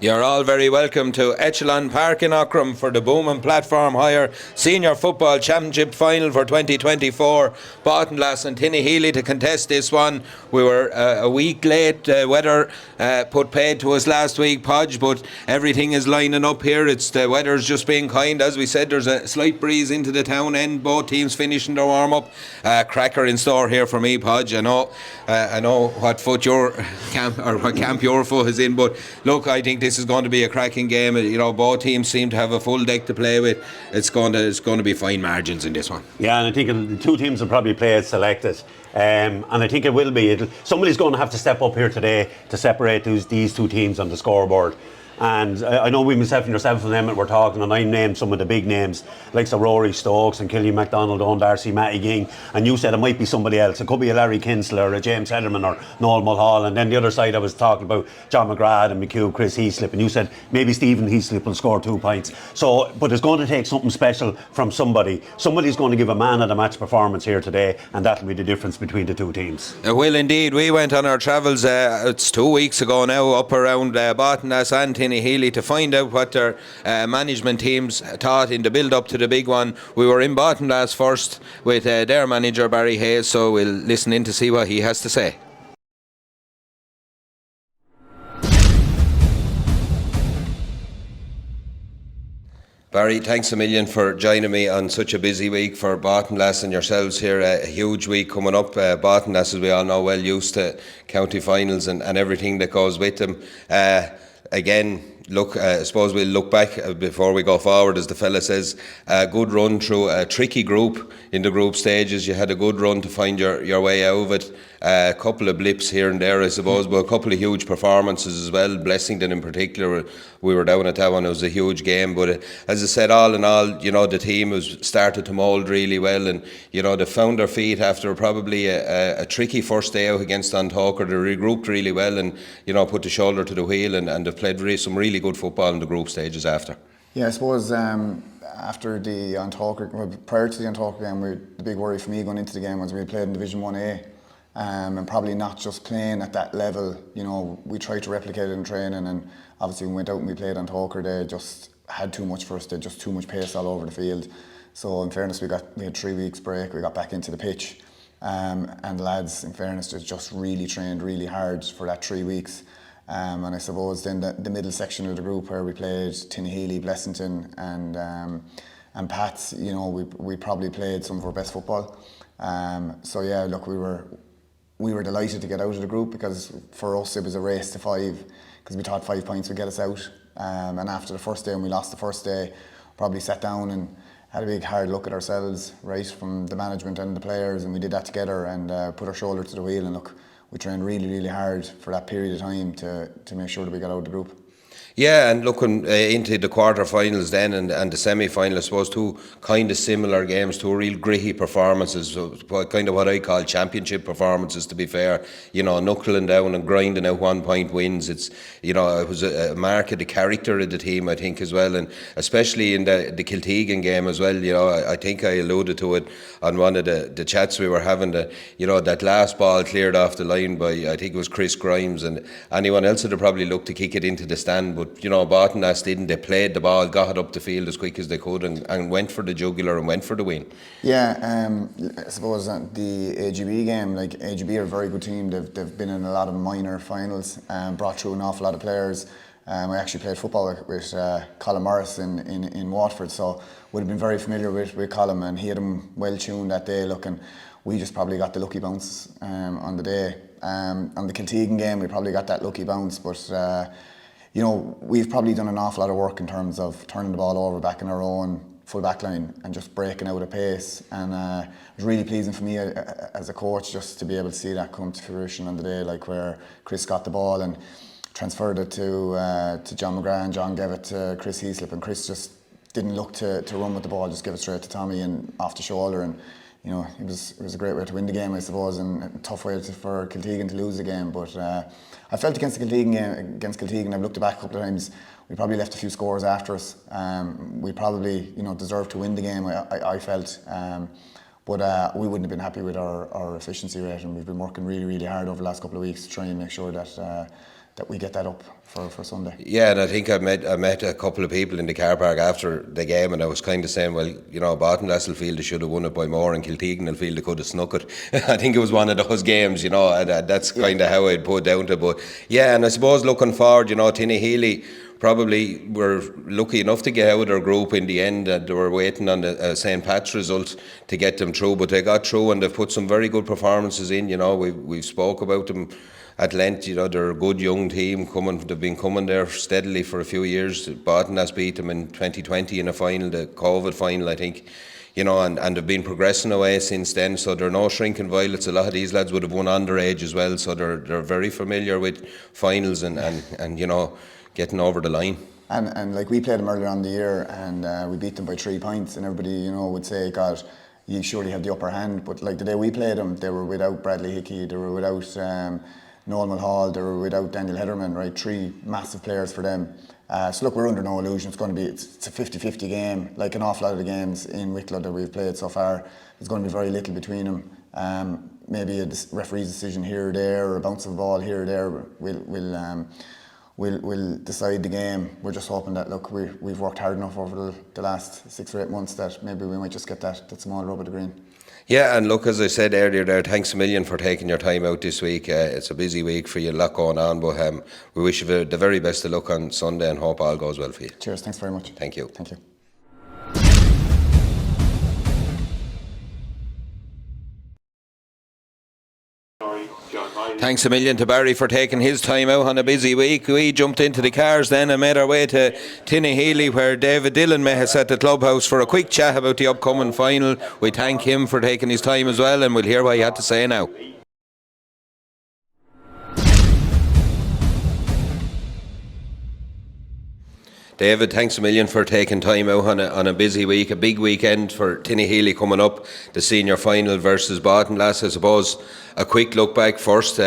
You're all very welcome to Echelon Park in Aughrim for the Bowman Platform Hire Senior Football Championship Final for 2024. Baltinglass and Tinahely to contest this one. We were a week late. Weather put paid to us last week, Podge, but everything is lining up here. It's the weather's just being kind. As we said, there's a slight breeze into the town end. Both teams finishing their warm-up. Cracker in store here for me, Podge. I know what foot your camp or what camp your foot is in, but look, I think this is going to be a cracking game. You know, both teams seem to have a full deck to play with. It's going to be fine margins in this one. Yeah, and I think the two teams will probably play it selected. And I think it will be. Somebody's going to have to step up here today to separate these two teams on the scoreboard. And I know myself and yourself and Emmett were talking, and I named some of the big names like Sir Rory Stokes and Killian MacDonald, Owen Darcy, Matty Ging, and you said it might be somebody else. It could be a Larry Kinsler or a James Hederman or Noel Mulhall, and then the other side I was talking about John McGrath and McHugh, Chris Heaslip, and you said maybe Stephen Heaslip will score 2 points. So, but it's going to take something special from somebody. Somebody's going to give a man of the match performance here today, and that'll be the difference between the two teams. It will indeed. We went on our travels, it's 2 weeks ago now, up around Baltinglass and Tinahely to find out what their management teams thought in the build up to the big one. We were in Baltinglass first with their manager Barry Hayes, so we'll listen in to see what he has to say. Barry, thanks a million for joining me on such a busy week for Baltinglass and yourselves here. A huge week coming up. Baltinglass, as we all know, well used to county finals and everything that goes with them. Again, look, I suppose we'll look back before we go forward, as the fella says. A good run through a tricky group in the group stages. You had a good run to find your way out of it. A couple of blips here and there, I suppose, but a couple of huge performances as well. Blessington in particular, we were down at that one. It was a huge game, but as I said, all in all, you know, the team was started to mould really well, and you know, they found their feet after probably a tricky first day out against Antoker. They regrouped really well, and you know, put the shoulder to the wheel, and they've played some really good football in the group stages after. Yeah, I suppose after the Antoker, prior to the Antoker game, the big worry for me going into the game was we played in Division 1A. And probably not just playing at that level. You know, we tried to replicate it in training, and obviously we went out and we played on Talker. They just had too much for us. They had just too much pace all over the field. So in fairness, we had 3 weeks break. We got back into the pitch, and the lads, in fairness, just really trained really hard for that 3 weeks. And I suppose then the middle section of the group where we played Tinahely, Blessington, and Pats. You know, we probably played some of our best football. So yeah, look, we were delighted to get out of the group, because for us it was a race to 5, because we thought 5 points would get us out. And after the first day, when we lost the first day, probably sat down and had a big hard look at ourselves, right, from the management and the players, and we did that together and put our shoulder to the wheel, and look, we trained really, really hard for that period of time to make sure that we got out of the group. Yeah, and looking into the quarter-finals then and the semi-final, I suppose, 2 kind of similar games, 2 real gritty performances, so kind of what I call championship performances, to be fair. You know, knuckling down and grinding out 1 point wins. It's, you know, it was a mark of the character of the team, I think, as well, and especially in the Kiltegan game as well. You know, I think I alluded to it on one of the chats we were having, you know, that last ball cleared off the line by, I think it was Chris Grimes, and anyone else would have probably looked to kick it into the stand, but you know, Baltinglass didn't. They played the ball, got it up the field as quick as they could, and went for the jugular and went for the win. Yeah, I suppose the AGB game, like AGB are a very good team. They've been in a lot of minor finals, brought through an awful lot of players. I actually played football with Colin Morris in Watford, so would have been very familiar with Colin, and he had him well tuned that day. Look, and we just probably got the lucky bounce on the day. On the Kiltegan game, we probably got that lucky bounce, but you know, we've probably done an awful lot of work in terms of turning the ball over back in our own full back line and just breaking out of pace, and it was really pleasing for me as a coach just to be able to see that come to fruition on the day, like where Chris got the ball and transferred it to John McGrath, and John gave it to Chris Heaslip, and Chris just didn't look to run with the ball, just give it straight to Tommy and off the shoulder, and you know, it was a great way to win the game, I suppose, and a tough way for Kiltegan to lose the game. But I felt against the Kiltegan game, against Kiltegan, I've looked back a couple of times, we probably left a few scores after us. We probably, you know, deserved to win the game, I felt. But we wouldn't have been happy with our efficiency rate, and we've been working really, really hard over the last couple of weeks to try and make sure that that we get that up for Sunday. Yeah, and I think I met a couple of people in the car park after the game, and I was kind of saying, well, you know, Baltinglass will feel they should have won it by more, and Kiltegan will feel they could have snuck it. I think it was one of those games, you know, and that's kind of how I'd put down to it. But yeah, and I suppose looking forward, you know, Tinahely probably were lucky enough to get out of their group in the end, and they were waiting on the St. Pat's result to get them through, but they got through, and they've put some very good performances in. You know, we've spoke about them at length. You know, they're a good young team coming. They've been coming there steadily for a few years. Baltinglass beat them in 2020 in a final, the COVID final, I think. You know, and they've been progressing away since then, so they're no shrinking violets. A lot of these lads would have won underage as well, so they're very familiar with finals and you know, getting over the line. And like, we played them earlier on the year, and we beat them by 3 points, and everybody, you know, would say, God, you surely have the upper hand. But like, the day we played them, they were without Bradley Hickey, they were without Noel Mulhall, they were without Daniel Hederman, right? 3 massive players for them. So look, we're under no illusion. It's a 50-50 game. Like an awful lot of the games in Wicklow that we've played so far, there's going to be very little between them. Maybe a referee's decision here or there, or a bounce of a ball here or there will decide the game. We're just hoping that, look, we've worked hard enough over the last 6 or 8 months that maybe we might just get that small rub of the green. Yeah, and look, as I said earlier there, thanks a million for taking your time out this week. It's a busy week for you, a lot going on, but we wish you the very best of luck on Sunday and hope all goes well for you. Cheers, thanks very much. Thank you. Thank you. Thanks a million to Barry for taking his time out on a busy week. We jumped into the cars then and made our way to Tinahely, where David Dillon met us at the clubhouse for a quick chat about the upcoming final. We thank him for taking his time as well, and we'll hear what he had to say now. David, thanks a million for taking time out on a busy week, a big weekend for Tinahely coming up, the senior final versus Baltinglass. I suppose a quick look back first,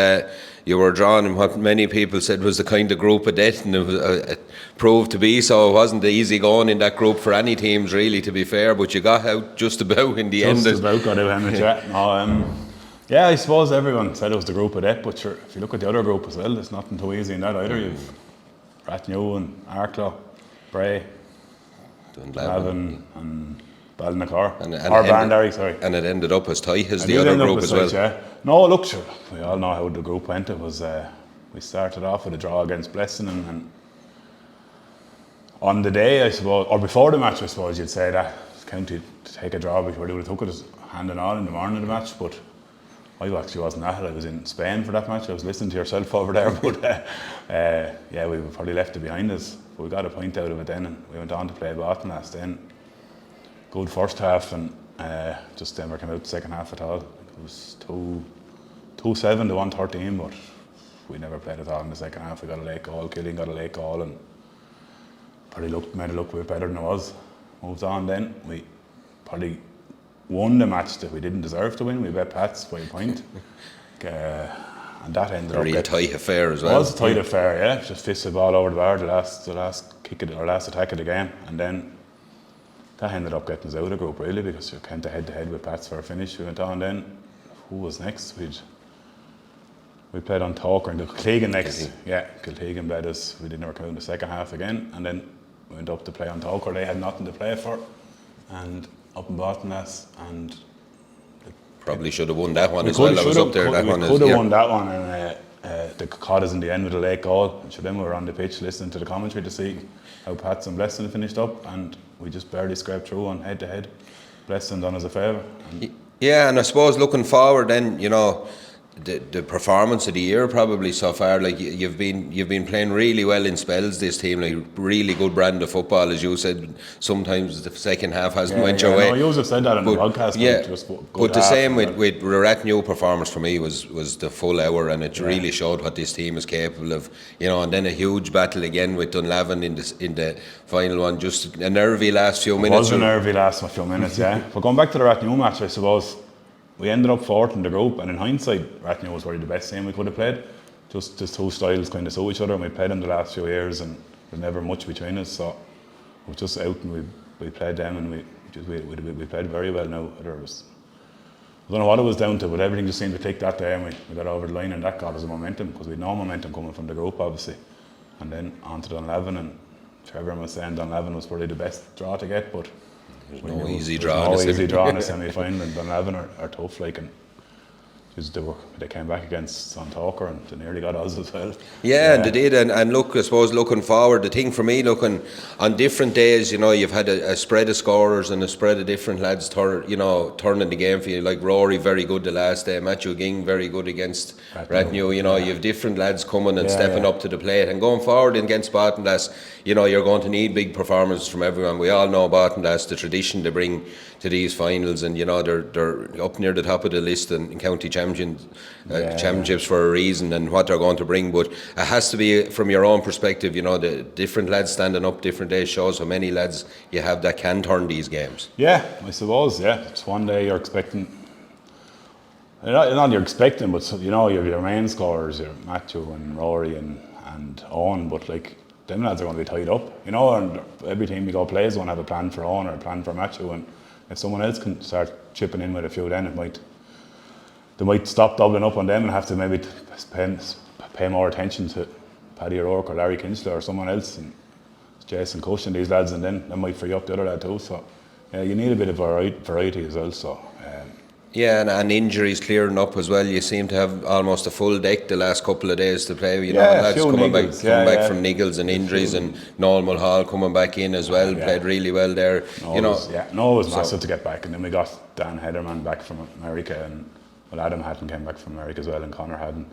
you were drawn in what many people said was the kind of group of death, and it proved to be so. It wasn't easy going in that group for any teams, really, to be fair, but you got out just about in the end. Just about got out, Hamish, yeah. Yeah, I suppose everyone said it was the group of death, but sure, if you look at the other group as well, there's nothing too easy in that either. You've Rathnew and Arklow, Bray, Dunlavin and Ballinacor, or Barnderry, sorry. And it ended up as tight as the other group as well. Yeah. No, look, sure, we all know how the group went. It was we started off with a draw against Blessing, and on the day, I suppose, or before the match, I suppose you'd say that County to take a draw before they would have took it as hand and all in the morning of the match, but I actually wasn't at it. I was in Spain for that match. I was listening to yourself over there, but yeah, we probably left it behind us. But we got a point out of it then, and we went on to play Baltinglass then. Good first half, and just never came out the second half at all. It was 2-7 to 1-13, but we never played at all in the second half. We got a late goal, Killing got a late goal, and probably made it look a bit better than it was. Moved on then. We probably won the match that we didn't deserve to win. We bet Pats by a point. And that ended up a tight affair as well. It was a tight affair, yeah. Just fisted the ball over the bar, the last kick or last attack of the game, and then that ended up getting us out of the group really, because you went head to head with Pats for a finish. We went on then. Who was next? We played on Talker and Kiltegan next. Yeah, Kiltegan beat us. We didn't ever come out in the second half again, and then we went up to play on Talker. They had nothing to play for, and up in Baltinglass, and probably should have won that one as well. I was up there. We could have won that one, and they caught us in the end with a late goal. And then we were on the pitch listening to the commentary to see how Pats and Blessing finished up, and we just barely scraped through on head to head. Blessing done us a favour. Yeah, and I suppose looking forward then, you know, the performance of the year probably so far, like you've been playing really well in spells, this team, like really good brand of football, as you said. Sometimes the second half hasn't went your way. No, you have said that on the podcast. Yeah, but the same with Rathnew performance for me was the full hour, and it really showed what this team is capable of, you know. And then a huge battle again with Dunlavin in the final one, just a nervy last few minutes. It was a nervy last few minutes, yeah. But going back to the Rathnew match, I suppose we ended up fourth in the group, and in hindsight, Rathnew was probably the best team we could have played. Just two styles kind of saw each other, and we played them the last few years, and there's never much between us. So we were just out, and we played them, and we played very well. Now there was I don't know what it was down to, but everything just seemed to click that day, and we got over the line, and that got us a momentum, because we had no momentum coming from the group, obviously. And then on to Dunleavon, and everyone was saying Dunleavon was probably the best draw to get, but there's no easy draw in the semi-final, and Dunleavon are tough, like, and they came back against Santalker, and they nearly got us as well. Yeah, and they did. And look, I suppose looking forward, the thing for me, looking on different days, you know, you've had a spread of scorers and a spread of different lads turning the game for you. Like Rory, very good the last day. Matthew Ging, very good against Ratnew. You know, you have different lads coming and stepping up to the plate. And going forward against Baltinglass, you know, you're going to need big performances from everyone. We all know Baltinglass, the tradition they bring to these finals, and you know they're up near the top of the list in county championships for a reason, and what they're going to bring. But it has to be from your own perspective. You know, the different lads standing up different days shows how many lads you have that can turn these games. Yeah, I suppose. Yeah, it's one day you're expecting. Not you're expecting, but you know, you have your main scorers, your Matthew and Rory and Owen, but like them lads are going to be tied up, you know, and every team you go play is going to have a plan for Owen or a plan for Matthew, and if someone else can start chipping in with a few, then they might stop doubling up on them and have to maybe pay more attention to Paddy O'Rourke or Larry Kinchler or someone else, and Jason Cush and these lads, and then they might free up the other lad too. So yeah, you need a bit of variety as well. So yeah, and injuries clearing up as well. You seem to have almost a full deck the last couple of days to play. You know, lads coming back from niggles and injuries, and Noel Mulhall coming back in as well. Played really well there. It was massive to get back, and then we got Dan Heatherman back from America, and Adam Hatton came back from America as well, and Connor Hatton.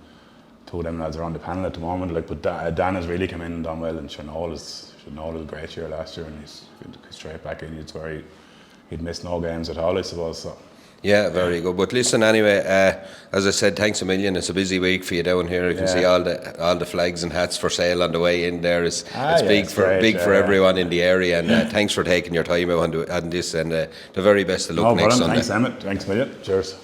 Two of them lads are on the panel at the moment. Like, but Dan has really come in and done well, and Noel is a great year last year, and he's straight back in. It's where he'd missed no games at all, I suppose. So. Yeah, very good. But listen, anyway, as I said, thanks a million. It's a busy week for you down here. You can see all the flags and hats for sale on the way in there. It's big for everyone in the area. And thanks for taking your time out on this. And the very best of luck next Sunday. Thanks, Emmett. Thanks a million. Cheers.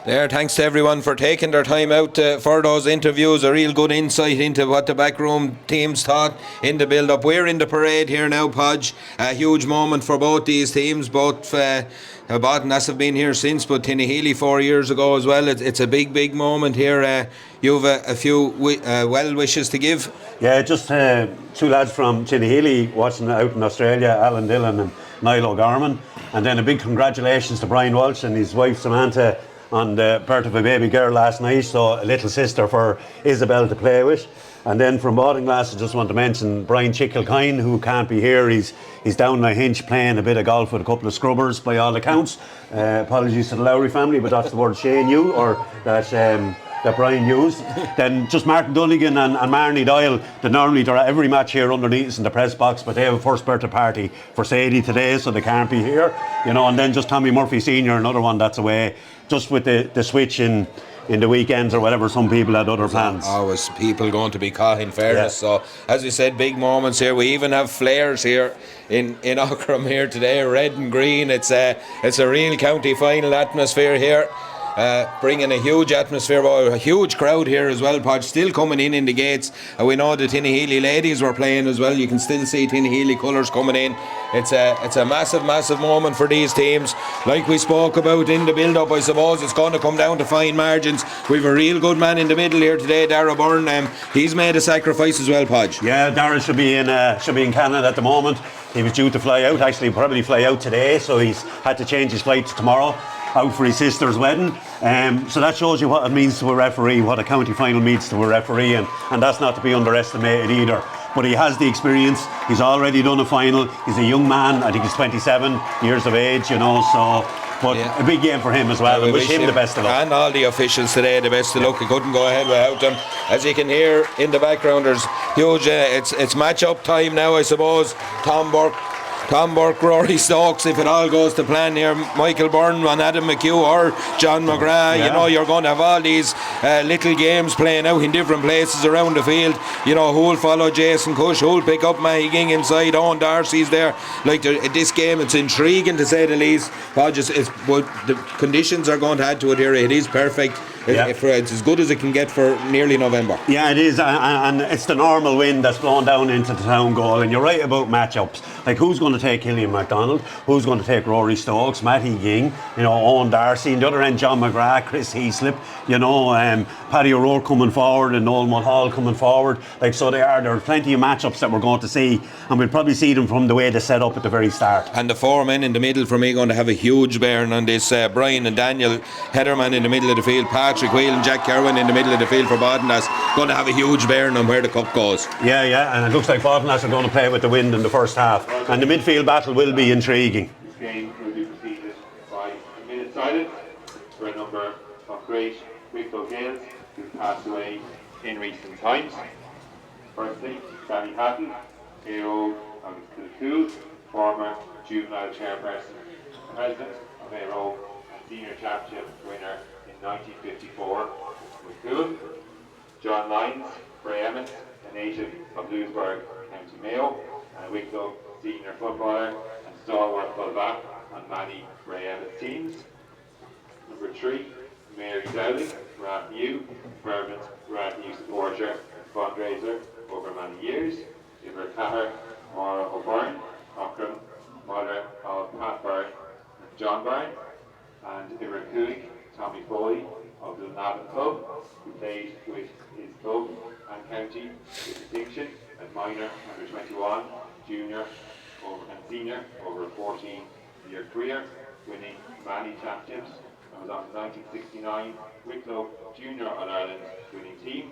There, thanks to everyone for taking their time out for those interviews. A real good insight into what the backroom teams thought in the build-up. We're in the parade here now, Podge. A huge moment for both these teams. Both Baltinglass have been here since, but Tinahely 4 years ago as well. It's a big moment here. You've a few well wishes to give. Yeah, just two lads from Tinahely watching out in Australia, Alan Dillon and Niall Aughrim. And then a big congratulations to Brian Walsh and his wife Samantha on the birth of a baby girl last night, so a little sister for Isabel to play with. And then from Baltinglass, I just want to mention Brian Chickelkine, who can't be here. He's down in a hinch playing a bit of golf with a couple of scrubbers by all accounts. Apologies to the Lowry family, but that's the word Shane knew, or that Brian used. Then just Martin Dunnigan and Marnie Doyle, that normally they're at every match here underneath us in the press box, but they have a first birthday party for Sadie today, so they can't be here. You know, and then just Tommy Murphy Senior, another one that's away, just with the switch in the weekends or whatever. Some people had other plans. Always people going to be caught, in fairness. Yeah. So as we said, big moments here. We even have flares here in Aughrim here today, red and green. It's a real county final atmosphere here. Bringing a huge atmosphere, a huge crowd here as well, Podge, still coming in the gates. And we know the Tinahely ladies were playing as well. You can still see Tinahely colours coming in. It's a massive moment for these teams. Like we spoke about in the build-up, I suppose it's going to come down to fine margins. We've a real good man in the middle here today, Darragh Byrne. He's made a sacrifice as well, Podge. Yeah, Darragh should be in Canada at the moment. He was due to fly out, actually probably fly out today, so he's had to change his flight to tomorrow, out for his sister's wedding. So that shows you what it means to a referee, what a county final means to a referee, and that's not to be underestimated either. But he has the experience. He's already done a final. He's a young man. I think he's 27 years of age, you know, so... But a big game for him as well. We wish him the best of luck. And all the officials today, the best of luck. He couldn't go ahead without them. As you can hear in the background, there's huge... it's match-up time now, I suppose. Tom Burke, Rory Stokes, if it all goes to plan here, Michael Byrne and Adam McHugh or John McGrath, you know, you're going to have all these little games playing out in different places around the field. You know, who'll follow Jason Cush, who'll pick up Mahi Ging inside, Owen Darcy's there. Like, this game, it's intriguing to say the least. The conditions are going to add to it here. It is perfect. It's as good as it can get for nearly November. Yeah, it is, and it's the normal wind that's blown down into the town goal. And you're right about matchups. Like, who's going to take Killian MacDonald? Who's going to take Rory Stokes, Matty Ging, Owen Darcy, and the other end John McGrath, Chris Heaslip, Paddy O'Rourke coming forward and Noel Mulhall coming forward. Like, so there are plenty of matchups that we're going to see, and we'll probably see them from the way they set up at the very start. And the four men in the middle for me going to have a huge bearing on this. Brian and Daniel Hederman in the middle of the field, Patrick Wheel and Jack Kerwin in the middle of the field for Baltinglass, going to have a huge bearing on where the cup goes. Yeah, and it looks like Baltinglass are going to play with the wind in the first half, and the midfield battle will be intriguing. This game will be preceded by a minute silence for a number of great Wicklow Gaels who passed away in recent times. Firstly, Danny Hatton, AO of Kilcool, former juvenile chairperson and president of AO and senior championship winner in 1954 with Cool. John Lyons, Bray Emmett, a native of Louisburg, County Mayo, and a Wicklow senior footballer and stalwart fullback on many Bray Emmett teams. Number 3, Mary Dowling, Rathnew, fervent Rathnew supporter and fundraiser over many years. Iver Cahir, Maura O'Byrne, Aughrim, mother of Pat Byrne and John Byrne, and Iver Cooig, Tommy Foley of the Navan Club, who played with his club and county with distinction at minor, under 21, junior and senior over a 14-year career, winning many championships, and was on the 1969 Wicklow Junior All-Ireland winning team,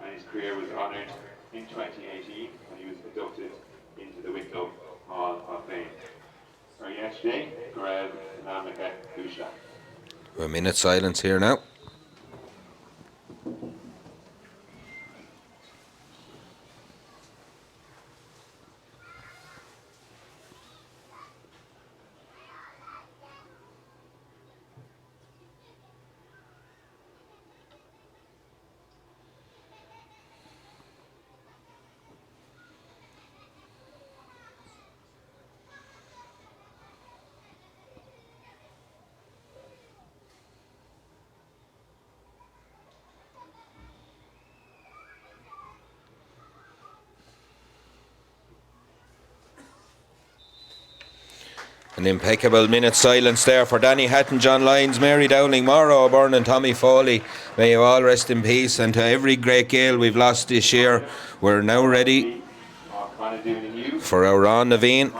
and his career was honoured in 2018 when he was inducted into the Wicklow Hall of Fame. Or yesterday, Greg Namika Dusha. A minute silence here now. An impeccable minute silence there for Danny Hatton, John Lyons, Mary Dowling, Maura O'Byrne and Tommy Foley. May you all rest in peace, and to every great Gael we've lost this year, we're now ready for our Ron Naveen.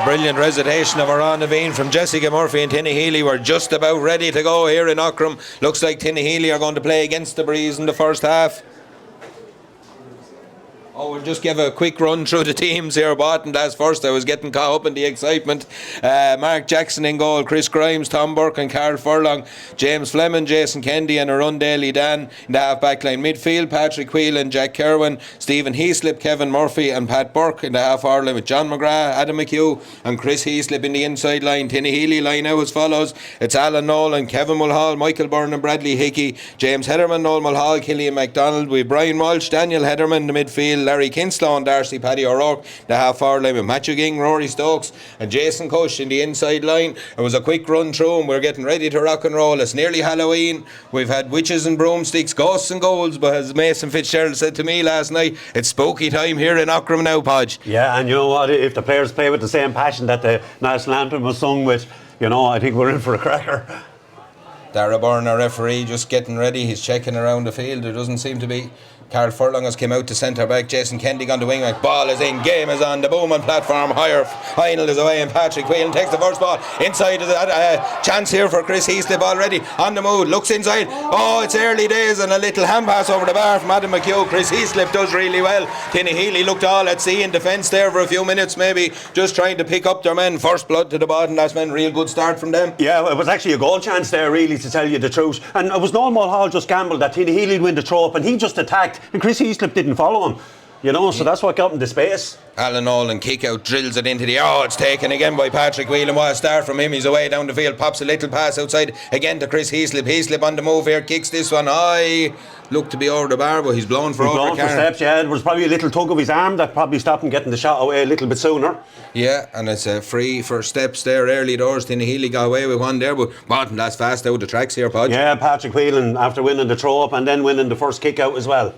Brilliant recitation of Ron Naveen from Jessica Murphy and Tinahely. We're just about ready to go here in Aughrim. Looks like Tinahely are going to play against the breeze in the first half. We'll just give a quick run through the teams here. Baltinglass first. I was getting caught up in the excitement. Mark Jackson in goal, Chris Grimes, Tom Burke and Carl Furlong, James Fleming, Jason Kendi and Arundale Dan in the half back line. Midfield, Patrick Wheel and Jack Kerwin, Stephen Heaslip, Kevin Murphy and Pat Burke in the half hour line with John McGrath, Adam McHugh and Chris Heaslip in the inside line. Tinahely line out as follows. It's Alan Nolan, Kevin Mulhall, Michael Byrne and Bradley Hickey, James Hederman, Noel Mulhall, Killian MacDonald. We've Brian Walsh, Daniel Hederman in the midfield, Larry Kinslow and Darcy Paddy O'Rourke, the half-hour line with Matthew Ging, Rory Stokes and Jason Cush in the inside line. It was a quick run through and we're getting ready to rock and roll. It's nearly Halloween. We've had witches and broomsticks, ghosts and goals, but as Mason Fitzgerald said to me last night, it's spooky time here in Aughrim now, Podge. Yeah, and you know what, if the players play with the same passion that the national anthem was sung with, you know, I think we're in for a cracker. Darragh Byrne, our referee, just getting ready. He's checking around the field. There doesn't seem to be. Carl Furlong has come out to centre back. Jason Kendig on the wing back. Ball is in. Game is on. The Bowman platform. Higher. Heinel is away and Patrick Whelan takes the first ball. Inside of the chance here for Chris Heaslip already. On the move. Looks inside. Oh, it's early days and a little hand pass over the bar from Adam McHugh. Chris Heaslip does really well. Tinahely looked all at sea in defence there for a few minutes maybe. Just trying to pick up their men. First blood to the Baltinglass men. Real good start from them. Yeah, it was actually a goal chance there really, to tell you the truth. And it was Normal Hall just gambled that Tinahely would win the throw up and he just attacked. And Chris Heaslip didn't follow him, you know, so that's what got him the space. Alan Nolan kick out, drills it into the it's taken again by Patrick Whelan. What a start from him. He's away down the field, pops a little pass outside again to Chris Heaslip. Heaslip on the move here, kicks this one high. Looked to be over the bar, but he's blown for over. Blown for steps, yeah. There was probably a little tug of his arm that probably stopped him getting the shot away a little bit sooner. Yeah, and it's a free for steps there early doors. Tinahely got away with one there, but Baltinglass fast out the tracks here, Podge. Yeah, Patrick Whelan after winning the throw up and then winning the first kick out as well.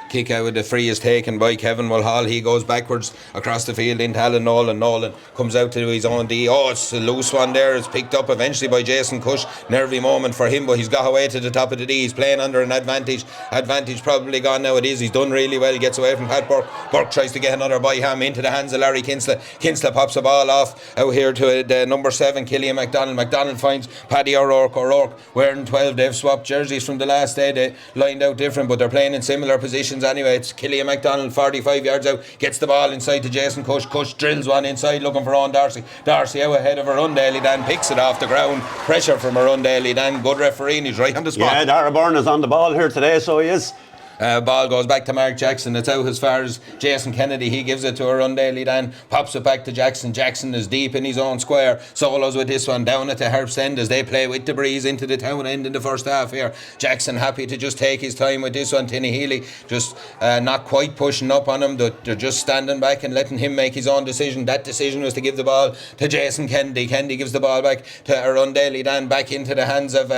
Kick out with the free is taken by Kevin Mulhall. He goes backwards across the field into Alan Nolan. Nolan comes out to his own D. It's a loose one there. It's picked up eventually by Jason Cush. Nervy moment for him, but he's got away to the top of the D. He's playing under an advantage. Advantage probably gone now. It is. He's done really well. He gets away from Pat Burke. Burke tries to get another by-ham into the hands of Larry Kinslow. Kinslow pops a ball off out here to the number 7, Killian MacDonald. MacDonald finds Paddy O'Rourke. O'Rourke wearing 12. They've swapped jerseys from the last day. They lined out different, but they're playing in similar positions anyway. It's Killian MacDonald 45 yards out, gets the ball inside to Jason Cush. Cush drills one inside looking for Owen Darcy. Darcy out ahead of Arundel. Dan picks it off the ground. Pressure from Arundel. Dan, good referee, and he's right on the spot. Yeah, Darragh Byrne is on the ball here today, so he is. Ball goes back to Mark Jackson. It's out as far as Jason Kennedy. He gives it to Arundel. Dan pops it back to Jackson. Jackson is deep in his own square. Solos with this one down at the Harps end as they play with the breeze into the town end in the first half here. Jackson happy to just take his time with this one. Tinahely just not quite pushing up on him. They're just standing back and letting him make his own decision. That decision was to give the ball to Jason Kennedy. Kennedy gives the ball back to Arundel. Dan back into the hands of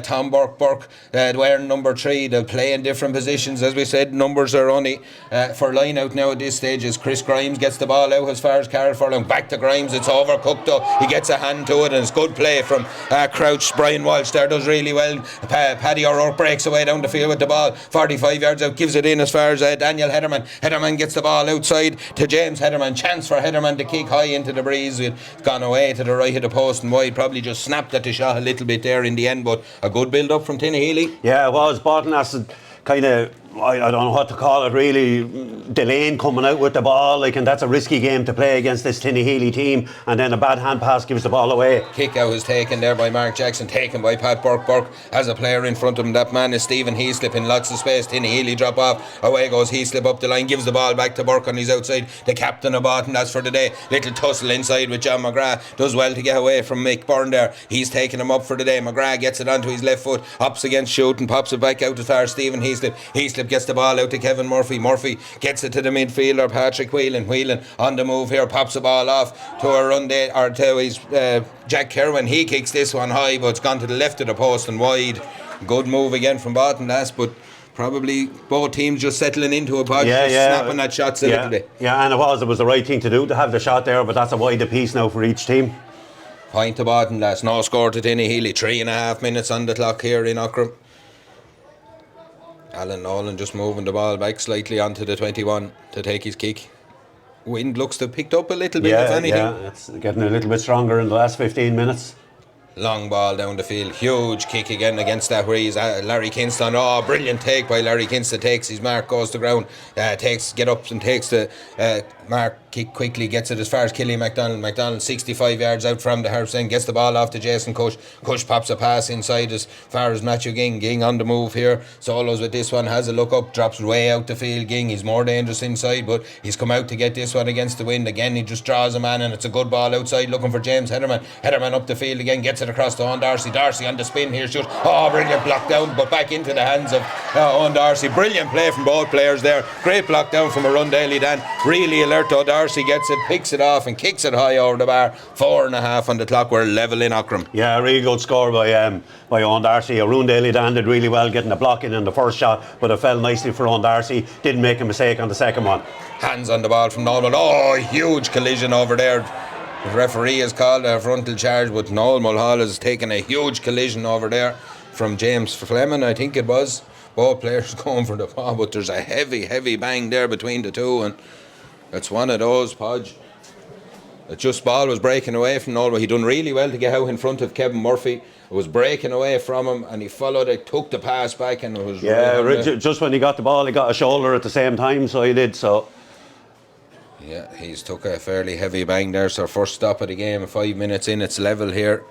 Tom Burke. Burke wearing number 3. They'll play in different positions. As we said, numbers are only for line out now at this stage as Chris Grimes gets the ball out as far as Carl Furlong. Back to Grimes, it's overcooked though. He gets a hand to it and it's good play from Crouch. Brian Walsh there does really well. Paddy O'Rourke breaks away down the field with the ball. 45 yards out, gives it in as far as Daniel Hederman. Hederman gets the ball outside to James Hederman. Chance for Hederman to kick high into the breeze. It's gone away to the right of the post and wide. Probably just snapped at the shot a little bit there in the end, but a good build up from Tinahely. Yeah, it was. Baltinglass kind of, I don't know what to call it really, Delane coming out with the ball, like, and that's a risky game to play against this Tinahely team, and then a bad hand pass gives the ball away. Kick out is taken there by Mark Jackson, taken by Pat Burke. Burke has a player in front of him. That man is Stephen Heaslip in lots of space. Tinahely drop off, away goes Heaslip up the line, gives the ball back to Burke on his outside. The captain of Baltinglass for the day. Little tussle inside with John McGrath, does well to get away from Mick Byrne there. He's taking him up for the day. McGrath gets it onto his left foot, ups against shooting, pops it back out as far as Stephen Heaslip. Heaslip gets the ball out to Kevin Murphy. Murphy gets it to the midfielder Patrick Whelan. Whelan on the move here, pops the ball off to Arundel or to his Jack Kerwin. He kicks this one high, but it's gone to the left of the post and wide. Good move again from Baltinglass, but probably both teams just settling into a pod, snapping at shots a little bit. Yeah, and it was the right thing to do to have the shot there, but that's a wide apiece now for each team. Point to Baltinglass, no score to Tinahely. 3.5 minutes on the clock here in Aughrim. Alan Nolan just moving the ball back slightly onto the 21 to take his kick. Wind looks to have picked up a little bit, if anything. Yeah, it's getting a little bit stronger in the last 15 minutes. Long ball down the field, huge kick again against that breeze. Larry Kinslow, brilliant take by Larry Kinslow, takes his mark, goes to ground, get up and takes the mark, kick quickly, gets it as far as Killian MacDonald. MacDonald 65 yards out from the Harps end, gets the ball off to Jason Cush. Cush pops a pass inside as far as Matthew Ging. Ging on the move here, solos with this one, has a look up, drops way out the field. Ging, he's more dangerous inside, but he's come out to get this one against the wind. Again, he just draws a man and it's a good ball outside looking for James Hederman. Hederman up the field again, gets it across to Owen Darcy. Darcy on the spin here, shoots. Oh, brilliant block down, but back into the hands of Owen Darcy. Brilliant play from both players there. Great block down from Arundel Dan. Really alert. Darcy gets it, picks it off and kicks it high over the bar. 4.5 on the clock. We're level in Aughrim. Yeah, a really good score by Owen Darcy. Arundel Dan did really well getting the block in the first shot, but it fell nicely for Owen Darcy. Didn't make a mistake on the second one. Hands on the ball from Normal. Oh, huge collision over there. The referee has called a frontal charge, but Noel Mulhall has taken a huge collision over there from James Fleming, I think it was. Both players going for the ball, but there's a heavy bang there between the two, and it's one of those, Podge. It just ball was breaking away from Noel. He done really well to get out in front of Kevin Murphy. It was breaking away from him, and he followed it, took the pass back, and it was just when he got the ball, he got a shoulder at the same time, so he did so. Yeah, he's took a fairly heavy bang there. So first stop of the game, 5 minutes in, it's level here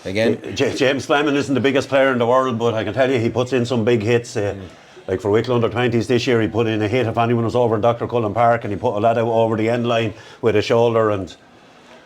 again. James Fleming isn't the biggest player in the world, but I can tell you he puts in some big hits. Like for Wicklow under-20s this year, he put in a hit if anyone was over in Dr. Cullen Park, and he put a lad out over the end line with a shoulder. And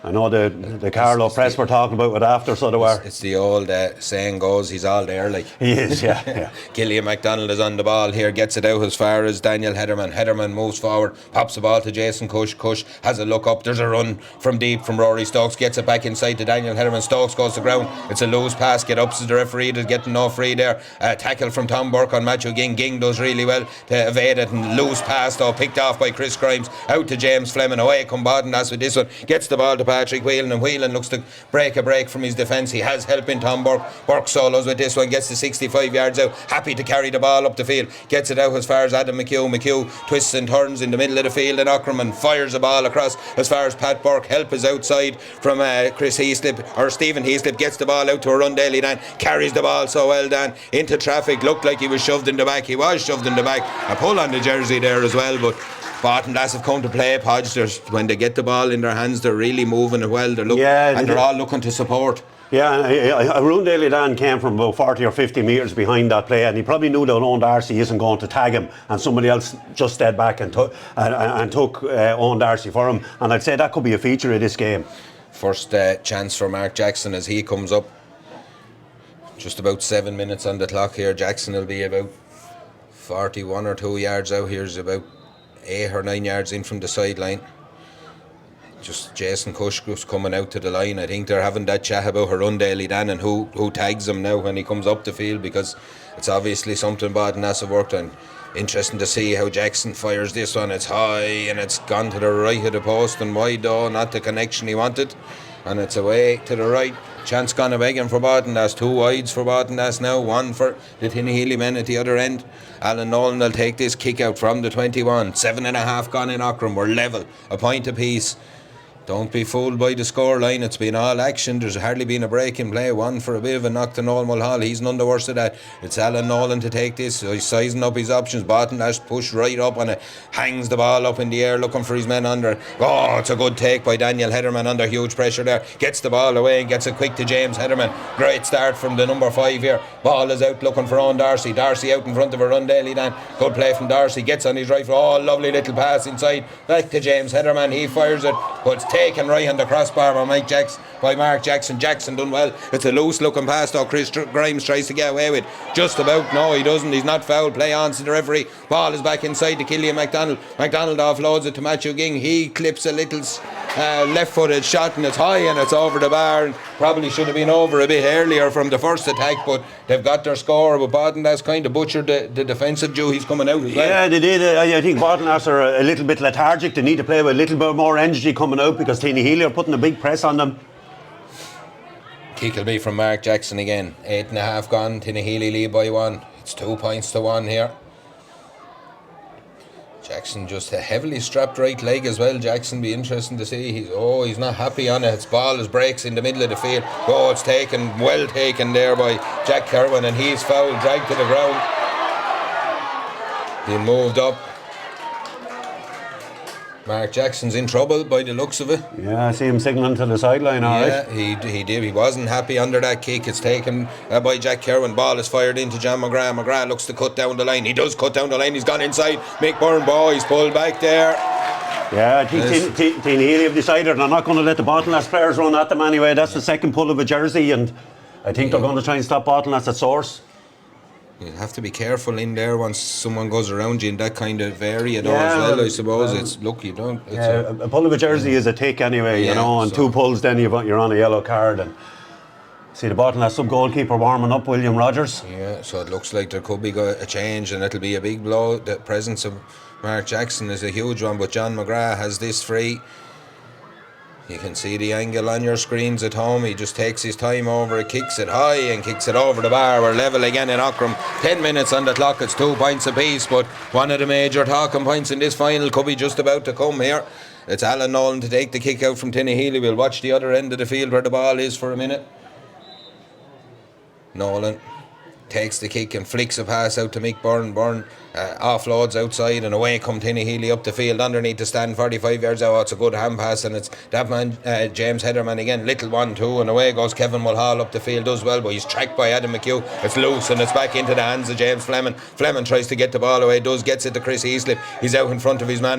I know the Carlow press were talking about it after, so they were. It's the old saying goes, he's all there, like. He is, yeah. Gillian MacDonald is on the ball here, gets it out as far as Daniel Hederman. Hederman moves forward, pops the ball to Jason Cush. Cush has a look up, there's a run from deep from Rory Stokes, gets it back inside to Daniel Hederman. Stokes goes to ground, it's a loose pass, get up to the referee, there's getting no free there. Tackle from Tom Burke on Matthew Ging. Ging does really well to evade it, and loose pass though, picked off by Chris Grimes, out to James Fleming. Away come Baltinglass with this one, gets the ball to Patrick Whelan, and Whelan looks to break a break from his defence. He has help in Tom Burke. Burke solos with this one, gets the 65 yards out, happy to carry the ball up the field, gets it out as far as Adam McHugh. McHugh twists and turns in the middle of the field in Aughrim and fires the ball across as far as Pat Burke. Help is outside from Chris Heaslip, or Stephen Heaslip, gets the ball out to Arundel Dan, carries the ball so well Dan into traffic, looked like he was shoved in the back. He was shoved in the back, a pull on the jersey there as well, but Baltinglass have come to play, Podge. When they get the ball in their hands, they're really moving it well. They're all looking to support. Yeah, Arundel Dan came from about 40 or 50 metres behind that play, and he probably knew that Owen Darcy isn't going to tag him, and somebody else just stayed back and took Owen Darcy for him. And I'd say that could be a feature of this game. First chance for Mark Jackson as he comes up. Just about 7 minutes on the clock here. Jackson will be about 41 or 2 yards out. Here's about 8 or 9 yards in from the sideline. Just Jason Cush coming out to the line. I think they're having that chat about Arundel Dan and who tags him now when he comes up the field, because it's obviously something Baltinglass have worked on. Interesting to see how Jackson fires this one. It's high and it's gone to the right of the post and wide though, not the connection he wanted, and it's away to the right. Chance gone a begging for Baltinglass. 2 wides for Baltinglass now, 1 for the Tinahely men at the other end. Alan Nolan will take this kick out from the 21. 7.5 gone in Aughrim. We're level, a point apiece. Don't be fooled by the score line. It's been all action. There's hardly been a break in play. 1 for a bit of a knock to Noel Mulhall. He's none the worse of that. It's Alan Nolan to take this. So he's sizing up his options. Baltinglass push right up on it. Hangs the ball up in the air looking for his men under. Oh, it's a good take by Daniel Hederman under huge pressure there. Gets the ball away and gets it quick to James Hederman. Great start from the number 5 here. Ball is out looking for Owen Darcy. Darcy out in front of Arundel Dan. Good play from Darcy. Gets on his rifle. Oh, lovely little pass inside. Back to James Hederman. He fires it, but it's taken right on the crossbar by Mark Jackson. Jackson done well. It's a loose looking pass though. Chris Grimes tries to get away with. Just about. No, he doesn't. He's not fouled. Play on to the referee. Ball is back inside to Killian MacDonald. MacDonald offloads it to Matthew Ging. He clips a little left-footed shot and it's high and it's over the bar, and probably should have been over a bit earlier from the first attack, but they've got their score. But Baltinglass kind of butchered the defensive duties coming out as well. Yeah, they did. I think Baltinglass are a little bit lethargic. They need to play with a little bit more energy coming out, because Tinahely are putting a big press on them. Kick will be from Mark Jackson again. 8.5 gone. Tinahely lead by 1. It's 2 points to 1 here. Jackson just a heavily strapped right leg as well. Jackson be interesting to see. He's not happy on it. His ball is breaks in the middle of the field. Oh, it's taken, well taken there by Jack Kerwin, and he's fouled, dragged to the ground. Being moved up. Mark Jackson's in trouble by the looks of it. Yeah, I see him signalling to the sideline, alright. Yeah, he did. He wasn't happy under that kick. It's taken by Jack Kerwin. Ball is fired into John McGrath. McGrath looks to cut down the line. He does cut down the line. He's gone inside. Mick Byrne, he's pulled back there. Yeah, I think Yes. Tinahely have decided they're not going to let the Baltinglass players run at them anyway. That's the second pull of a jersey, and I think they're going to try and stop Baltinglass at source. You have to be careful in there once someone goes around you in that kind of area, though, Yeah, as well. I well, suppose it's look, you don't. It's Yeah, a pull of a jersey is a tick anyway, you Yeah, know, and so- 2 pulls, then you're on a yellow card. And see the Baltinglass sub goalkeeper warming up, William Rogers. Yeah, so it looks like there could be a change, and it'll be a big blow. The presence of Mark Jackson is a huge one, but John McGrath has this free. You can see the angle on your screens at home. He just takes his time over it, kicks it high and kicks it over the bar. We're level again in Aughrim. 10 minutes on the clock. It's 2 points apiece, but one of the major talking points in this final could be just about to come here. It's Alan Nolan to take the kick out from Tinahely. We'll watch the other end of the field where the ball is for a minute. Nolan takes the kick and flicks a pass out to Mick Byrne. Byrne offloads outside, and away come Tinahely up the field underneath the stand, 45 yards out. It's a good hand pass, and it's that man, James Heatherman again, little 1-2, and away goes Kevin Mulhall up the field, does well, but he's tracked by Adam McHugh. It's loose, and it's back into the hands of James Fleming. Fleming tries to get the ball away, gets it to Chris Heaslip. He's out in front of his man.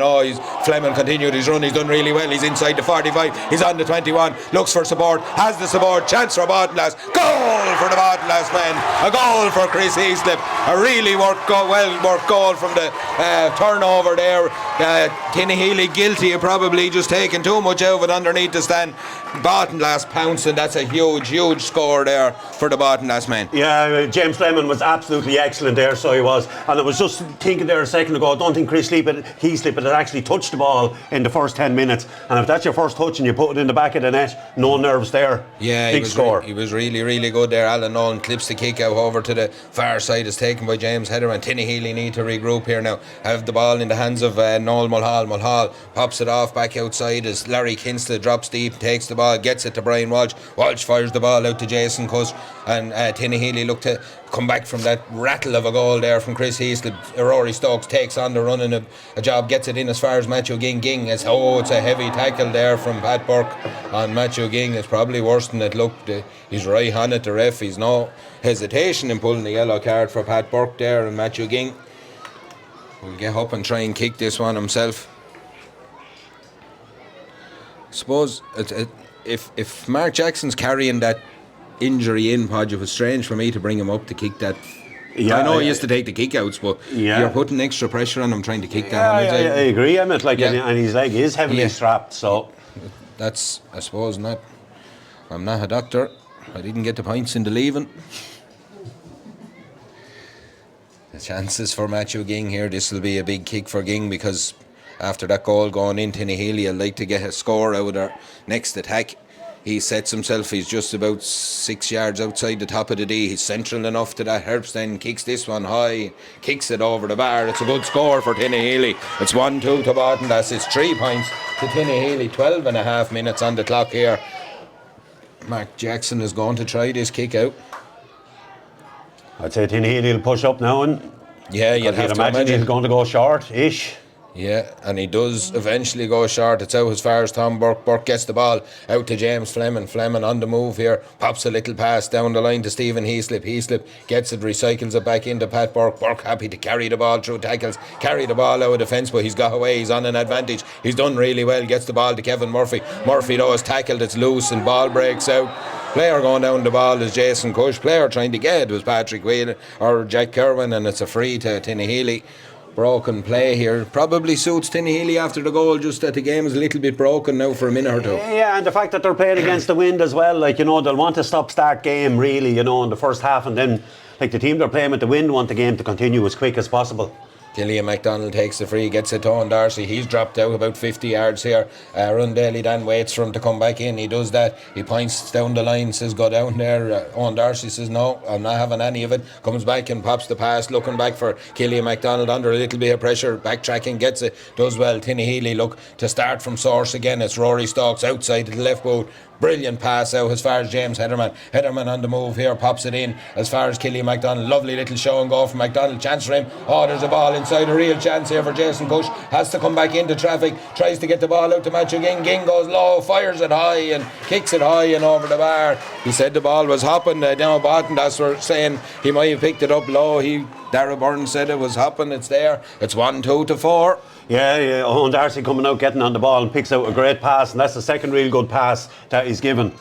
Fleming continued his run. He's done really well. He's inside the 45. He's on the 21. Looks for support. Has the support. Chance for Baltinglass. Goal for the Baltinglass men. A goal for Chris Heaslip. A really well worked goal from the turnover there. Tinahely guilty of probably just taking too much out of it underneath the stand. Baltinglass pouncing. That's a huge score there for the Baltinglass men. Yeah, James Fleming was absolutely excellent there, so he was. And I was just thinking there a second ago, I don't think Heaslip had actually touched the ball in the first 10 minutes. And if that's your first touch and you put it in the back of the net, no nerves there. Yeah, big score. He was really good there. Alan Nolan clips the kick out over to the far side. Is taken by James Heatherman. Tinahely need to regroup here now. Have the ball in the hands of Noel Mulhall. Mulhall pops it off back outside as Larry Kinsley drops deep, takes the ball, gets it to Brian Walsh. Walsh fires the ball out to Jason Cuss, and Tinahely look to come back from that rattle of a goal there from Chris Heaslip. Rory Stokes takes on the running a job, gets it in as far as Matthew Ging. It's a heavy tackle there from Pat Burke on Matthew Ging. It's probably worse than it looked. He's right on it, the ref. He's no hesitation in pulling the yellow card for Pat Burke there, and Matthew Ging will get up and try and kick this one himself. I suppose if Mark Jackson's carrying that injury in, Podge, it was strange for me to bring him up to kick that. Yeah, I know he used to take the kick outs, but you're putting extra pressure on him trying to kick that one. I agree, Emmett. And his leg is heavily strapped, so that's, I suppose, not. I'm not a doctor. I didn't get the points in the leaving. The chances for Matthew Ging here. This will be a big kick for Ging, because after that goal going in, Tinahely would like to get a score out of their next attack. He sets himself, he's just about 6 yards outside the top of the D. He's central enough to that. Herbst kicks this one high, kicks it over the bar. It's a good score for Tinahely. It's 1-2 to Baltinglass. It's 3 points to Tinahely. 12 and a half minutes on the clock here. Mark Jackson is going to try this kick out. I'd say Tinahely will push up now, and yeah, you'd have to imagine he's going to go short-ish. Yeah, and he does eventually go short. It's out as far as Tom Burke. Burke gets the ball out to James Fleming. Fleming on the move here, pops a little pass down the line to Stephen Heaslip. Heaslip gets it, recycles it back into Pat Burke. Burke happy to carry the ball through tackles, carry the ball out of defence, but he's got away. He's on an advantage. He's done really well. Gets the ball to Kevin Murphy. Murphy though is tackled. It's loose and ball breaks out. Player going down the ball is Jason Cush. Player trying to get it was Patrick Whelan or Jack Kerwin, and it's a free to Tinahely. Broken play here. Probably suits Tinahely after the goal, just that the game is a little bit broken now for a minute or two. Yeah, and the fact that they're playing against the wind as well, they'll want a stop-start game really, in the first half, and then the team they're playing with the wind want the game to continue as quick as possible. Killian MacDonald takes the free, gets it to Owen Darcy. He's dropped out about 50 yards here. Rundaley then waits for him to come back in. He does that. He points down the line, says go down there. Owen Darcy says no, I'm not having any of it. Comes back and pops the pass, looking back for Killian MacDonald under a little bit of pressure. Backtracking, gets it, does well. Tinahely look to start from source again. It's Rory Stokes outside to the left boot. Brilliant pass out as far as James Heatherman. Heatherman on the move here, pops it in as far as Killian MacDonald. Lovely little show and go from MacDonald. Chance for him. Oh, there's a ball inside. A real chance here for Jason Cush. Has to come back into traffic. Tries to get the ball out to Matthew Ging. Ging goes low, fires it high and kicks it high and over the bar. He said the ball was hopping. Now Baltinglass were saying he might have picked it up low. Darragh Byrne said it was hopping. It's there. It's 1-2 to 4. Yeah. Owen Darcy coming out, getting on the ball and picks out a great pass, and that's the second real good pass that he's given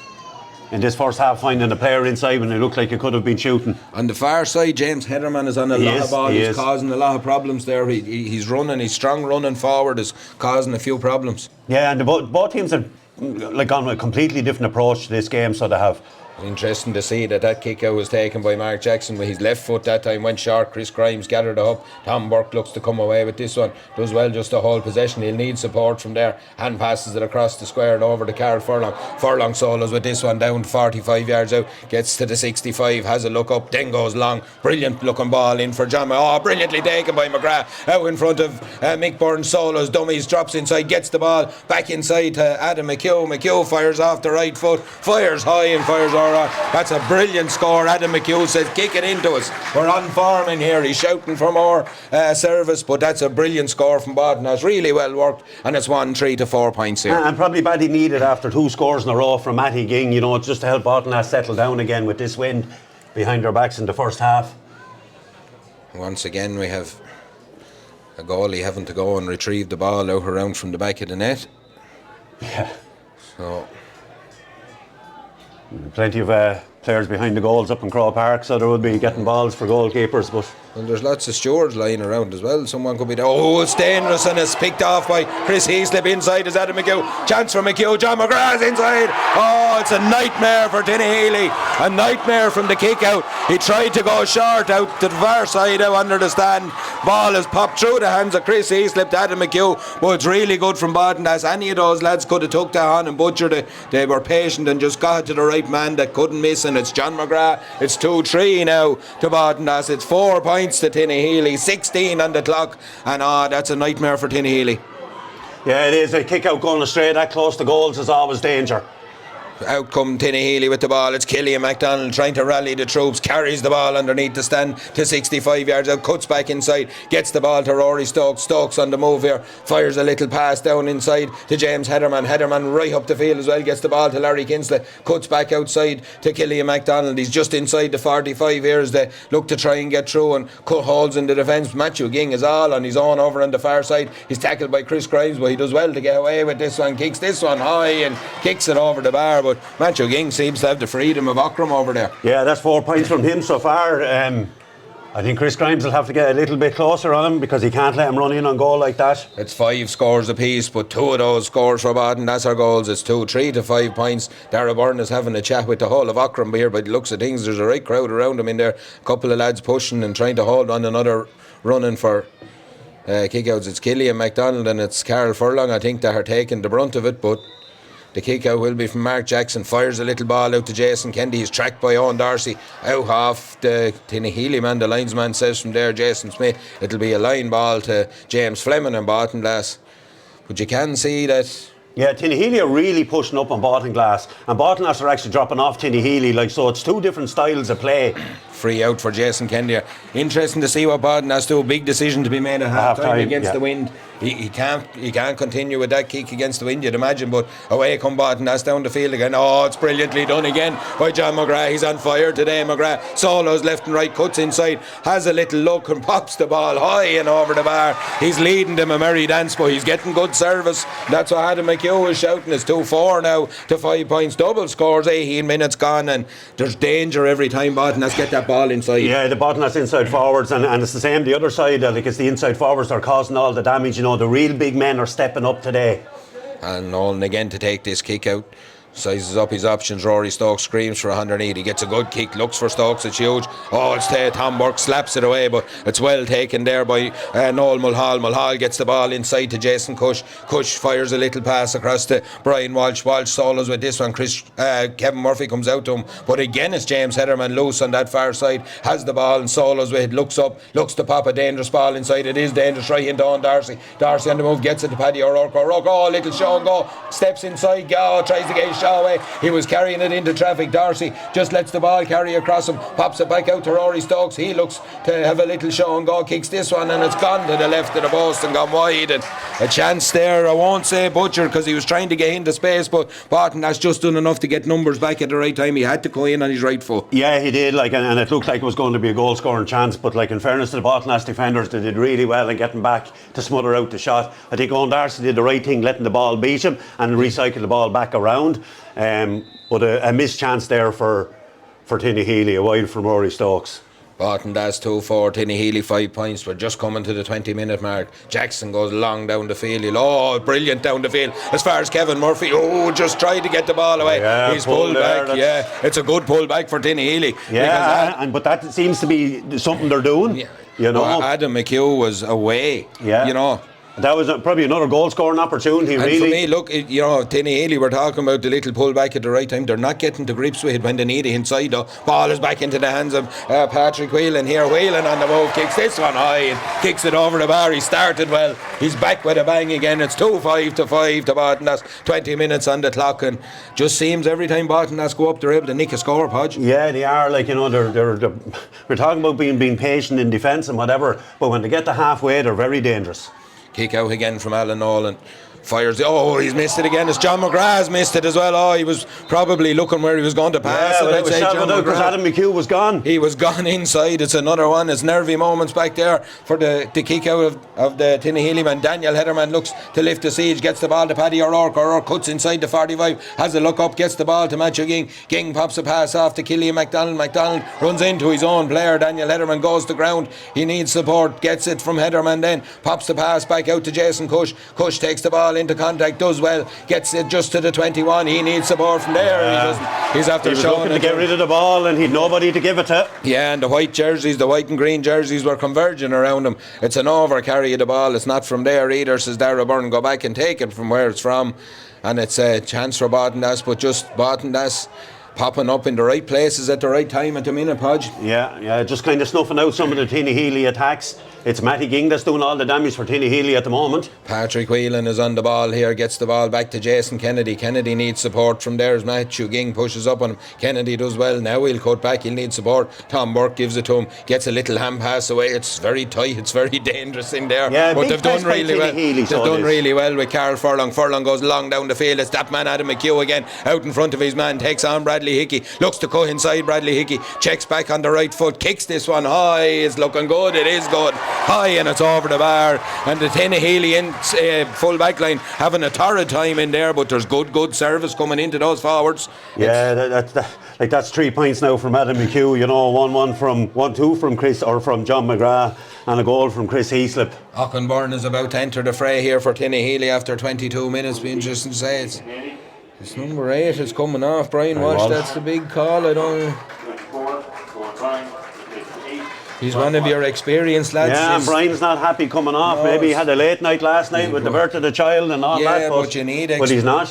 in this first half, finding the player inside when it looked like he could have been shooting. On the far side, James Hederman is on a lot of ball. He's causing a lot of problems there. He's running. He's strong running forward. Is causing a few problems. Yeah, and both teams have gone with a completely different approach to this game, so they have. Interesting to see that kick out was taken by Mark Jackson with his left foot that time, went short. Chris Grimes gathered it up. Tom Burke looks to come away with this one. Does well just to hold possession. He'll need support from there. Hand passes it across the square and over to Carl Furlong. Furlong solos with this one down 45 yards out. Gets to the 65. Has a look up. Then goes long. Brilliant looking ball in for John. Brilliantly taken by McGrath. Out in front of Mick Byrne. Solos. Dummies. Drops inside. Gets the ball back inside to Adam McHugh. McHugh fires off the right foot. Fires high and fires all. That's a brilliant score. Adam McHugh says kick it into us. We're on form in here. He's shouting for more service, but that's a brilliant score from Baltinglass. Really well worked, and it's 1-3 to 4 points here. And probably badly needed after 2 scores in a row from Matty Ging, just to help Baltinglass settle down again with this wind behind their backs in the first half. Once again we have a goalie having to go and retrieve the ball out around from the back of the net. Yeah. So plenty of players behind the goals up in Crow Park, so there will be getting balls for goalkeepers. But and there's lots of stewards lying around as well. Someone could be there. Oh, it's dangerous, and it's picked off by Chris Heaslip. Inside is Adam McHugh. Chance for McHugh. John McGrath's inside. Oh, it's a nightmare for Tinahely. A nightmare from the kick out. He tried to go short out to the far side out under the stand. Ball has popped through the hands of Chris Heaslip to Adam McHugh. But it's really good from Baltinglass. Any of those lads could have took that on and butchered it. They were patient and just got it to the right man that couldn't miss, and it's John McGrath. It's 2-3 now to Baltinglass. It's 4 points to Tinahely, 16 on the clock, and that's a nightmare for Tinahely. Yeah, it is. A kick out going astray that close to goals is always danger. Out come Tinahely with the ball. It's Killian MacDonald trying to rally the troops. Carries the ball underneath the stand to 65 yards out. Cuts back inside. Gets the ball to Rory Stokes. Stokes on the move here. Fires a little pass down inside to James Hederman. Hederman right up the field as well. Gets the ball to Larry Kinsley. Cuts back outside to Killian MacDonald. He's just inside the 45 here as they look to try and get through and cut holes in the defence. Matthew Ging is all on his own over on the far side. He's tackled by Chris Grimes, but he does well to get away with this one. Kicks this one high and kicks it over the bar. But Matthew Ging seems to have the freedom of Aughrim over there. Yeah, that's 4 points from him so far. I think Chris Grimes will have to get a little bit closer on him because he can't let him run in on goal like that. It's 5 scores apiece, but 2 of those scores for Baden, that's our goals. It's 2-3 to 5 points. Darragh Byrne is having a chat with the whole of Aughrim here, but looks at things, there's a right crowd around him in there. A couple of lads pushing and trying to hold on another running for kickouts. It's Killian MacDonald and it's Carl Furlong, I think, that are taking the brunt of it, but the kick out will be from Mark Jackson. Fires a little ball out to Jason Kendi. He's tracked by Owen Darcy. Out off the Tinahely man. The linesman says from there, Jason Smith, it'll be a line ball to James Fleming and Baltinglass. But you can see that. Yeah, Tinahely are really pushing up on Baltinglass, and Baltinglass are actually dropping off Tinahely. So it's 2 different styles of play. Free out for Jason Kendi. Interesting to see what Baltinglass do. A big decision to be made at half time against the wind. He can't continue with that kick against the wind, you'd imagine, but away come Baltinglass down the field again. Oh, it's brilliantly done again by John McGrath. He's on fire today, McGrath. Solos left and right, cuts inside, has a little look and pops the ball high and over the bar. He's leading them a merry dance, but he's getting good service. That's what Adam McHugh is shouting. It's 2-4 now to 5 points. Double scores, 18 minutes gone, and there's danger every time Baltinglass get that ball inside. Yeah, the Baltinglass inside forwards, and it's the same the other side. It's the inside forwards that are causing all the damage. The real big men are stepping up today. And Nolan again to take this kick out. Sizes up his options. Rory Stokes screams for 180. Gets a good kick. Looks for Stokes. It's huge. Oh, it's Tom Burke slaps it away, but it's well taken there by Noel Mulhall. Mulhall gets the ball inside to Jason Cush. Cush fires a little pass across to Brian Walsh. Walsh solos with this one. Kevin Murphy comes out to him, but again it's James Hederman loose on that far side. Has the ball and solos with it. Looks up. Looks to pop a dangerous ball inside. It is dangerous right into on Darcy. Darcy on the move. Gets it to Paddy O'Rourke. O'Rourke, oh, little show and go. Steps inside. Tries to get his shot saw away. He was carrying it into traffic. Darcy just lets the ball carry across him, pops it back out to Rory Stokes. He looks to have a little show and go, kicks this one, and it's gone to the left of the post and gone wide. And a chance there, I won't say butcher because he was trying to get into space, but Barton has just done enough to get numbers back at the right time. He had to go in on his right foot. Yeah, he did, and it looked like it was going to be a goal scoring chance, but in fairness to the Baltinglass defenders, they did really well in getting back to smother out the shot. I think Owen Darcy did the right thing, letting the ball beat him and recycle the ball back around. But a missed chance there for Tinahely, a wide from Rory Stokes. Baltinglass 2-4, Tinahely 5 points. We're just coming to the 20-minute mark. Jackson goes long down the field. Brilliant down the field as far as Kevin Murphy. Just tried to get the ball away. Yeah, he's pulled back. Yeah, it's a good pull back for Tinahely. Yeah, but that seems to be something they're doing. Yeah. You know, Adam McHugh was away. Yeah. You know. That was probably another goal scoring opportunity, and really. For me, look, Tinahely, we're talking about the little pull back at the right time. They're not getting to grips with it when they need it inside. The ball is back into the hands of Patrick Whelan here. Whelan on the move, kicks this one high and kicks it over the bar. He started well. He's back with a bang again. It's 2-5 to Baltinglass. 20 minutes on the clock, and just seems every time Baltinglass go up, they're able to nick a score, Podge. Yeah, they are. They're we're talking about being patient in defence and whatever, but when they get to halfway, they're very dangerous. Kick out again from Alan Nolan. Fires. He's missed it again. It's John McGrath's missed it as well. He was probably looking where he was going to pass. Yeah, it was shot without because Adam McHugh was gone. He was gone inside. It's another one. It's nervy moments back there for the kick out of the Tinahely man. Daniel Heatherman looks to lift the siege, gets the ball to Paddy O'Rourke. O'Rourke cuts inside the 45, has a look up, gets the ball to Matthew Ging. Ging pops a pass off to Killian MacDonald. MacDonald runs into his own player. Daniel Heatherman goes to ground. He needs support. Gets it from Heatherman then. Pops the pass back out to Jason Cush. Cush takes the ball into contact. Does well, gets it just to the 21. He needs support from there. He's after showing to get rid of the ball, and he'd nobody to give it to. Yeah, and the white and green jerseys were converging around him. It's an over carry of the ball. It's not from there either, says Darragh Byrne. Go back and take it from where it's from, and it's a chance for Baltinglass, but just Baltinglass popping up in the right places at the right time at the minute, Podge. Yeah, just kind of snuffing out some of the Tinahely attacks. It's Matty Ging that's doing all the damage for Tinahely at the moment. Patrick Whelan is on the ball here, gets the ball back to Jason Kennedy. Kennedy needs support from there as Matthew Ging pushes up on him. Kennedy does well. Now he'll cut back, he'll need support. Tom Burke gives it to him, gets a little hand pass away. It's very tight, it's very dangerous in there. Yeah, but they've done really well. They've done really well with Carl Furlong. Furlong goes long down the field. It's that man Adam McHugh again, out in front of his man, takes on Bradley Hickey, looks to cut inside Bradley Hickey, checks back on the right foot, kicks this one high. It's looking good, it is good. High, and it's over the bar, and the Tinahely in full back line having a torrid time in there, but there's good service coming into those forwards. Yeah, that's 3 points now from Adam McHugh. 1-2 from Chris or from John McGrath, and a goal from Chris Heaslip. Byrne is about to enter the fray here for Tinahely after 22 minutes. Be interesting to say it's number 8 is coming off. Brian Walsh, that's the big call. I don't. 24, going Brian. He's one of your experienced lads. Yeah, and Brian's not happy coming off. Maybe he had a late night last night with the birth of the child and all that. But you need but he's not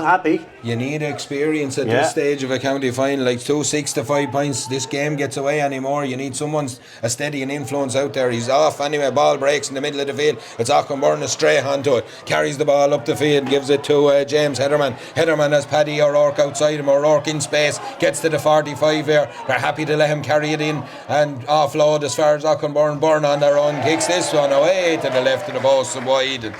happy. You need experience at this stage of a county final. Like 6 to 5 points, this game gets away anymore. You need someone a steady and influence out there. He's off anyway. Ball breaks in the middle of the field. It's Aughrim Byrne straight onto it. Carries the ball up the field, gives it to James Heatherman. Heatherman has Paddy O'Rourke outside him. O'Rourke in space, gets to the 45 here. They're happy to let him carry it in and offload as far as Aughrim Byrne. Byrne on their own kicks this one away to the left of the post and wide. And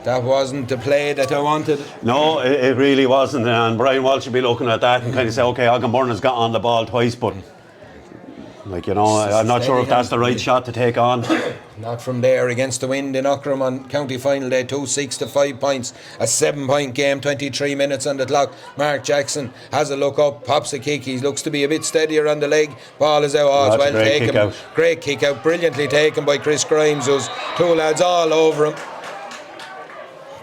that wasn't the play that I wanted. No, it really wasn't. And Brian Walsh should be looking at that and kind of say, okay, Aughrim Byrne has got on the ball twice, but I'm not sure if that's the right shot to take on. Not from there against the wind in Aughrim on county final day. 6 to 5 points, a 7-point game, 23 minutes on the clock. Mark Jackson has a look up, pops a kick. He looks to be a bit steadier on the leg. Ball is out. It's well taken. Great kick out, brilliantly taken by Chris Grimes. Those two lads all over him.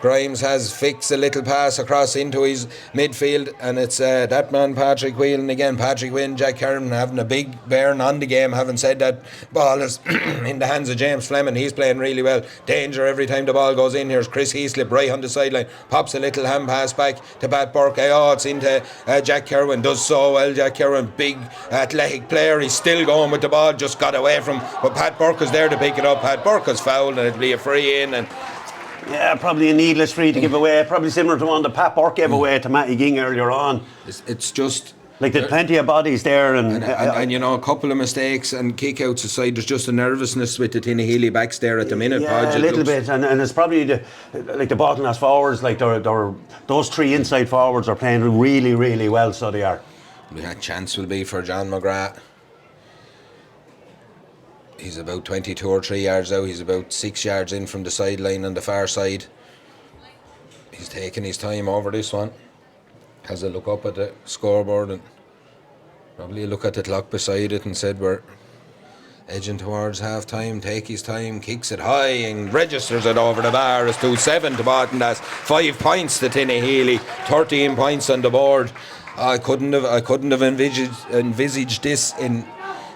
Grimes has fixed a little pass across into his midfield, and it's that man Patrick Whelan again. Patrick Whelan, Jack Karen having a big Byrne on the game. Having said that, ball is in the hands of James Fleming. He's playing really well. Danger every time the ball goes in. Here's Chris Heaslip right on the sideline, pops a little hand pass back to Pat Burke. It's into Jack Kerwin. Does so well. Jack Kerwin, big athletic player. He's still going with the ball. Just got away from, but Pat Burke is there to pick it up. Pat Burke is fouled, and it'll be a free in. And Yeah, probably a needless free to give away. Probably similar to one that Pat Burke gave away to Matty Ging earlier on. It's just... Like, there's plenty of bodies there. And you know, a couple of mistakes and kick-outs aside, there's just a nervousness with the Tinahely backs there at the minute. Yeah, Podge, a little bit. And it's probably the Baltinglass forwards, like those three inside forwards are playing really, really well, so they are. That chance will be for John McGrath. He's about 22 or 3 yards out. He's about 6 yards in from the sideline on the far side. He's taking his time over this one. Has a look up at the scoreboard and probably a look at the clock beside it and said we're edging towards half time. Take his time, kicks it high and registers it over the bar. It's 2-7 to Baltinglass. 5 points to Tinahely, 13 points on the board. I couldn't have envisaged this in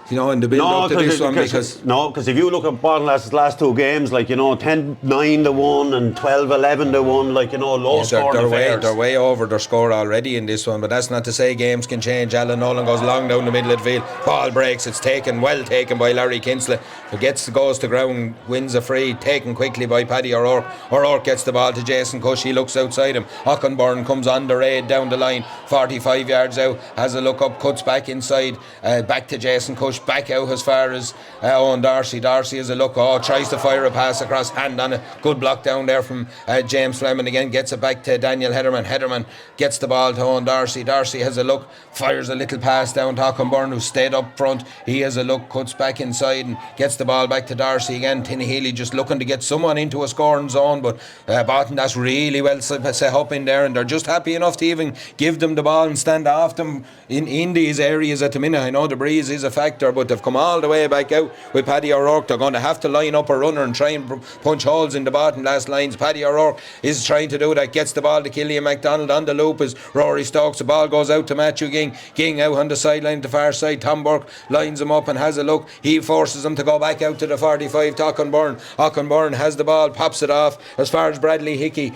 the build up to this one, because if you look at Baltinglass's last 2 games, 10-9 to 1 and 12-11 to 1, low scoring affairs. They're way over their score already in this one, but that's not to say games can change. Alan Nolan goes long down the middle of the field, ball breaks, it's well taken by Larry Kinsley, who goes to ground, wins a free, taken quickly by Paddy O'Rourke. O'Rourke gets the ball to Jason Cush, he looks outside him. Byrne comes on the raid down the line, 45 yards out, has a look up, cuts back inside, back to Jason Cush, back out as far as Owen Darcy. Darcy has a look, tries to fire a pass across, hand on it, good block down there from James Fleming again, gets it back to Daniel Hederman gets the ball to Owen Darcy. Darcy has a look, fires a little pass down to Byrne, who stayed up front. He has a look, cuts back inside and gets the ball back to Darcy again. Tinahely just looking to get someone into a scoring zone, but Baltinglass really well set up in there, and they're just happy enough to even give them the ball and stand off them in these areas at the minute. I know the breeze is a factor, but they've come all the way back out with Paddy O'Rourke. They're going to have to line up a runner and try and punch holes in the Baltinglass lines. Paddy O'Rourke is trying to do that, gets the ball to Killian MacDonald. On the loop is Rory Stokes. The ball goes out to Matthew Ging out on the sideline to the far side. Tom Burke lines him up and has a look. He forces him to go back out to the 45 to Byrne has the ball, pops it off as far as Bradley Hickey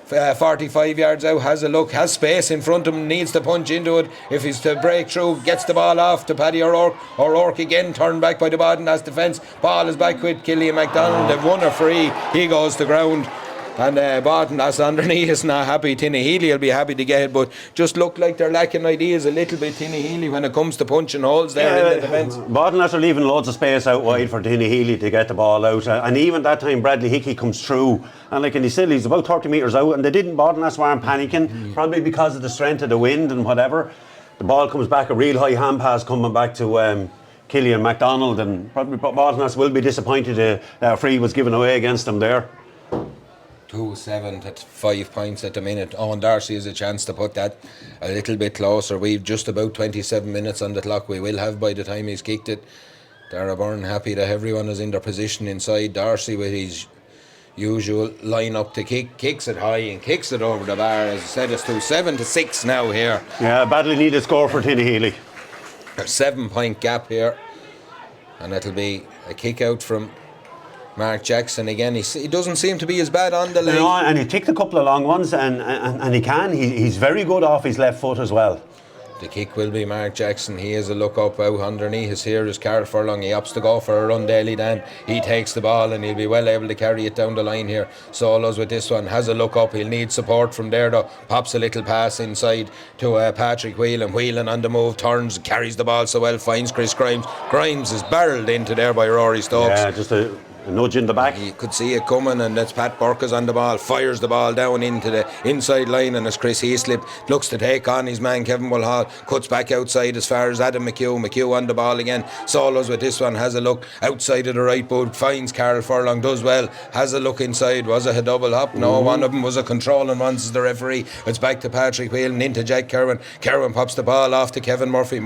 45 yards out, has a look, has space in front of him, needs to punch into it if he's to break through, gets the ball off to Paddy O'Rourke. O'Rourke again turned back by the Baltinglass defence. Ball is back with Killian MacDonald. They've won a free, he goes to ground. And Baltinglass underneath is not happy. Tinahely will be happy to get it, but just look like they're lacking ideas a little bit, Tinahely, when it comes to punching holes there in the defence. Baltinglass are leaving loads of space out wide for Tinahely to get the ball out, and even that time Bradley Hickey comes through, and he's about 30 metres out, and Baltinglass weren't panicking, probably because of the strength of the wind and whatever. The ball comes back, a real high hand pass coming back to Killian MacDonald, and probably Baltinglass will be disappointed that a free was given away against them there. 2-7 at 5 points at the minute. Owen Darcy has a chance to put that a little bit closer. We've just about 27 minutes on the clock. We will have by the time he's kicked it. Darragh Byrne happy that everyone is in their position inside. Darcy with his usual line up to kick, kicks it high and kicks it over the bar. As I said, it's 7-6 now here. Yeah, badly needed score for Tinahely. A 7-point gap here, and it'll be a kick out from Mark Jackson again. He doesn't seem to be as bad on the line. No, and he kicked a couple of long ones, and he's very good off his left foot as well. The kick will be Mark Jackson. He has a look up out underneath his here is Carl Furlong. He opts to go for a run, Daly Dan. He takes the ball and he'll be well able to carry it down the line here. Solos with this one, has a look up. He'll need support from there though. Pops a little pass inside to Patrick Whelan on the move, turns, carries the ball so well, finds Chris Grimes. Grimes is barrelled into there by Rory Stokes. Yeah, just a nudge in the back. You could see it coming, and that's Pat Burke is on the ball, fires the ball down into the inside line, and as Chris Heaslip looks to take on his man Kevin Mulhall, cuts back outside as far as Adam McHugh on the ball again, solos with this one, has a look outside of the right boot, finds Carl Furlong, does well, has a look inside. Was it a double hop? No, one of them was a control, and once is the referee. It's back to Patrick Whelan, into Jack Kerwin pops the ball off to Kevin Murphy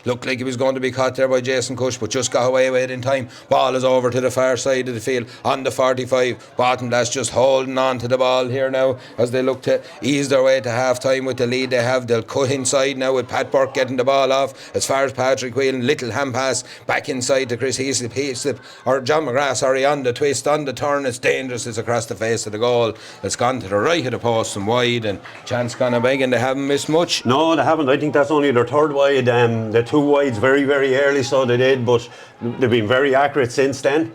looked like he was going to be caught there by Jason Cush, but just got away with it in time. Ball is over to the far side of the field on the 45. Baltinglass just holding on to the ball here now as they look to ease their way to half time with the lead they have. They'll cut inside now with Pat Burke getting the ball off as far as Patrick Whelan, little hand pass back inside to Chris Heaslip or John McGrath, on the twist, on the turn. It's dangerous, it's across the face of the goal. It's gone to the right of the post and wide, and chance gone a big, and they haven't missed much. No, they haven't. I think that's only their third wide. The two wides very, very early, so they did, but they've been very accurate since then.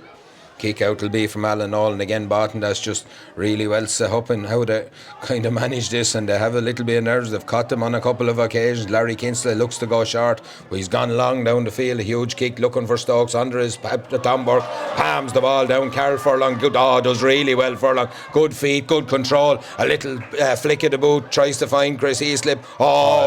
Kick out will be from Alan All, and again Barton that's just really well set up in how they kind of manage this, and they have a little bit of nerves. They've caught them on a couple of occasions. Larry Kinsley looks to go short, but he's gone long down the field. A huge kick looking for Stokes under his Tom Burke, palms the ball down. Carol Furlong does really well. Furlong, good feet, good control, a little flick of the boot, tries to find Chris Heaslip.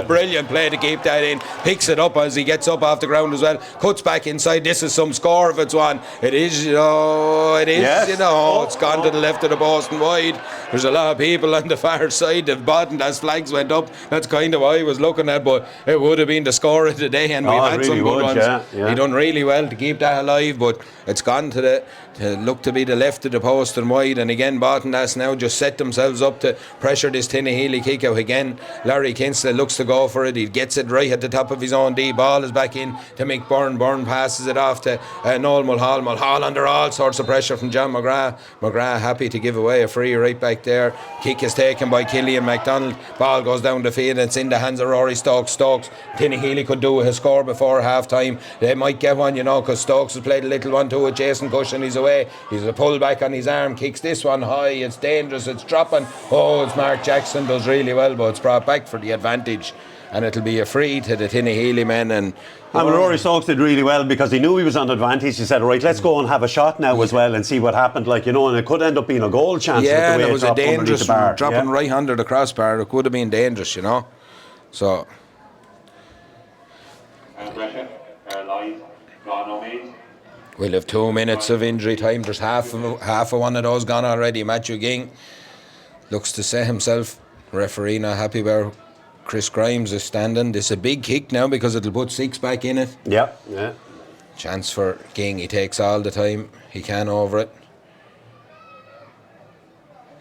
Brilliant play to keep that in, picks it up as he gets up off the ground as well, cuts back inside. This is some score if it's one. It is, yes. It's gone to the left of the post and wide. There's a lot of people on the far side. The bottom as flags went up, that's kind of what I was looking at, but it would have been the score of the day, and we've had some good ones. He done really well to keep that alive, but it's gone to look to be the left of the post and wide, and again Barton has now just set themselves up to pressure this Tinahely kick out again. Larry Kinsley looks to go for it, he gets it right at the top of his own D. Ball is back in to Mick Byrne. Byrne passes it off to Noel Mulhall. Mulhall under all sorts of pressure from John McGrath. McGrath happy to give away a free right back there. Kick is taken by Killian MacDonald. Ball goes down the field, it's in the hands of Rory Stokes. Tinahely could do his score before half time. They might get one, because Stokes has played a little one too with Jason Cushion. He's away, he's a pull back on his arm, kicks this one high, it's dangerous, it's dropping. It's Mark Jackson, does really well, but it's brought back for the advantage, and it'll be a free to the Tinahely men. And Rory Stokes did really well because he knew he was on advantage. He said, right, let's go and have a shot now as well and see what happened, and it could end up being a goal chance. Yeah, with the way it was a dangerous dropping right under the crossbar. It could have been dangerous, so we'll have 2 minutes of injury time. There's half of one of those gone already. Matthew Ging looks to set himself. Referee not happy where Chris Grimes is standing. This is a big kick now because it'll put 6 back in it. Yeah. Chance for Ging. He takes all the time he can over it.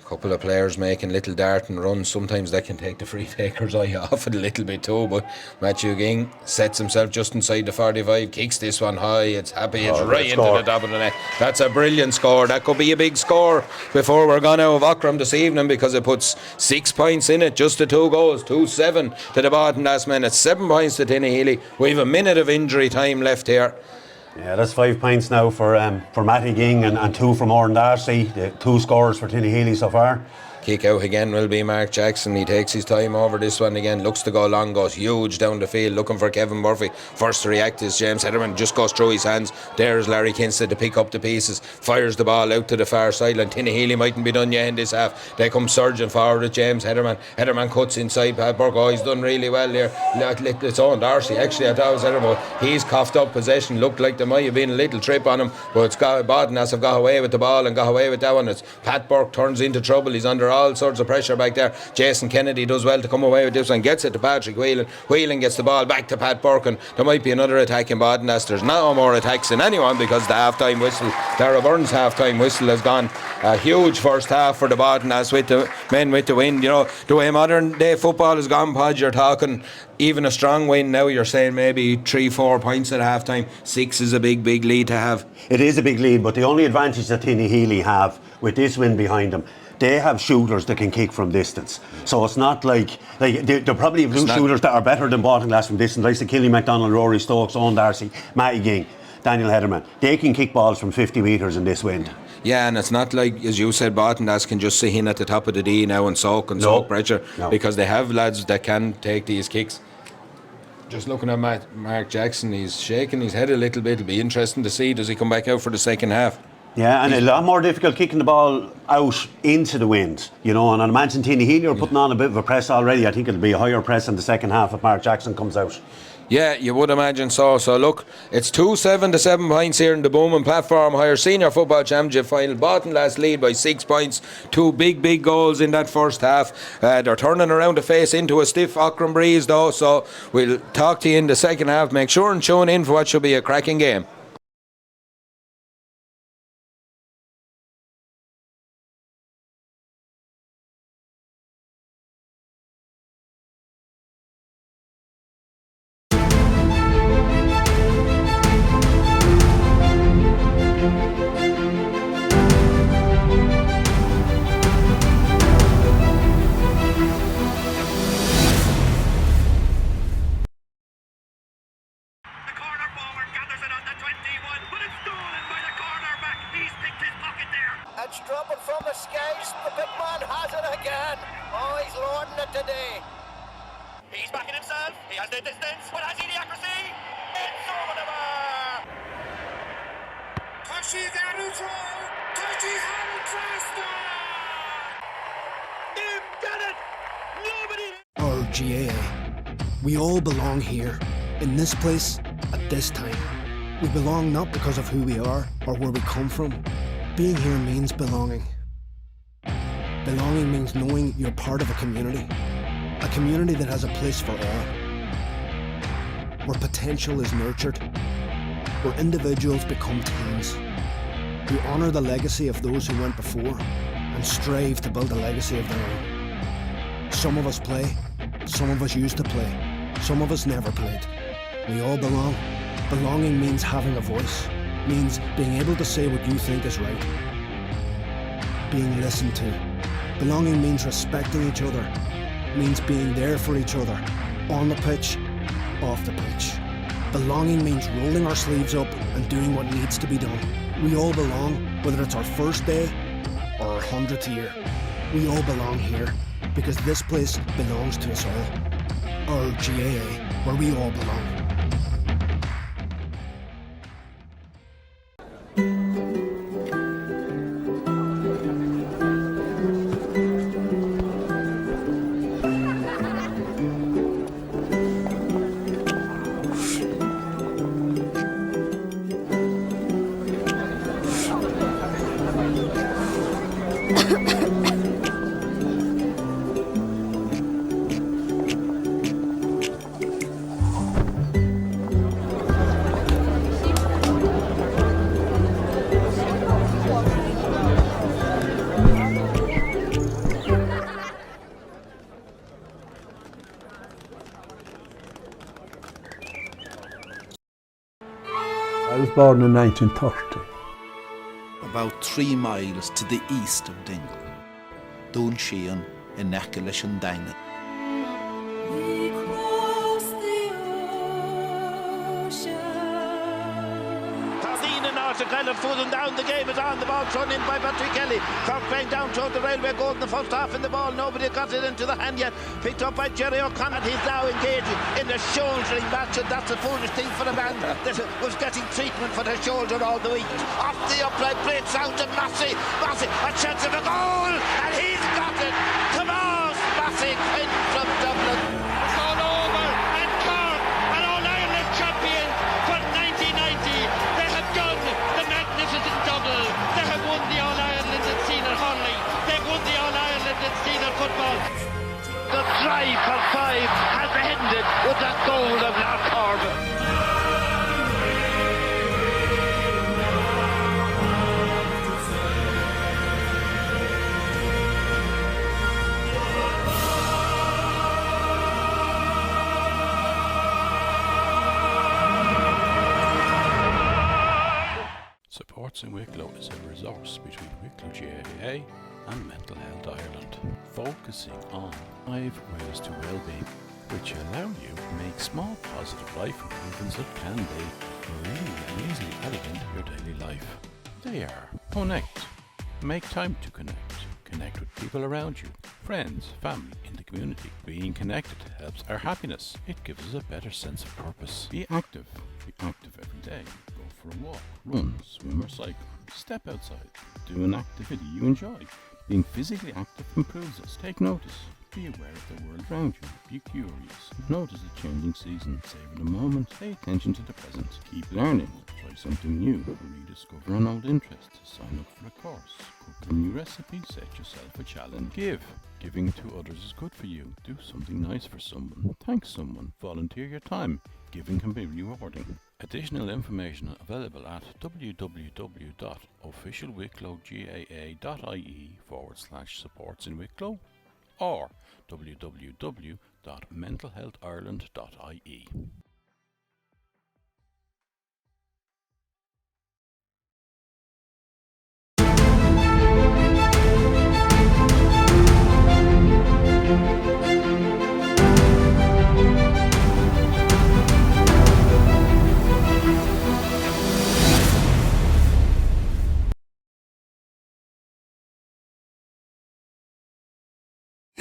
Couple of players making little dart and runs. Sometimes that can take the free taker's eye off it a little bit too, but Matthew Ging sets himself just inside the 45, kicks this one high, it's happy, it's right into the top of the net. That's a brilliant score. That could be a big score before we're gone out of Aughrim this evening, because it puts 6 points in it, just the 2 goals, 2-7 to the bottom last minute, 7 points to Tinahely. We have a minute of injury time left here. Yeah, that's 5 points now for Matty Ging and 2 from Oran Darcy. The 2 scores for Tinahely so far. Kick out again will be Mark Jackson. He takes his time over this one again, looks to go long, goes huge down the field, looking for Kevin Murphy. First to react is James Hederman, just goes through his hands. There's Larry Kinsley to pick up the pieces, fires the ball out to the far sideline. Tinahely mightn't be done yet in this half. They come surging forward with James Hederman. Hederman cuts inside Pat Burke. He's done really well here. It's on Darcy, actually I thought it was Hederman. He's coughed up possession, looked like there might have been a little trip on him, but it's Bodnas have got away with the ball and got away with that one. It's Pat Burke turns into trouble, he's under all sorts of pressure back there. Jason Kennedy does well to come away with this one, gets it to Patrick Whelan. Whelan gets the ball back to Pat Burke, and there might be another attack in Bodnas. There's no more attacks in anyone because the half-time whistle, Darragh Byrne's half-time whistle has gone. A huge first half for the Bodnas with the men with the win. The way modern day football has gone, Pod, you're talking even a strong win now, you're saying maybe 3-4 points at half-time. 6 is a big lead to have. It is a big lead, but the only advantage that Tinahely have with this win behind them, they have shooters that can kick from distance. So it's not like they probably have two shooters that are better than Baltinglass from distance, like Killian MacDonald, Rory Stokes, Owen Darcy, Matty Ging, Daniel Hederman. They can kick balls from 50 metres in this wind. Yeah, and it's not like, as you said, Baltinglass can just sit in at the top of the D now and soak pressure, because they have lads that can take these kicks. Just looking at Mark Jackson, he's shaking his head a little bit. It'll be interesting to see, does he come back out for the second half? Yeah, and a lot more difficult kicking the ball out into the wind, and I imagine Tinahely are putting on a bit of a press already. I think it'll be a higher press in the second half if Mark Jackson comes out. Yeah, you would imagine so. So look, it's 2-7 to 7 points here in the Bowman Platform Higher Senior Football Championship final. Baltinglass lead by 6 points. 2 big goals in that first half. They're turning around to face into a stiff Aughrim breeze though, so we'll talk to you in the second half. Make sure and tune in for what should be a cracking game. Corner forward, gathers it on the 20. dropping from the skies. The big man has it again. Oh, he's lording it today. He's backing himself. He has the distance, but has he the accuracy? It's over the bar. Tashi Garuto. Tashi Halutrasta. You've done it. Nobody. Our GAA. We all belong here, in this place, at this time. We belong not because of who we are or where we come from. Being here means belonging. Belonging means knowing you're part of a community that has a place for all. Where potential is nurtured, where individuals become teams, who honour the legacy of those who went before and strive to build a legacy of their own. Some of us play, some of us used to play, some of us never played. We all belong. Belonging means having a voice, means being able to say what you think is right, being listened to. Belonging means respecting each other, means being there for each other, on the pitch, off the pitch. Belonging means rolling our sleeves up and doing what needs to be done. We all belong, whether it's our first day or our 100th year. We all belong here, because this place belongs to us all. Our GAA, where we all belong. I was born in 1930. About 3 miles to the east of Dingle, Dún Shean in Echelon Dine. We cross the ocean. Tardine and Arthur Kyler fooling down. The game is on. The ball thrown in by Patrick Kelly. Cork playing down toward the railway goal in the first half in the ball. Nobody got it into the hand yet. Picked up by Jerry O'Connor. He's now engaging in the shouldering match, and that's a foolish thing for a man that was getting treatment for the shoulder all the week. Off the upright, breaks out to Massey. Massey, a chance of a goal, and he's got it. Tomas Massey in from Dublin. It's all over, and Cork are All-Ireland champions for 1990. They have done the magnificent double. They have won the All-Ireland and senior hurling. They've won the All-Ireland and senior football. The drive for 5 has ended with that goal of Lark Corbin. Supports in Wicklow is a resource between Wicklow GAA and Mental Health Ireland, focusing on 5 ways to well-being, which allow you to make small positive life improvements that can be really and easily added into your daily life. They are: connect, make time to connect with people around you, friends, family, in the community. Being connected helps our happiness. It gives us a better sense of purpose. Be active every day. Go for a walk, run, swim or cycle. Step outside. Do an activity you enjoy. Being physically active improves us. Take notice. Be aware of the world around you. Be curious. Notice the changing season. Savor the moment. Pay attention to the present. Keep learning. Try something new. Rediscover an old interest. Sign up for a course. Cook a new recipe. Set yourself a challenge. Give. Giving to others is good for you. Do something nice for someone. Thank someone. Volunteer your time. Giving can be rewarding. Additional information available at www.officialwicklowgaa.ie/supports in Wicklow or www.mentalhealthireland.ie.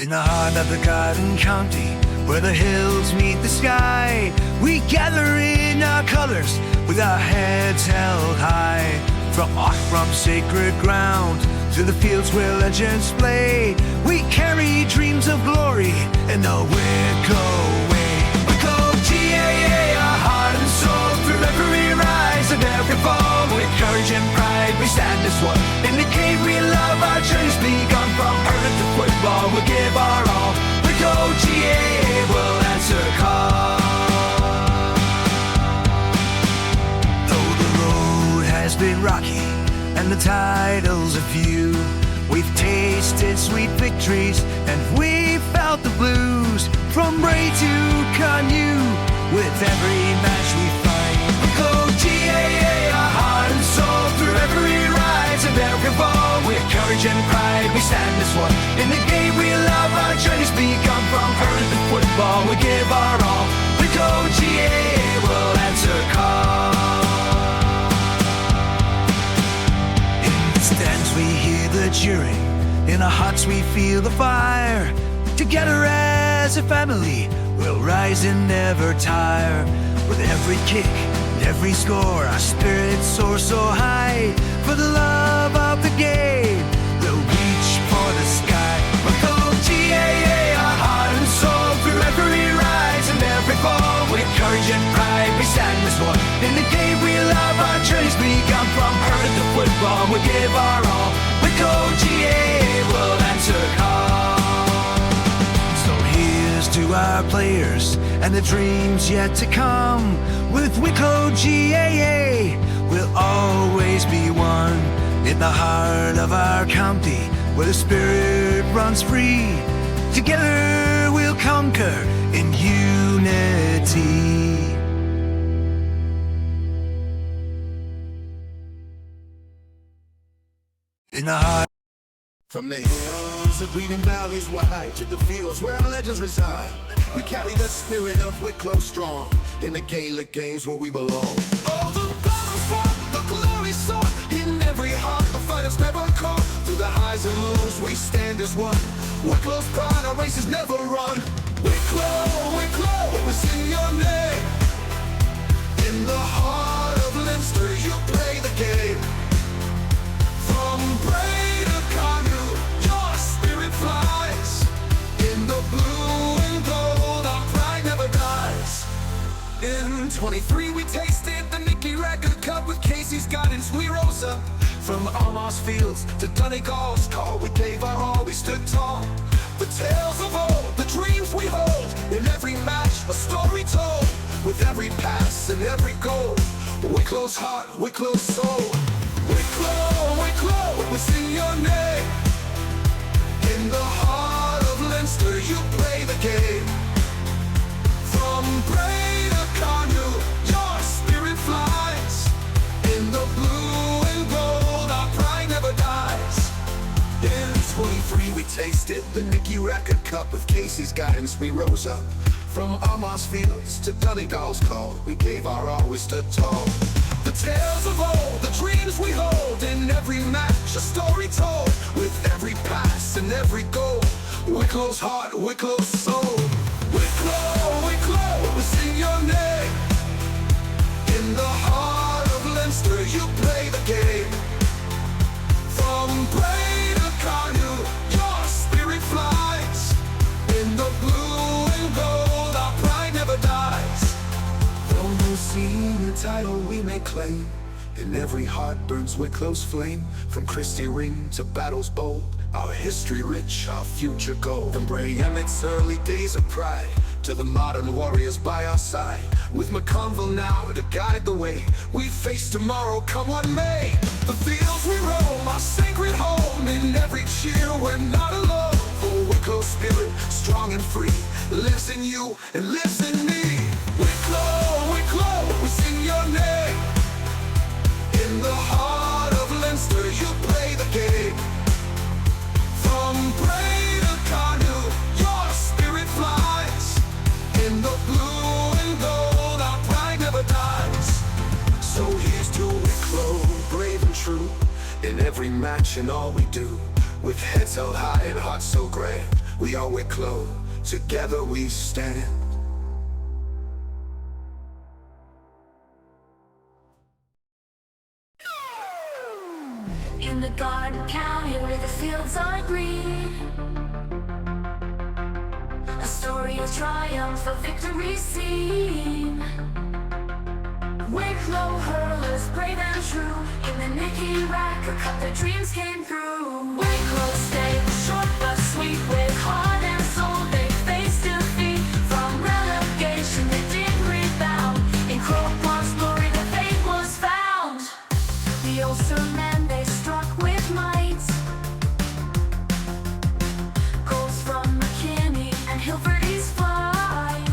In the heart of the Garden County, where the hills meet the sky, we gather in our colours with our heads held high. From Aughrum's sacred ground to the fields where legends play, we carry dreams of glory in the Wicklow way. Wicklow GAA, our heart and soul, through every rise and every fall. With courage and pride we stand as one. In the cave we love, our journey's begun. From hurling to football we'll give our all. Wicklow GAA will answer call. Though the road has been rocky and the titles a few, we've tasted sweet victories and we've felt the blues. From Bray to Canoe, with every match we fight. Wicklow GAA, our heart and soul, through every rise and every fall. With courage and pride we stand as one. In the game we love, our journey's begun. From hurling to football we give our all. Wicklow GAA will answer call. In the stands we hear the cheering, in our hearts we feel the fire. Together as a family we'll rise and never tire. With every kick and every score our spirits soar so high. For the love of the game we'll reach for the sky. Wicklow GAA, our heart and soul, through every rise and every fall. With courage and pride we stand as one. In the game we love, our journey's begun. From hurling to football we give our all. Wicklow GAA will answer call. So here's to our players and the dreams yet to come. With Wicklow GAA we'll always be one. In the heart of our county, where the spirit runs free. Together we'll conquer in unity. In the heart. From the hills of bleeding valleys wide to the fields where legends reside, we carry the spirit of Wicklow strong in the Gaelic games where we belong. Oh, the battle fought, the glory sought, in every heart the fighters never caught. Through the highs and lows we stand as one. Wicklow's pride, our races never run. Wicklow, Wicklow, we sing your name. In the heart of Leinster you play the game. From Bray to Canoe, your spirit flies. In the blue and gold, our pride never dies. In 23 we tasted the Nicky Record Cup. With Casey's guidance we rose up. From Almost Fields to Donegal's call, we gave our all, we stood tall. The tales of old, the dreams we hold, in every match a story told. With every pass and every goal, Wicklow's heart, Wicklow's soul. Wicklow, Wicklow, we sing your name. In the heart of Leinster you play the game. From Bray to Canoe, your spirit flies. In the blue and gold, our pride never dies. In 23 we tasted the Nicky Record Cup. With Casey's guidance we rose up. From Almost Fields to Donegal's call, we gave our all, we stood tall. The tales of old, the dreams we hold, in every match a story told. With every pass and every goal, Wicklow's heart, Wicklow's soul. Wicklow, Wicklow, we sing your name. In the heart of Leinster you play the game. From Bray to Canoe, your spirit flies. In the blue and gold, our pride never dies. Though no senior title we may claim, in every heart burns Wicklow's flame. From Christie Ring to battles bold, our history rich, our future gold. From Bray and its early days of pride, to the modern warriors by our side. With McConville now to guide the way, we face tomorrow come what may. The fields we roam, our sacred home. In every cheer we're not alone. For Wicklow's spirit, strong and free, lives in you and lives in me. Wicklow, Wicklow, we sing your name. In the heart of Leinster you play the game. From Bray to Canoe, your spirit flies. In the blue and gold, our pride never dies. So here's to Wicklow, brave and true, in every match and all we do. With heads held high and hearts so grand, We are Wicklow, together we stand. In the garden county where the fields are green, a story of triumph, of victory seen. Wicklow hurlers, brave and true, in the Nicky Rack, a cup their dreams came through. Wicklow stayed short but sweet, with heart and soul they faced defeat. From relegation they didn't rebound, in Croke Park's glory the fate was found. The Ulster men they struck with might, goals from McKinney and Hilferty's flight.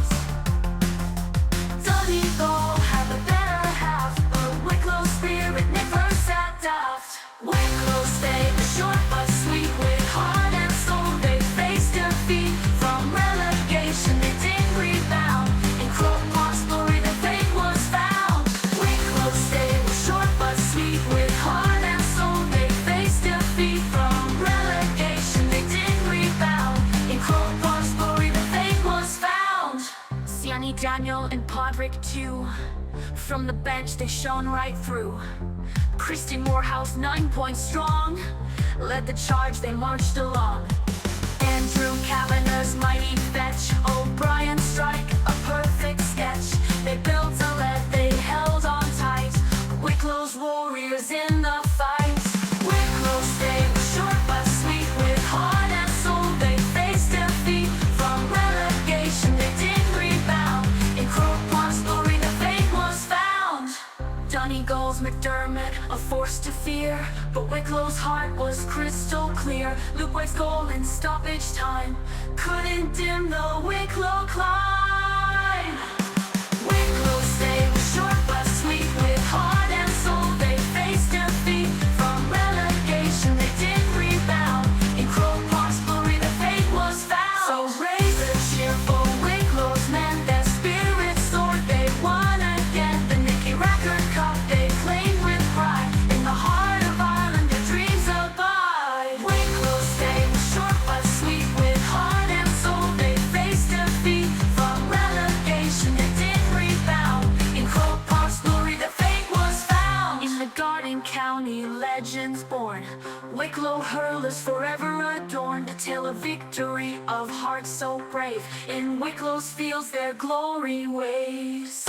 Donegal had the better half, but Wicklow spirit never sat daft. Wicklow stayed short but sweet, with heart and soul they faced defeat. From relegation they didn't rebound, in Croke Park's glory the fate was found. Wicklow stayed short but sweet, with heart and soul they faced defeat. From relegation they didn't rebound, in Croke Park's glory the fate was found. Siani Daniel and Podrick too, from the bench they shone right through. Christian Morehouse 9 points strong, led the charge they marched along. Andrew Kavanagh's mighty fetch, O'Brien strike, a perfect sketch. They built a lead, they held on tight, Wicklow's warriors in the fight. Wicklow stayed short but sweet, with heart and soul they faced defeat. From relegation they didn't rebound, in Croke Park's glory the fate was found. Donegal's McDermott, a force to fear, but Wicklow's heart was crystal clear. Luke White's goal in stoppage time couldn't dim the Wicklow climb. Wicklow stayed short but sweet, with heart and soul they faced defeat. From relegation they didn't rebound, in Croke Park's glory the fate was found. So raise a cheer for Wicklow's men, their spirits soared, they won again. The Nicky Rackard Cup they claimed with pride, in the heart of Ireland their dreams abide. Wicklow stayed short but sweet, with heart and soul they faced defeat. From relegation they didn't rebound, in Croke Park's glory the fate was found. In the Garden County legends born, Wicklow hurlers forever adorned, a tale of victory, of hearts so brave. In Wicklow's fields their glory waves.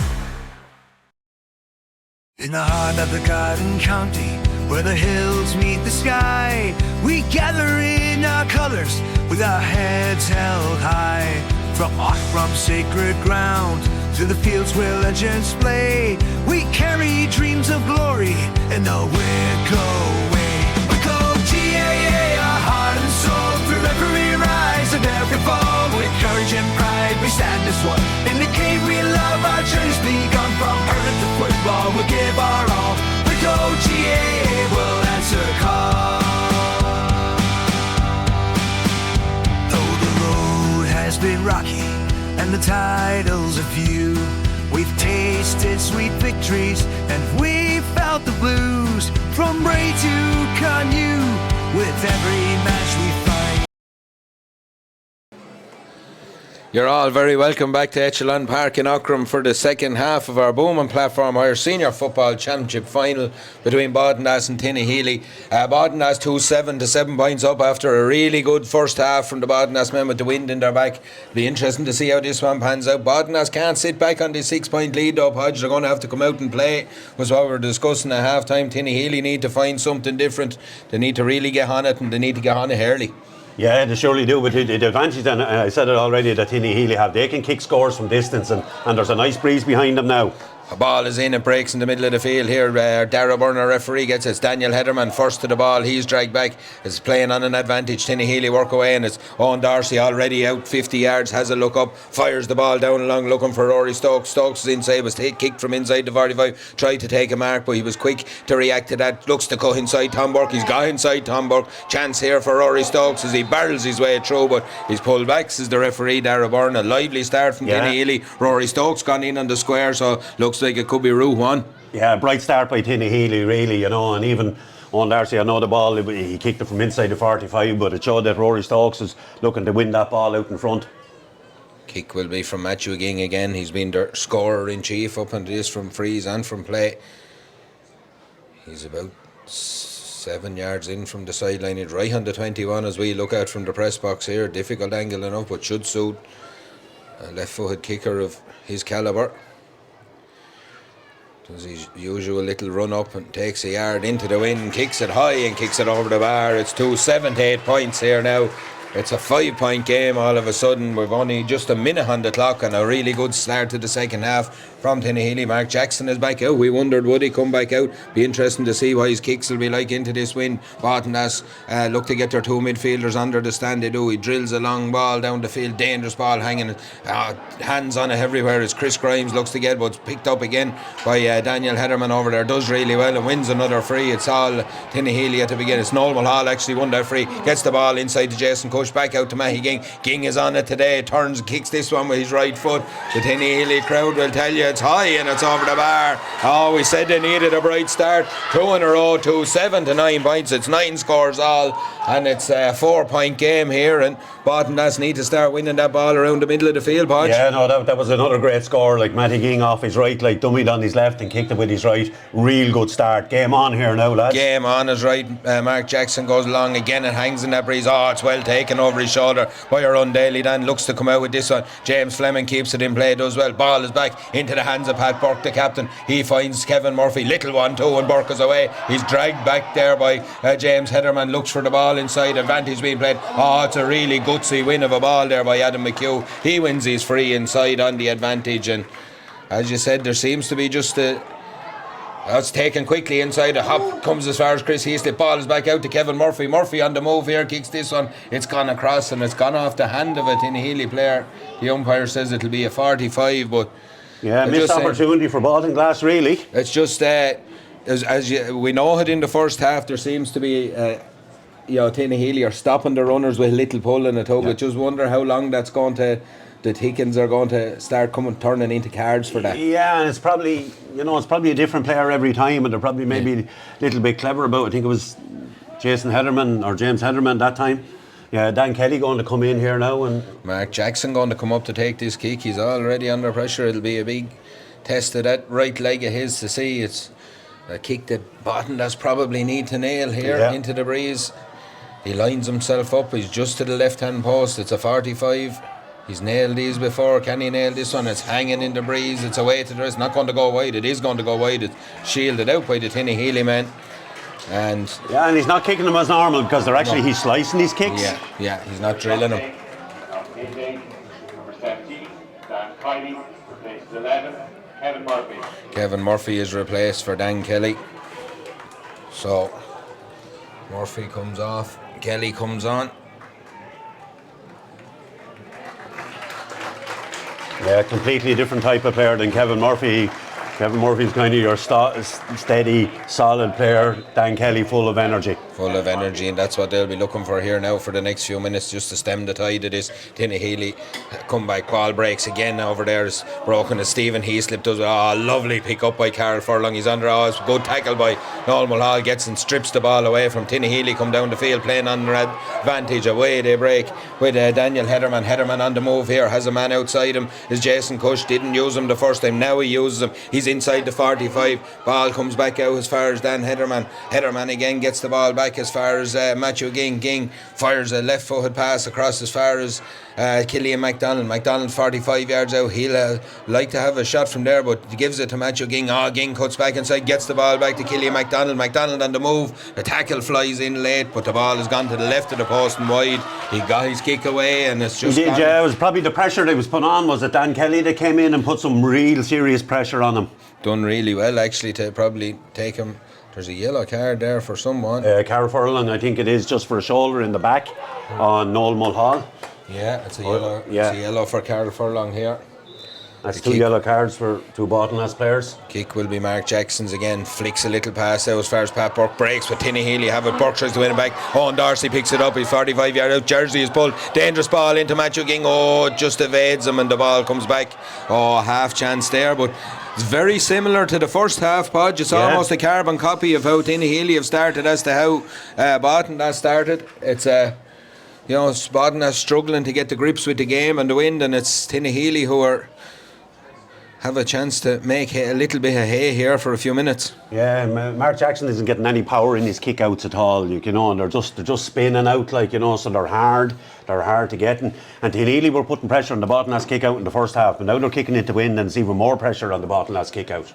In the heart of the Garden County, where the hills meet the sky, we gather in our colours, with our heads held high. From Aughrim sacred ground, to the fields where legends play, we carry dreams of glory in the Wicklow way. Wicklow GAA, our heart and soul, through every rise and every fall, with courage and pride we stand as one. In the game we love, our journey's begun. From hurling to football, we'll give our all. Wicklow GAA will answer call. Though the road has been rocky and the titles a few, we've tasted sweet victories and we've felt the blues. From Bray to Conu, with every match we fight. You're all very welcome back to Echelon Park in Aughrim for the second half of our Bowman Platform Higher Senior Football Championship final between Baltinglass and Tinahely. Baltinglass 2-7 to 7 points up after a really good first half from the Baltinglass men with the wind in their back. Be interesting to see how this one pans out. Baltinglass can't sit back on this 6 point lead though, Podge. They're going to have to come out and play, was what we were discussing at half time. Tinahely need to find something different. They need to really get on it, and they need to get on it early. Yeah, they surely do, but the advantage, and I said it already, that Tinahely have, they can kick scores from distance, and there's a nice breeze behind them now. A ball is in, it breaks in the middle of the field here. Darragh, Byrne, referee, gets it. Daniel Heatherman first to the ball. He's dragged back. It's playing on an advantage. Tinahely work away, and it's Owen Darcy already out 50 yards. Has a look up, fires the ball down along, looking for Rory Stokes. Stokes is inside, was kicked from inside the 45. Tried to take a mark, but he was quick to react to that. Looks to go inside Tom Burke. He's got inside Tom Burke. Chance here for Rory Stokes as he barrels his way through, but he's pulled back, says the referee. Darragh Byrne, a lively start from Tinahely. Rory Stokes gone in on the square, so looks like it could be Route 1. Yeah, bright start by Tinahely, really, you know, and even on Darcy. I know the ball, he kicked it from inside the 45, but it showed that Rory Stokes was looking to win that ball out in front. Kick will be from Matthew Ging again. He's been their scorer in chief up into this from frees and from play. He's about 7 yards in from the sideline. It's right on the 21 as we look out from the press box here. Difficult angle enough, but should suit a left-footed kicker of his calibre. Does his usual little run up and takes a yard into the wind, kicks it high and kicks it over the bar. It's 2-7-8 points here now. It's a 5-point game all of a sudden. We've only just a minute on the clock and a really good start to the second half from Tinahely. Mark Jackson is back out. We wondered would he come back out. Be interesting to see what his kicks will be like into this wind. Baltinglass look to get their two midfielders under the stand. They do. He drills a long ball down the field. Dangerous ball hanging. Hands on it everywhere as Chris Grimes looks to get, but it's picked up again by Daniel Hederman over there. Does really well and wins another free. It's all Tinahely at the beginning. It's Noel Hall actually won that free. Gets the ball inside to Jason Cush. Back out to Mahi Ging. Ging is on it today. Turns and kicks this one with his right foot. The Tinahely crowd will tell you it's high and it's over the bar. Oh, we said they needed a bright start. 2 in a row, 7-9 points. It's 9 scores all, and it's a 4-point game here. And Baltinglass need to start winning that ball around the middle of the field, Podge. Yeah, no, that was another great score. Like Matty Ging off his right, like dummied on his left and kicked it with his right. Real good start. Game on here now, lads. Game on is right. Mark Jackson goes along again and hangs in that breeze. Oh, it's well taken over his shoulder by our own Daly. Dan looks to come out with this one. James Fleming keeps it in play, does well. Ball is back into the hands of Pat Burke, the captain. He finds Kevin Murphy. Little one too, and Burke is away. He's dragged back there by James Hederman. Looks for the ball inside. Advantage being played. Oh, it's a really gutsy win of a ball there by Adam McHugh. He wins his free inside on the advantage, and as you said, there seems to be just it's taken quickly inside. A hop comes as far as Chris Heaslip. Ball is back out to Kevin Murphy. Murphy on the move here, kicks this one. It's gone across and it's gone off the hand of a Tinahely player. The umpire says it'll be a 45, but yeah, missed opportunity for Baltinglass, really. It's just we know it in the first half. There seems to be Tinahely are stopping the runners with a little pull and a tug. I just wonder how long that's going to. The Hickens are going to start turning into cards for that. Yeah, and it's probably a different player every time, and they're probably maybe a little bit clever about it. I think it was Jason Hederman or James Hederman that time. Yeah, Dan Kelly going to come in here now, and Mark Jackson going to come up to take this kick. He's already under pressure. It'll be a big test of that right leg of his to see. It's a kick that Baltinglass probably need to nail here into the breeze. He lines himself up. He's just to the left-hand post. It's a 45. He's nailed these before. Can he nail this one? It's hanging in the breeze. It's away to the rest. Not going to go wide. It is going to go wide. It's shielded out by the Tinahely man. And he's not kicking them as normal because they're actually he's slicing these kicks. Yeah, he's not drilling them. Number 17, Dan Kelly, replaces 11, Kevin Murphy. Kevin Murphy is replaced for Dan Kelly. So Murphy comes off. Kelly comes on. Yeah, completely different type of player than Kevin Murphy. Kevin Murphy's kind of your steady, solid player. Dan Kelly, full of energy. Full of energy, and that's what they'll be looking for here now for the next few minutes, just to stem the tide of this. Tinahely comeback ball breaks again over there. Is broken as Stephen Heaslip does. Lovely pick up by Carl Furlong. He's under. It's a good tackle by Noel Mulhall. Gets and strips the ball away from Tinahely. Come down the field playing on their advantage. Away they break with Daniel Hederman. Hederman on the move here. Has a man outside him. Is Jason Cush. Didn't use him the first time. Now he uses him. He's inside the 45. Ball comes back out as far as Dan Hederman. Hederman again gets the ball back as far as Matthew Ging. Ging fires a left-footed pass across as far as Killian MacDonald. MacDonald 45 yards out. He'll like to have a shot from there, but he gives it to Matthew Ging. Ging cuts back inside, gets the ball back to Killian MacDonald. MacDonald on the move. The tackle flies in late, but the ball has gone to the left of the post and wide. He got his kick away, and it's just. It was probably the pressure that was put on. Was it Dan Kelly that came in and put some real serious pressure on him? Done really well actually to probably take him. There's a yellow card there for someone. Carl Furlong, I think it is, just for a shoulder in the back on Noel Mulhall. Yeah, it's a yellow. It's a yellow for Carl Furlong here. That's two yellow cards for two Baltinglass players. Kick will be Mark Jackson's again. Flicks a little pass out as far as Pat Burke breaks with Tinahely. Have it. Burke tries to win it back. Owen Darcy picks it up. He's 45 yards out. Jersey is pulled. Dangerous ball into Matthew King. Oh, it just evades him and the ball comes back. Oh, half chance there, but it's very similar to the first half, Podge. It's almost a carbon copy of how Tinahely have started as to how Baltinglass started. It's Baltinglass struggling to get the grips with the game and the wind, and it's Tinahely who have a chance to make a little bit of hay here for a few minutes. Yeah, Mark Jackson isn't getting any power in his kick-outs at all, and they're just spinning out, so they're hard to get. And Tinahely were putting pressure on the Baltinglass kick-out in the first half, but now they're kicking into wind and it's even more pressure on the Baltinglass kick-out.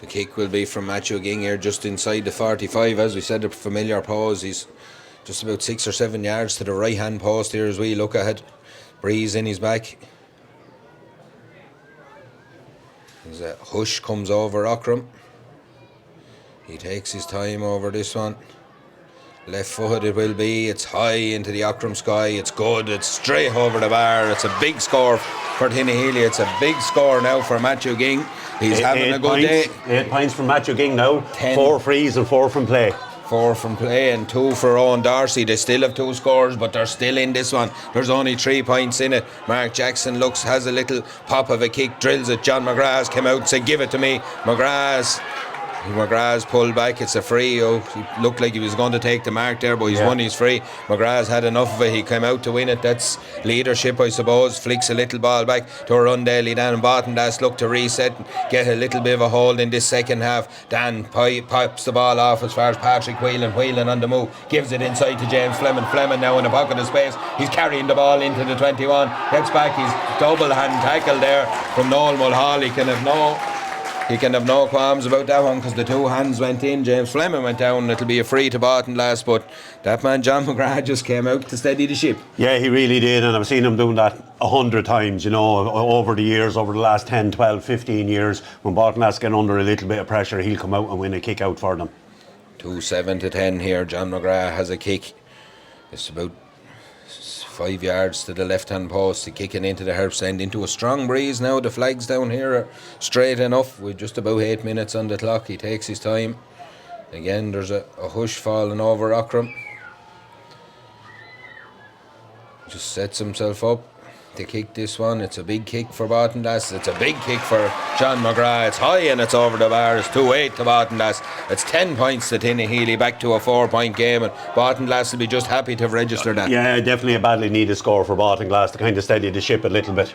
The kick will be from Matthew Ging here just inside the 45. As we said, a familiar pause. He's just about 6 or 7 yards to the right hand post here as we look ahead. Breeze in his back. As a hush comes over Aughrim. He takes his time over this one. Left footed it will be. It's high into the Aughrim sky. It's good. It's straight over the bar. It's a big score for Tinahely. It's a big score now for Matthew Ging. He's having a good day. 8 points from Matthew Ging now. 4 frees and 4 from play. 4 from play and 2 for Owen Darcy. They still have 2 scores, but they're still in this one. There's only 3 points in it. Mark Jackson has a little pop of a kick, drills it. John McGrath came out and said, "Give it to me." McGrath's pulled back. It's a free. He looked like he was going to take the mark there, but he's won his free. McGrath's had enough of it. He came out to win it. That's leadership, I suppose. Flicks a little ball back to Arundel. Dan Baltinglass look to reset and get a little bit of a hold in this second half. Dan pops the ball off as far as Patrick Whelan on the move. Gives it inside to James Fleming. Fleming now in a pocket of space. He's carrying the ball into the 21. Gets back his double hand tackle there from Noel Mulhall. He can have no qualms about that one because the 2 hands went in. James Fleming went down. It'll be a free to Baltinglass, but that man John McGrath just came out to steady the ship. Yeah, he really did, and I've seen him doing that 100 times, over the years, over the last 10, 12, 15 years. When Baltinglass get under a little bit of pressure, he'll come out and win a kick out for them. 2-7 to 10 here. John McGrath has a kick. It's about 5 yards to the left hand post, kicking into the Herbst end into a strong breeze now. The flags down here are straight enough with just about 8 minutes on the clock. He takes his time. Again, there's a hush falling over Aughrim. Just sets himself up to kick this one. It's a big kick for Baltinglass. It's a big kick for John McGrath. It's high and it's over the bar. It's 2-8 to Baltinglass. It's 10 points to Tinahely, back to a 4-point game, and Baltinglass will be just happy to have registered that. Yeah, definitely a badly needed score for Baltinglass to kind of steady the ship a little bit.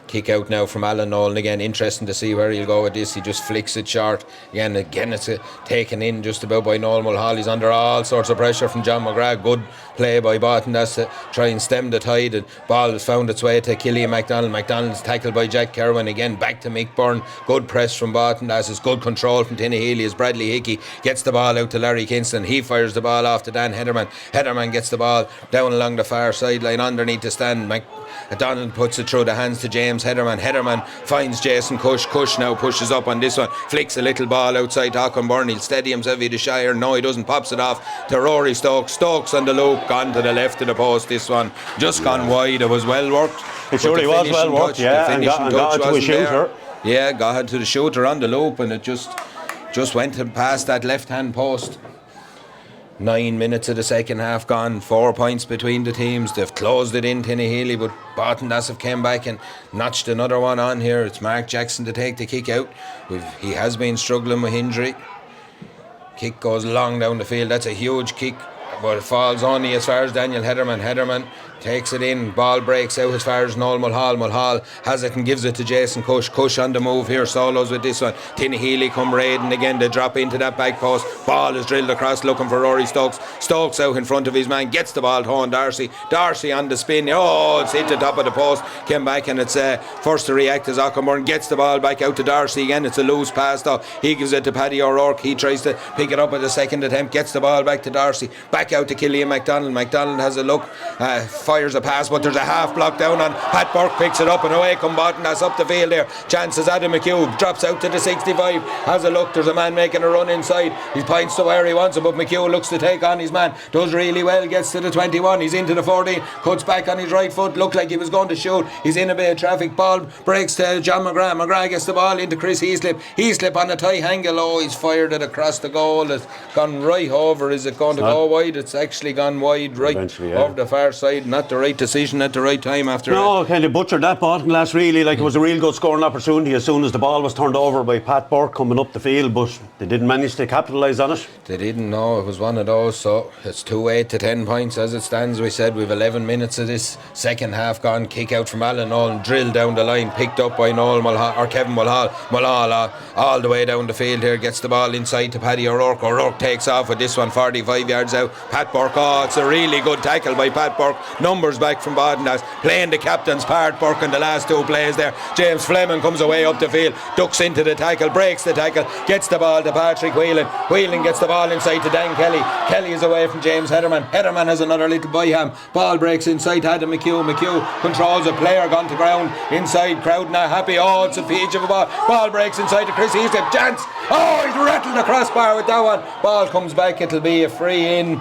Kick out now from Alan Nolan again. Interesting to see where he'll go with this. He just flicks it short. Again it's taken in just about by Noel Mulhall. He's under all sorts of pressure from John McGrath. Good play by Baltinglass to try and stem the tide. The ball has found its way to Killian MacDonald. MacDonald's tackled by Jack Kerwin. Again back to Mick Byrne. Good press from Baltinglass. It's good control from Tinahely as Bradley Hickey gets the ball out to Larry Kinston. He fires the ball off to Dan Hederman. Hederman gets the ball down along the far sideline underneath the stand. MacDonald puts it through the hands to James Hederman. Hederman finds Jason Cush. Cush now pushes up on this one. Flicks a little ball outside to Aughrim Byrne. He'll steady himself to Shire. No, he doesn't. Pops it off to Rory Stokes. Stokes on the loop. Gone to the left of the post. This one just gone wide. It was well worked. It surely was well worked, and got to a shooter. Yeah, got to the shooter on the loop, and it just went past that left hand post. 9 minutes of the second half gone. 4 points between the teams. They've closed it in Tinahely, but Baltinglass have came back and notched another one on here. It's Mark Jackson to take the kick out. He has been struggling with injury. Kick goes long down the field. That's a huge kick, but it falls only as far as Daniel Hederman. Hederman takes it in. Ball breaks out as far as Noel Mulhall. Mulhall has it and gives it to Jason Cush. Cush on the move here. Solos with this one. Tinahely come raiding again. They drop into that back post. Ball is drilled across looking for Rory Stokes. Stokes out in front of his man. Gets the ball to Owen Darcy. Darcy on the spin. Oh, it's hit the top of the post. Came back and it's first to react as Aughrim Byrne gets the ball back out to Darcy again. It's a loose pass though. He gives it to Paddy O'Rourke. He tries to pick it up at the second attempt. Gets the ball back to Darcy. Back out to Killian MacDonald. MacDonald has a look. fires a pass, but there's a half block down on Pat Burke, picks it up and away come Baltinglass up the field there. Chances Adam McHugh drops out to the 65, has a look, there's a man making a run inside, he points to where he wants it, but McHugh looks to take on his man, does really well, gets to the 21, he's into the 14, cuts back on his right foot, looked like he was going to shoot, he's in a bit of traffic, ball breaks to John McGrath gets the ball into Chris Heaslip on a tight angle, oh he's fired it across the goal, it's gone right over, is it going to go wide? It's actually gone wide right over the far side, not the right decision at the right time after No, kind of butchered that Baltinglass really, like it was a real good scoring opportunity as soon as the ball was turned over by Pat Burke coming up the field, but they didn't manage to capitalise on it. They didn't, know it was one of those, so it's 2-8 to 10 points as it stands. We said we've 11 minutes of this second half gone, kick out from Alan Nolan, drilled down the line, picked up by Kevin Mulhall all the way down the field here, gets the ball inside to Paddy O'Rourke takes off with this one 45 yards out. Pat Burke, it's a really good tackle by Pat Burke, numbers back from Baltinglass, playing the captain's part, Burke in the last two plays there. James Fleming comes away up the field, ducks into the tackle, breaks the tackle, gets the ball to Patrick Whelan gets the ball inside to Dan Kelly is away from James Hederman has another little byham, ball breaks inside to Adam McHugh controls a player gone to ground, inside crowd not happy, it's a peach of a ball breaks inside to Chris Heaslip, chance, he's rattled the crossbar with that one, ball comes back, it'll be a free in.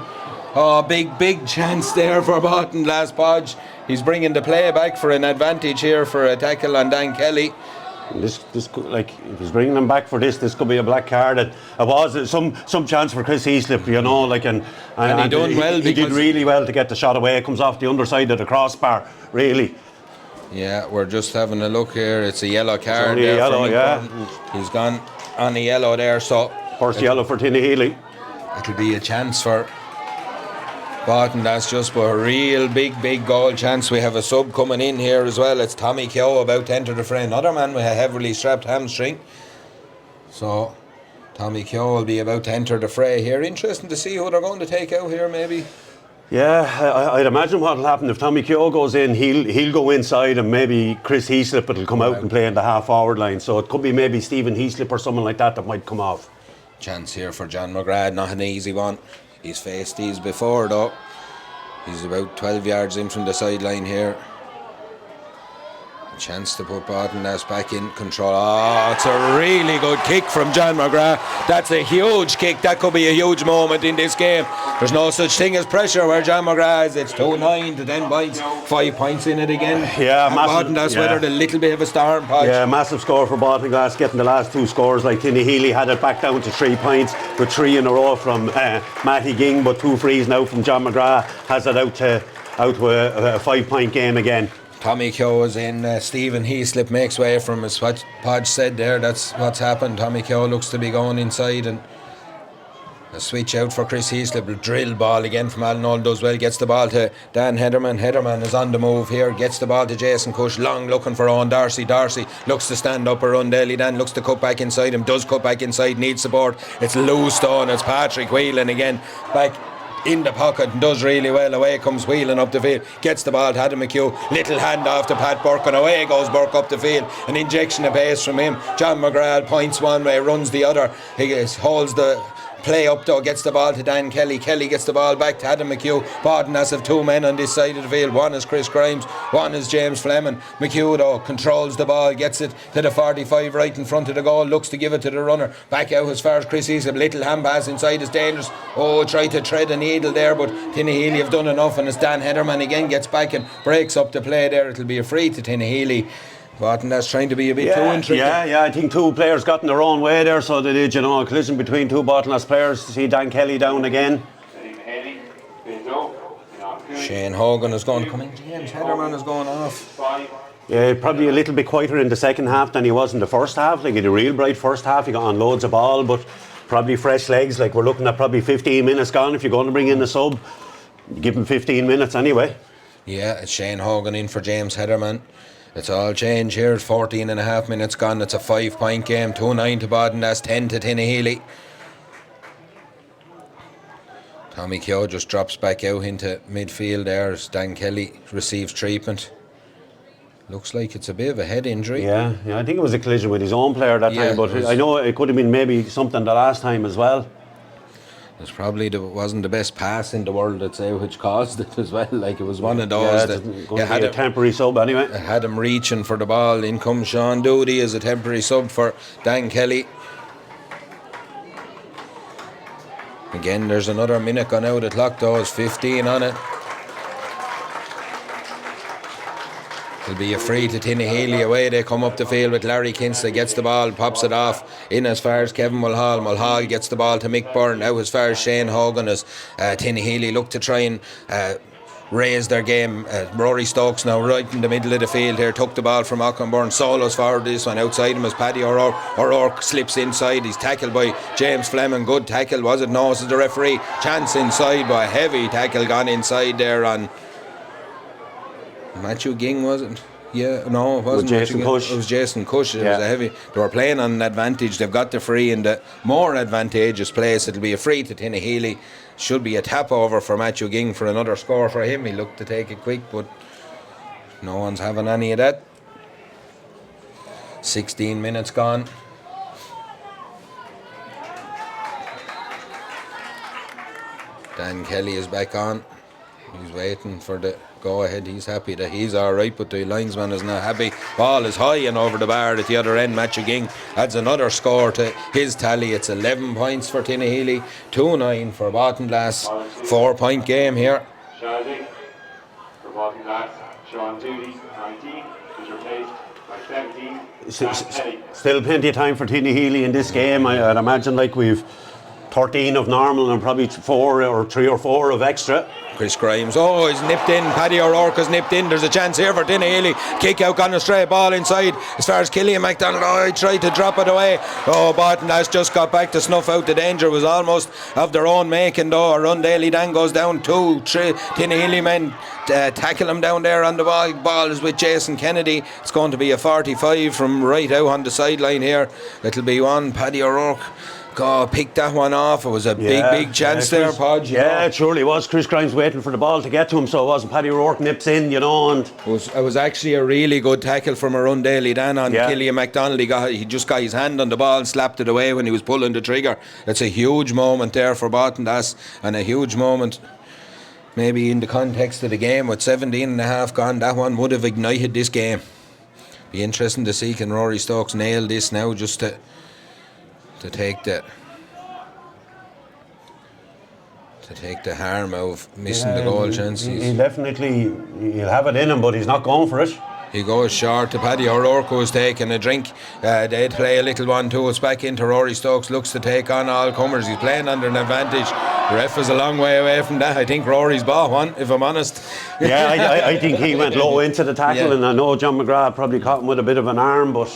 Big chance there for Baltinglass. Podge, he's bringing the play back for an advantage here for a tackle on Dan Kelly. This like if he's bringing them back for this could be a black card. It was some chance for Chris Heaslip, and he done well. He did really well to get the shot away. It comes off the underside of the crossbar, really. Yeah, we're just having a look here. It's a yellow card. Only there a yellow, He's gone on a yellow there, so first yellow for Tinahely. It'll be a chance for Baltinglass, just for a real big goal chance. We have a sub coming in here as well. It's Tommy Keogh about to enter the fray. Another man with a heavily strapped hamstring. So Tommy Keogh will be about to enter the fray here. Interesting to see who they're going to take out here, maybe. Yeah, I'd imagine what'll happen if Tommy Keogh goes in, he'll go inside, and maybe Chris Heaslip will come out and play in the half forward line. So it could be maybe Stephen Heaslip or someone like that might come off. Chance here for John McGrath, not an easy one. He's faced these before though. He's about 12 yards in from the sideline here. A chance to put Baltinglass back in control. It's a really good kick from John McGrath. That's a huge kick. That could be a huge moment in this game. There's no such thing as pressure where John McGrath is. It's 2-9 to 10 points. 5 points in it again. Yeah, massive. Baltinglass weathered a little bit of a storm. Podge. Yeah, massive score for Baltinglass, getting the last two scores. Like Tinahely had it back down to 3 points with 3 in a row from Matty Ging, but 2 frees now from John McGrath has it out to a 5-point game again. Tommy Keogh is in. Stephen Heaslip makes way from us. What Podge said there, that's what's happened. Tommy Keogh looks to be going inside, and a switch out for Chris Heaslip. A drill ball again from Alan Nolan, does well, gets the ball to Dan Hederman. Hederman is on the move here, gets the ball to Jason Cush, long looking for Owen Darcy. Darcy looks to stand up around Daly, Dan looks to cut back inside him, does cut back inside, needs support. It's loose on, it's Patrick Whelan again, back in the pocket and does really well. Away comes Whelan up the field, gets the ball to Adam McHugh, little hand off to Pat Burke, and away goes Burke up the field. An injection of pace from him. John McGrath points one way, runs the other. He holds the play up though, gets the ball to Dan Kelly. Kelly gets the ball back to Adam McHugh. Baltinglass have 2 men on this side of the field. One is Chris Grimes, one is James Fleming. McHugh though controls the ball, gets it to the 45 right in front of the goal, looks to give it to the runner, back out as far as Chris Easlip. Little hand pass inside is dangerous. Tried to tread a needle there, but Tinahely have done enough, and it's Dan Hederman again gets back and breaks up the play there. It'll be a free to Tinahely. Baltinglass trying to be a bit too intricate. Yeah, I think 2 players got in their own way there, so they did, a collision between 2 Baltinglass players. To see Dan Kelly down again. Shane Hogan is going to come in. James Hederman is going off. Yeah, probably a little bit quieter in the second half than he was in the first half. Like, he had a real bright first half, he got on loads of ball, but probably fresh legs. Like, we're looking at probably 15 minutes gone. If you're going to bring in the sub, give him 15 minutes anyway. Yeah, it's Shane Hogan in for James Hederman. It's all change here. It's 14 and a half minutes gone. It's a 5-point game. 2-9 to Baltinglass, 10 to Tinahely. Tommy Keogh just drops back out into midfield there as Dan Kelly receives treatment. Looks like it's a bit of a head injury. Yeah, I think it was a collision with his own player that time, but I know it could have been maybe something the last time as well. It probably wasn't the best pass in the world, I'd say, which caused it as well. Like, it was one of those that you had a temporary sub anyway. It had him reaching for the ball. In comes Sean Doody as a temporary sub for Dan Kelly. Again, there's another minute gone out of the clock, though. It's 15 on it. It'll be a free to Tinahely away. They come up the field with Larry Kinsley, gets the ball, pops it off in as far as Kevin Mulhall. Mulhall gets the ball to Mick Byrne, out as far as Shane Hogan as Tinahely look to try and raise their game. Rory Stokes now right in the middle of the field here, took the ball from Aughrim Byrne, solos forward this one, outside him as Paddy O'Rourke slips inside. He's tackled by James Fleming. Good tackle, was it? No, this is the referee. Chance inside, by a heavy tackle gone inside there on Matthew Ging, was it? Yeah, no, it wasn't. Jason Cush. It was Jason Cush. It was a heavy. They were playing on an advantage. They've got the free in the more advantageous place. It'll be a free to Tinahely. Should be a tap over for Matthew Ging for another score for him. He looked to take it quick, but no one's having any of that. 16 minutes gone. Dan Kelly is back on. He's waiting for the go ahead. He's happy that he's alright, but the linesman is not happy. Ball is high and over the bar at the other end. Matthew Ging adds another score to his tally. It's 11 points for Tinahely, 2-9 for Baltinglass. 4-point game here. Shazing for Baltinglass. Sean Doody, 19, is replaced by 17. Still plenty of time for Tinahely in this game. I'd imagine like we've 13 of normal and probably 3 or 4 of extra. Chris Grimes, he's nipped in. Paddy O'Rourke has nipped in. There's a chance here for Tinahely. Kick out, gone astray, ball inside as far as Killian MacDonald. He tried to drop it away. Baltinglass just got back to snuff out the danger. It was almost of their own making, though. A run, Daly Dan goes down 2, 3 Tinahely men tackle him down there on the ball. Ball is with Jason Kennedy. It's going to be a 45 from right out on the sideline here. It'll be one. Paddy O'Rourke picked that one off. It was a big chance there, Podge. Yeah, it surely was. Chris Grimes waiting for the ball to get to him, so it wasn't. Paddy O'Rourke nips in, and it was actually a really good tackle from Daly Dan on Killian MacDonald. He just got his hand on the ball and slapped it away when he was pulling the trigger. It's a huge moment there for Baltinglass, and a huge moment maybe in the context of the game with 17 and a half gone. That one would have ignited this game. Be interesting to see can Rory Stokes nail this now, just to take the harm of missing the goal chances. He'll have it in him, but he's not going for it. He goes short to Paddy O'Rourke, who's taking a drink. They'd play a little 1-2. It's back into Rory Stokes. Looks to take on all comers. He's playing under an advantage. The ref is a long way away from that. I think Rory's bought one, if I'm honest. Yeah, I think he went low into the tackle, and I know John McGrath probably caught him with a bit of an arm, but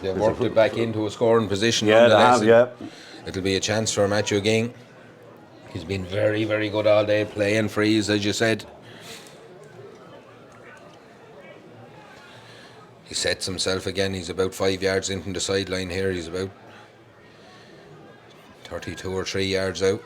they've worked it back into a scoring position. Yeah, they have, It'll be a chance for Matthew Ging. He's been very, very good all day playing frees, as you said. He sets himself again. He's about 5 yards in from the sideline here. He's about 32 or 3 yards out.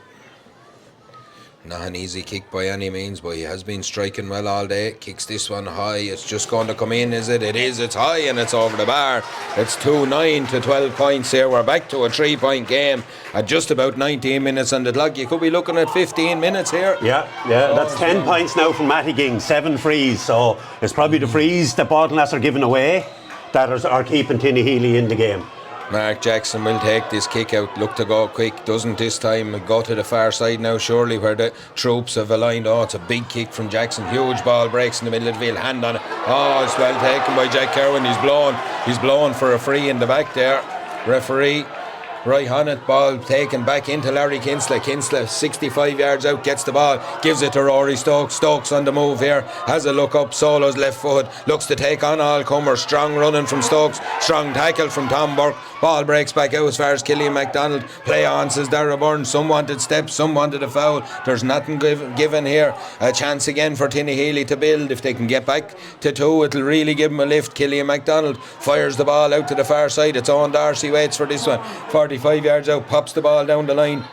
Not an easy kick by any means, but he has been striking well all day. Kicks this one high. It's just going to come in, is it? It is. It's high and it's over the bar. It's 2-9 to 12 points here. We're back to a 3-point game at just about 19 minutes on the clock. You could be looking at 15 minutes here. Yeah. That's 10 points now from Matty Ging. 7 frees. So it's probably the frees that Baltinglass are giving away that are keeping Tinahely in the game. Mark Jackson will take this kick out, look to go quick, doesn't this time. Go to the far side now, surely, where the troops have aligned. It's a big kick from Jackson. Huge ball breaks in the middle of the field, hand on it. It's well taken by Jack Kerwin. He's blown for a free in the back there. Referee right on it. Ball taken back into Larry Kinsley. Kinsley 65 yards out, gets the ball, gives it to Rory Stokes. Stokes on the move here, has a look up, solos left foot, looks to take on all comers. Strong running from Stokes, strong tackle from Tom Burke. Ball breaks back out as far as Killian MacDonald. Play on, says Darragh Byrne. Some wanted steps, some wanted a foul. There's nothing given here. A chance again for Tinahely to build. If they can get back to 2, it'll really give them a lift. Killian MacDonald fires the ball out to the far side. It's Owen Darcy waits for this one. 45 yards out, pops the ball down the line.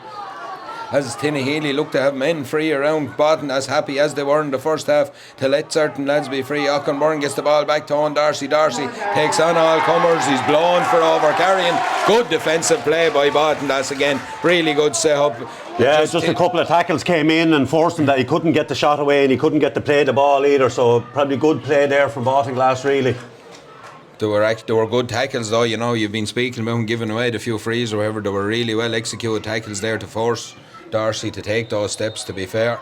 as Tinahely look to have men free around Botton, as happy as they were in the first half to let certain lads be free. Aughrim gets the ball back to Owen Darcy. Darcy takes on all comers. He's blown for over carrying. Good defensive play by Baltinglass again. Really good set up. Yeah, just a couple of tackles came in and forced him that he couldn't get the shot away and he couldn't get to play the ball either. So probably good play there from Baltinglass, really. They were good tackles though, you know, you've been speaking about them giving away the few frees or whatever. They were really well executed tackles there to force Darcy to take those steps, to be fair.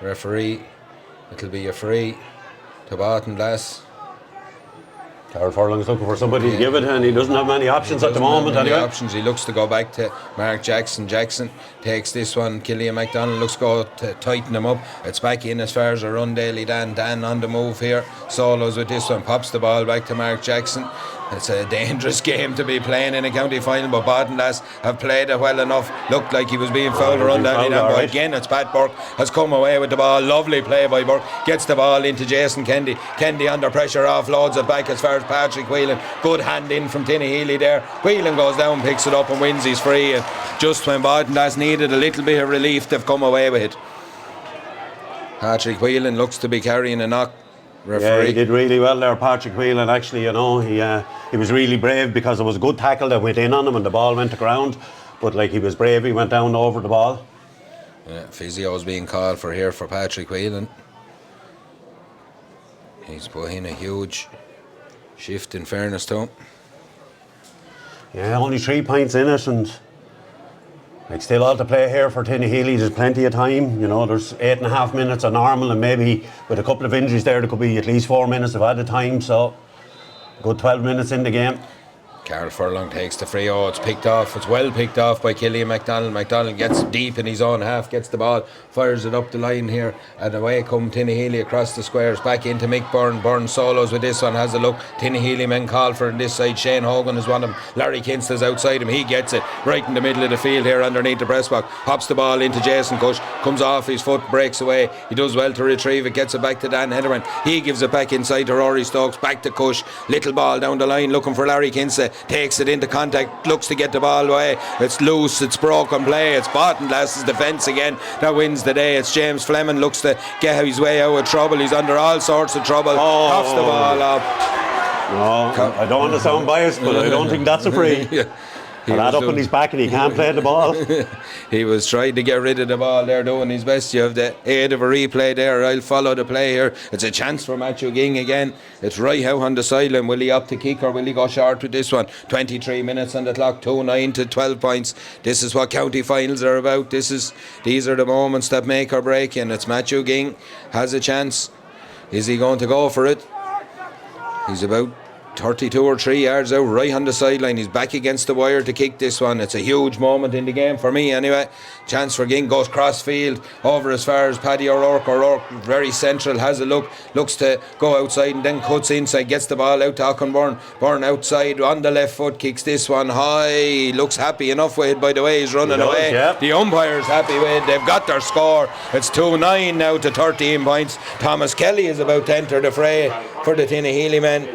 Referee, it'll be a free to Baltinglass. Darragh Furlong's looking for somebody to give it, and he doesn't have many options at the moment. Options. He looks to go back to Mark Jackson. Jackson takes this one. Killian MacDonald looks to go to tighten him up. It's back in as far as a run. Daly Dan on the move here. Solos with this one. Pops the ball back to Mark Jackson. It's a dangerous game to be playing in a county final, but Baltinglass have played it well enough. Looked like he was being fouled around that. But again, it's Pat Burke has come away with the ball. Lovely play by Burke. Gets the ball into Jason Kendi. Kendi under pressure, offloads it back as far as Patrick Whelan. Good hand in from Tinahely there. Whelan goes down, picks it up and wins his free. And just when Baltinglass needed a little bit of relief, they've come away with it. Patrick Whelan looks to be carrying a knock. Referee. Yeah, he did really well there, Patrick Whelan. Actually, you know, he was really brave because it was a good tackle that went in on him and the ball went to ground. But like, he was brave, he went down over the ball. Yeah, physio's being called for here for Patrick Whelan. He's put in a huge shift, in fairness to him. Yeah, only 3 points in it, and like, still all to play here for Tinahely. There's plenty of time, you know. There's 8.5 minutes of normal, and maybe with a couple of injuries there could be at least 4 minutes of added time. So good 12 minutes in the game. Carl Furlong takes the free. Oh, it's picked off. It's well picked off by Killian MacDonald. MacDonald gets deep in his own half, gets the ball, fires it up the line here, and away come Tinahely across the squares, back into Mick Byrne. Byrne solos with this one, has a look. Tinahely men call for on this side. Shane Hogan is one of them. Larry Kinstall's outside him. He gets it right in the middle of the field here underneath the press box. Hops the ball into Jason Cush. Comes off his foot, breaks away. He does well to retrieve it, gets it back to Dan Hederman. He gives it back inside to Rory Stokes. Back to Cush. Little ball down the line looking for Larry Kinstall. Takes it into contact, looks to get the ball away. It's loose, it's broken play. It's Baltinglass's defence again that wins the day. It's James Fleming looks to get his way out of trouble. He's under all sorts of trouble. Coughs the ball up. No, I don't want to sound biased, but I don't think that's a free. That up on his back and he can't play the ball. He was trying to get rid of the ball there, doing his best. You have the aid of a replay there. I'll follow the play here. It's a chance for Matthew Ging again. It's right out on the sideline. Will he opt to kick or will he go short with this one? 23 minutes on the clock, 2-9 to 12 points. This is what county finals are about. These are the moments that make or break, and it's Matthew Ging has a chance. Is he going to go for it? He's about 32 or 3 yards out, right on the sideline. He's back against the wire to kick this one. It's a huge moment in the game for me anyway. Chance for Ging, goes cross field over as far as Paddy O'Rourke. O'Rourke very central, has a look, looks to go outside and then cuts inside, gets the ball out to Aughrim. Byrne outside on the left foot, kicks this one high. Looks happy enough with it, by the way he's running away. Yeah. The umpire's happy with it. They've got their score. It's 2-9 now to 13 points. Thomas Kelly is about to enter the fray for the Tinahely men.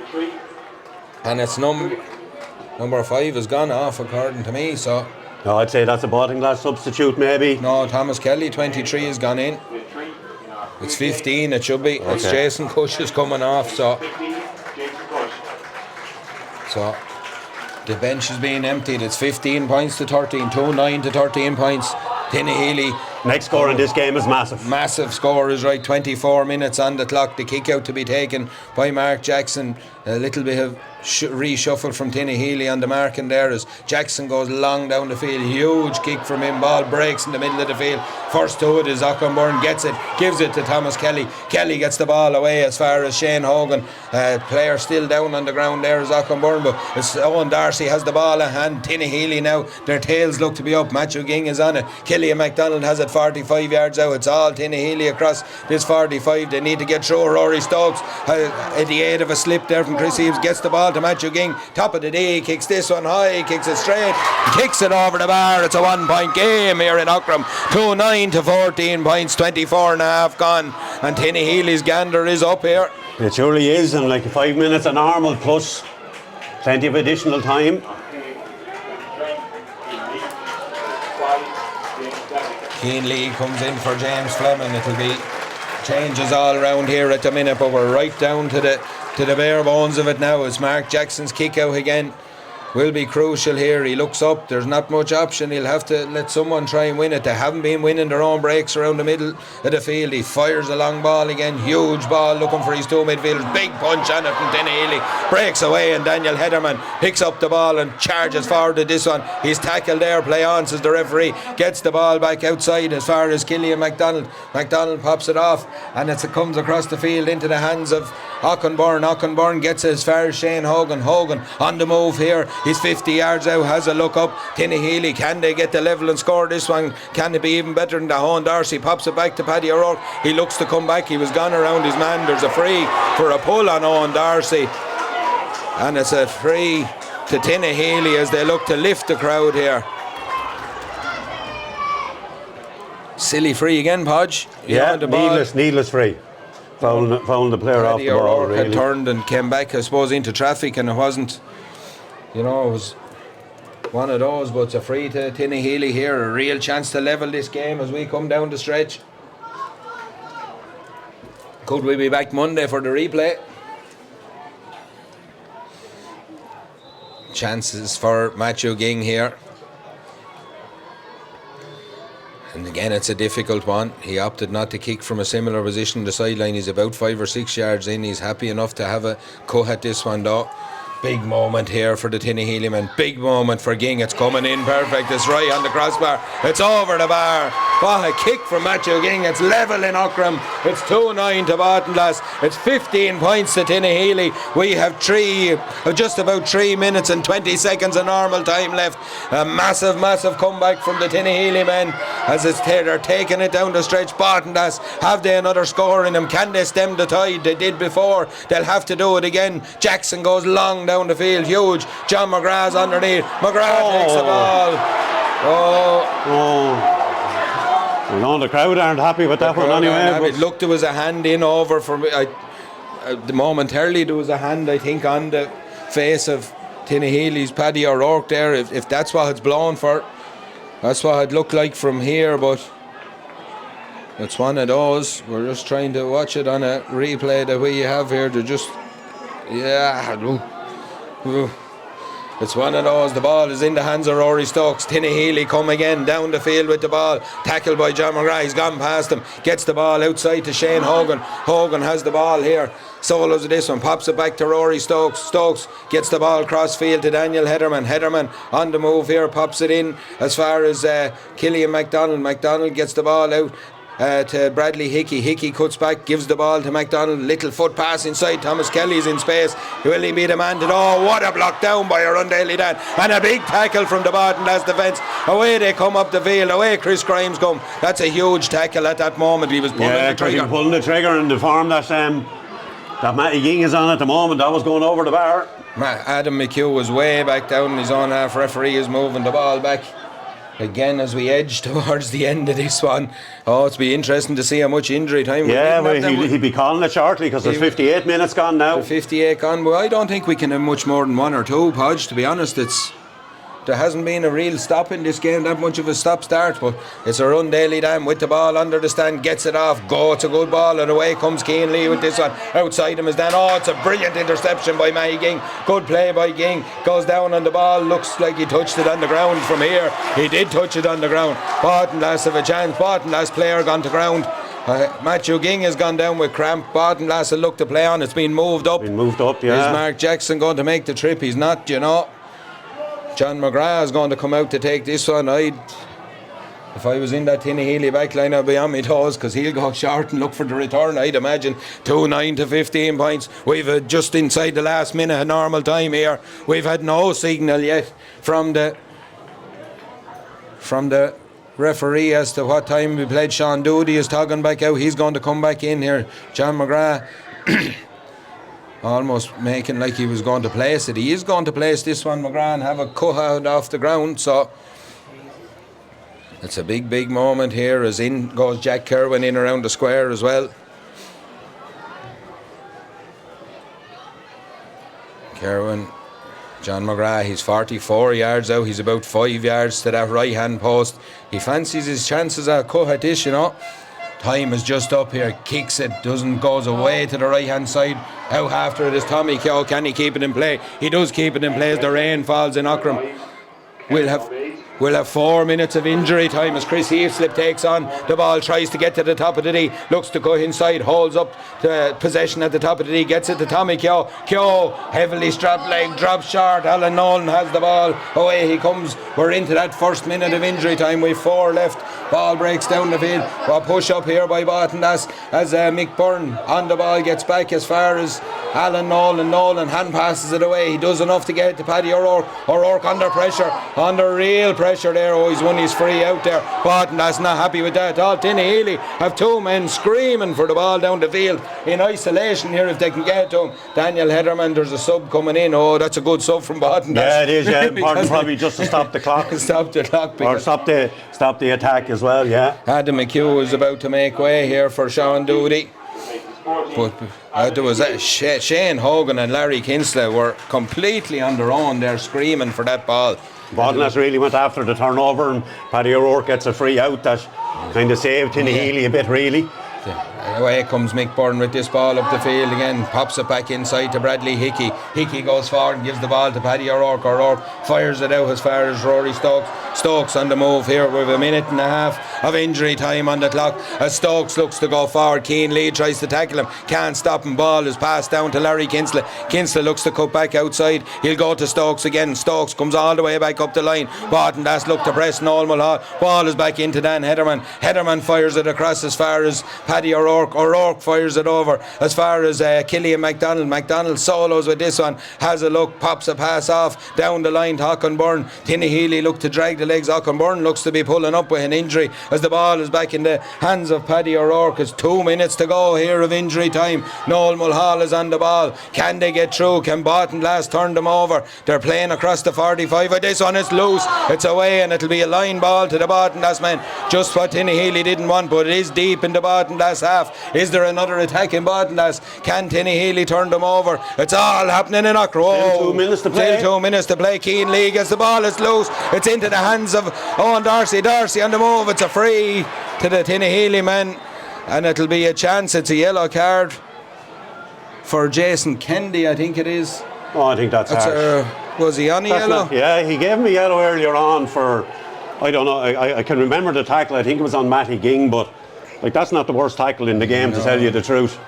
And it's number 5 has gone off according to me, so... No, I'd say that's a Baltinglass substitute maybe. No, Thomas Kelly, 23 has gone in. It's 15 it should be. Okay. It's Jason Cush is coming off, so the bench is being emptied. It's 15 points to 13, 2-9 to 13 points. Tinahely. Next score in this game is massive. Massive score is right. 24 minutes on the clock. The kick out to be taken by Mark Jackson. A little bit of reshuffle from Tinahely on the marking there as Jackson goes long down the field. Huge kick from him. Ball breaks in the middle of the field. First to it is Aughrim, gets it, gives it to Thomas Kelly. Kelly gets the ball away as far as Shane Hogan. Player still down on the ground there is Aughrim, but it's Owen Darcy has the ball in hand. Tinahely now, their tails look to be up. Matthew Ging is on it. Killian MacDonald has it 45 yards out. It's all Tinahely across this 45. They need to get through. Rory Stokes at the aid of a slip there from Chris Eaves gets the ball to Matthew Ging. Top of the day, kicks this one high, kicks it straight, kicks it over the bar. It's a 1 point game here in Aughrim. 2-9 to 14 points, 24 and a half gone, and Tinahely's gander is up here. It surely is, and like 5 minutes of normal plus plenty of additional time. Tinahely comes in for James Fleming. It'll be changes all around here at the minute, but we're right down to the bare bones of it now. As Mark Jackson's kick out again will be crucial here. He looks up, there's not much option, he'll have to let someone try and win it. They haven't been winning their own breaks around the middle of the field. He fires a long ball again, huge ball looking for his two midfielders, big punch on it from Tinahely, breaks away, and Daniel Hederman picks up the ball and charges forward to this one. He's tackled there, play on, says the referee, gets the ball back outside as far as Killian MacDonald. MacDonald pops it off, and it comes across the field into the hands of Aughrim. Aughrim gets as far as Shane Hogan. Hogan on the move here. He's 50 yards out, has a look up. Tinahely, can they get the level and score this one? Can it be even better than the Hone? Darcy pops it back to Paddy O'Rourke. He looks to come back. He was gone around his man. There's a free for a pull on Owen Darcy. And it's a free to Tinahely as they look to lift the crowd here. Silly free again, Podge. Yeah, needless free. Fouling the player off the ball, really. Had turned and came back, I suppose, into traffic, and it wasn't, it was one of those, but it's a free to Tinahely here. A real chance to level this game as we come down the stretch. Could we be back Monday for the replay? Chances for Matthew Ging here. And again, it's a difficult one. He opted not to kick from a similar position. The sideline, he's about 5 or 6 yards in. He's happy enough to have a cut at this one though. Big moment here for the Tinahely man. Big moment for Ging. It's coming in perfect. It's right on the crossbar. It's over the bar. What a kick from Matthew Ging. It's level in Aughrim. It's 2-9 to Baltinglass. It's 15 points to Tinahely. We have just about 3 minutes and 20 seconds of normal time left. A massive comeback from the Tinahely men as they're taking it down the stretch. Baltinglass, have they another score in them? Can they stem the tide? They did before. They'll have to do it again. Jackson goes long down the field, huge. John McGrath's underneath. McGrath takes the ball. No, the crowd aren't happy with that one anyway. It looked, there was a hand in over for me. Momentarily there was a hand, I think, on the face of Tinahely's Paddy O'Rourke there. If that's what it's blown for, that's what it looked like from here, but it's one of those. We're just trying to watch it on a replay that we have here. They're just, it's one of those. The ball is in the hands of Rory Stokes. Tinahely come again down the field with the ball. Tackled by John McGrath. He's gone past him. Gets the ball outside to Shane Hogan. Hogan has the ball here. Solos of this one. Pops it back to Rory Stokes. Stokes gets the ball cross field to Daniel Hederman. Hederman on the move here. Pops it in as far as Killian MacDonald. MacDonald gets the ball out to Bradley Hickey. Hickey cuts back, gives the ball to MacDonald. Little foot pass inside. Thomas Kelly's in space. Will he be the man to do? Oh, what a block down by Arundel Dan. And a big tackle from the Baltinglass defence. Away they come up the field. Away Chris Grimes come. That's a huge tackle at that moment. He was pulling the trigger. He was pulling the trigger in the form that Matty Ging is on at the moment. That was going over the bar. Adam McHugh was way back down. His own half referee is moving the ball back. Again, as we edge towards the end of this one, it'll be interesting to see how much injury time. He'll be calling it shortly because there's 58 minutes gone now. 58 gone. Well, I don't think we can have much more than 1 or 2, Podge. To be honest, there hasn't been a real stop in this game, that much of a stop-start, but it's a run. Daly Dam with the ball under the stand, gets it off, it's a good ball, and away comes Cian Lee with this one. Outside him is Dan. It's a brilliant interception by Matty Ging. Good play by Ging. Goes down on the ball, looks like he touched it on the ground from here. He did touch it on the ground. Baltinglass have a chance. Baltinglass player gone to ground. Matthew Ging has gone down with cramp. Baltinglass will look to play on. It's been moved up. Is Mark Jackson going to make the trip? He's not, John McGrath is going to come out to take this one. If I was in that Tinahely backline, I'd be on my toes because he'll go short and look for the return. I'd imagine 2-9 to 15 points. We've just inside the last minute of normal time here. We've had no signal yet from the referee as to what time we played. Sean Doody is talking back out. He's going to come back in here. John McGrath almost making like he was going to place it. He is going to place this one, McGrath, and have a cut out off the ground. So it's a big moment here as in goes Jack Kerwin in around the square as well. Kerwin John McGrath, he's 44 yards out. He's about 5 yards to that right-hand post. He fancies his chances at a cut at this, you know. Time is just up here. Kicks it, goes away to the right-hand side. Out after it is Tommy Keogh. Can he keep it in play? He does keep it in play as the rain falls in Aughrim. We'll have 4 minutes of injury time as Chris Heathslip takes on the ball, tries to get to the top of the D, looks to go inside, holds up the possession at the top of the D, gets it to Tommy Keogh. Keogh, heavily strapped leg, drops short. Alan Nolan has the ball. Away he comes. We're into that first minute of injury time. We've 4 left. Ball breaks down the field. A push up here by Baltinglass as Mick Byrne on the ball gets back as far as Alan Nolan. Nolan hand passes it away. He does enough to get it to Paddy O'Rourke. O'Rourke under pressure, under real pressure there. Oh, he's won his free out there. Baltinglass not happy with that at all. Tinahely have 2 men screaming for the ball down the field in isolation here if they can get it to him. Daniel Hederman, there's a sub coming in. Oh, that's a good sub from Baltinglass. Yeah, it is. Yeah, important probably just to stop the clock. Stop the clock. Or stop the attack as well. Yeah. Adam McHugh is about to make way here for Sean Doody. But there was Shane Hogan and Larry Kinsley were completely on their own there screaming for that ball. Baltinglass really went after the turnover, and Paddy O'Rourke gets a free out that kind of saved Tinahely a bit, really. Away comes Mick Byrne with this ball up the field again, pops it back inside to Bradley Hickey. Hickey goes forward and gives the ball to Paddy O'Rourke. O'Rourke fires it out as far as Rory Stokes. Stokes on the move here with a minute and a half of injury time on the clock as Stokes looks to go forward. Keane Lee tries to tackle him, can't stop him. Ball is passed down to Larry Kinsley. Kinsley looks to cut back outside. He'll go to Stokes again. Stokes comes all the way back up the line. Baltinglass look to press Noel Mulhall. Ball is back into Dan Hederman. Hederman fires it across as far as Paddy O'Rourke. O'Rourke fires it over as far as Killian MacDonald. MacDonald solos with this one, has a look, pops a pass off down the line to Aughrim Byrne. Tinahely look to drag the legs. Aughrim Byrne looks to be pulling up with an injury as the ball is back in the hands of Paddy O'Rourke. It's 2 minutes to go here of injury time. Noel Mulhall is on the ball. Can they get through? Can Baltinglass turn them over? They're playing across the 45. But this one is loose. It's away and it'll be a line ball to the Baltinglass men. Just what Tinahely didn't want, but it is deep in the Baltinglass half. Is there another attack in Baltinglass? Can Tinahely turn them over? It's all happening in Aughrim. Still 2 minutes to play. Still 2 minutes to play. Keane Lee gets the ball. It's loose. It's into the hands of Owen Darcy. Darcy on the move. It's a free to the Tinahely man, and it'll be a chance. It's a yellow card for Jason Kennedy, I think it is. Oh, I think that's harsh. Was he on a yellow? Yeah, he gave him a yellow earlier on for, I don't know, I can remember the tackle. I think it was on Matty Ging, but like that's not the worst tackle in the game, to tell you the truth.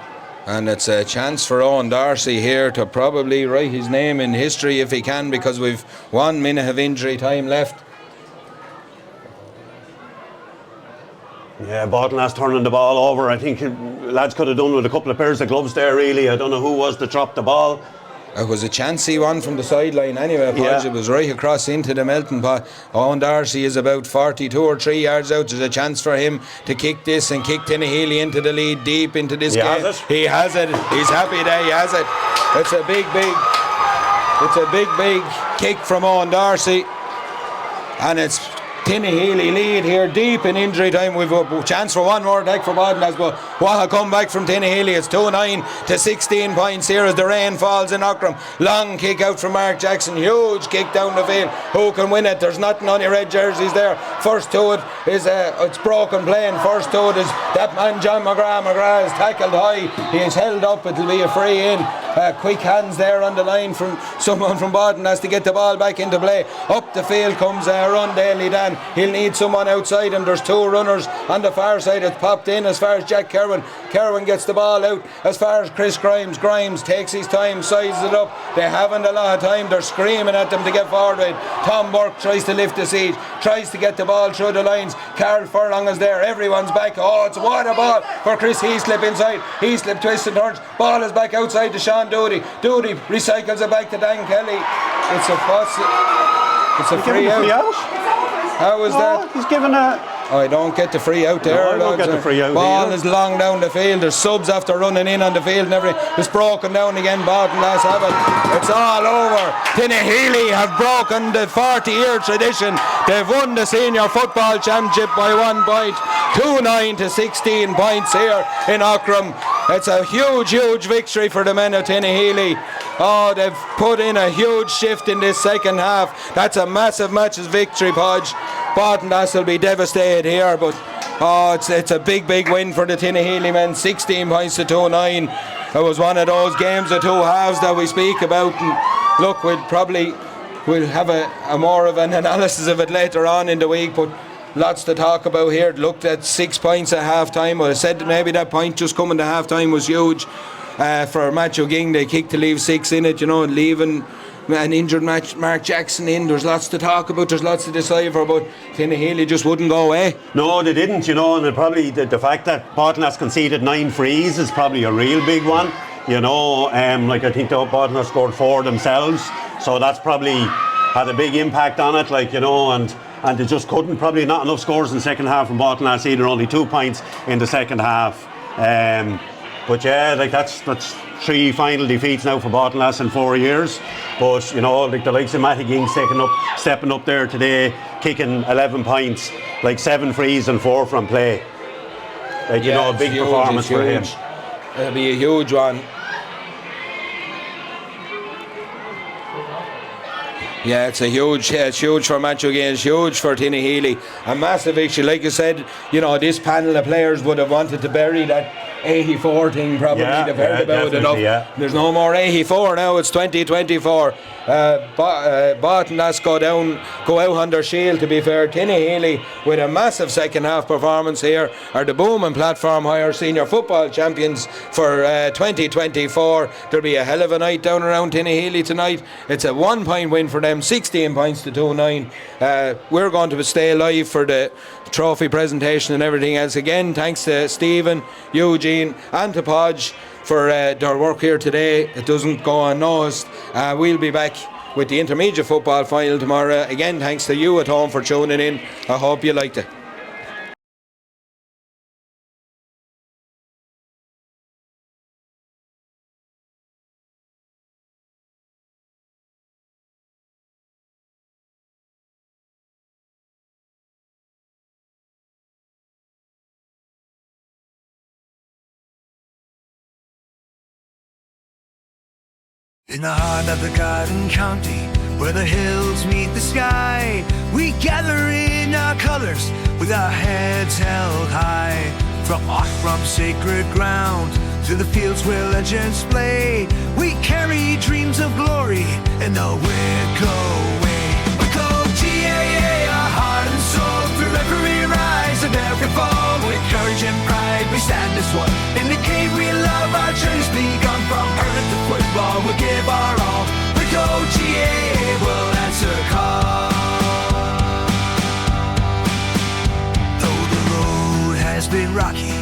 And it's a chance for Owen Darcy here to probably write his name in history if he can, because we've 1 minute of injury time left. Yeah, Baltinglass turning the ball over. I think lads could have done with a couple of pairs of gloves there, really. I don't know who was to drop the ball. It was a chancey one from the sideline anyway. It was right across into the melting pot. Owen Darcy is about 42 or 3 yards out. There's a chance for him to kick this and kick Tinahely into the lead deep into this game. He has it. He's happy there. He has it. It's a big kick from Owen Darcy, and it's Tinahely lead here deep in injury time. We've a chance for one more attack for Baltinglass, but what a comeback from Tinahely. It's 2-9 to 16 points here as the rain falls in Aughrim. Long kick out from Mark Jackson, huge kick down the field. Who can win it? There's nothing on your red jerseys there. First to it is it's broken playing. First to it is that man John McGrath. McGrath is tackled high. He is held up. It'll be a free in. Quick hands there on the line from someone from Baltinglass to get the ball back into play. Up the field comes Run Daly Dan. He'll need someone outside him. There's 2 runners on the far side. It's popped in as far as Jack Kerwin. Kerwin gets the ball out as far as Chris Grimes. Grimes takes his time, sizes it up. They haven't a lot of time. They're screaming at them to get forward with. Tom Burke tries to lift the siege, tries to get the ball through the lines. Carl Furlong is there. Everyone's back. Oh, it's what a ball for Chris Heaslip inside. Heaslip twists and turns. Ball is back outside to Sean Doody. Doody recycles it back to Dan Kelly. It's a free out. How was that? He's given a... I don't get the free out there. No, I don't get the free out. Ball is long down the field. There's subs after running in on the field and everything. It's broken down again. Baltinglass have it. It's all over. Tinahely have broken the 40-year tradition. They've won the senior football championship by 1 point. 2-9 to 16 points here in Aughrim. It's a huge victory for the men of Tinahely. Oh, they've put in a huge shift in this second half. That's a massive matches victory, Podge. Baltinglass will be devastated here, but it's a big win for the Tinahely men. 16 points to 2-9. It was one of those games of two halves that we speak about. And look, we'll have a more of an analysis of it later on in the week, but lots to talk about here. Looked at 6 points at half time. I said that maybe that point just coming to half time was huge for Matthew Ging. They kicked to leave 6 in it, and leaving an injured Mark Jackson in. There's lots to talk about, there's lots to decipher, but Tinahely just wouldn't go away. No, they didn't, and probably the fact that Baltinglass conceded 9 frees is probably a real big one. Like I think the Baltinglass scored 4 themselves, so that's probably had a big impact on it, and they just couldn't, probably not enough scores in the second half from Baltinglass either, only 2 points in the second half. But yeah, that's 3 final defeats now for Baltinglass in 4 years. But the likes of Matty Ging stepping up there today, kicking 11 points, 7 frees and 4 from play. A big huge, performance for him. It'll be a huge one. Yeah, it's huge for Matthew Ging, it's huge for Tinahely. A massive issue. Like you said, this panel of players would have wanted to bury that 84 thing, probably. They've heard about it enough. Yeah. There's no more 84 now, it's 2024. Baltinglass go out on their shield, to be fair. Tinahely, with a massive second half performance here, are the Bowman Platform Hire Senior Football Champions for 2024. There'll be a hell of a night down around Tinahely tonight. It's a 1 point win for them, 16 points to 2-9. We're going to stay live for the trophy presentation and everything else. Again, thanks to Stephen, Eugene and to Podge for their work here today. It doesn't go unnoticed. We'll be back with the intermediate football final tomorrow. Again, thanks to you at home for tuning in. I hope you liked it. In the heart of the Garden County, where the hills meet the sky, we gather in our colours with our heads held high. From Aughrim sacred ground to the fields where legends play, we carry dreams of glory in the Wicklow way. Wicklow GAA, our heart and soul, through every rise and every fall. With courage and pride we stand as one. In the game we love, our journey's begun. From earth to football we'll give our all. Wicklow GAA will answer call. Though the road has been rocky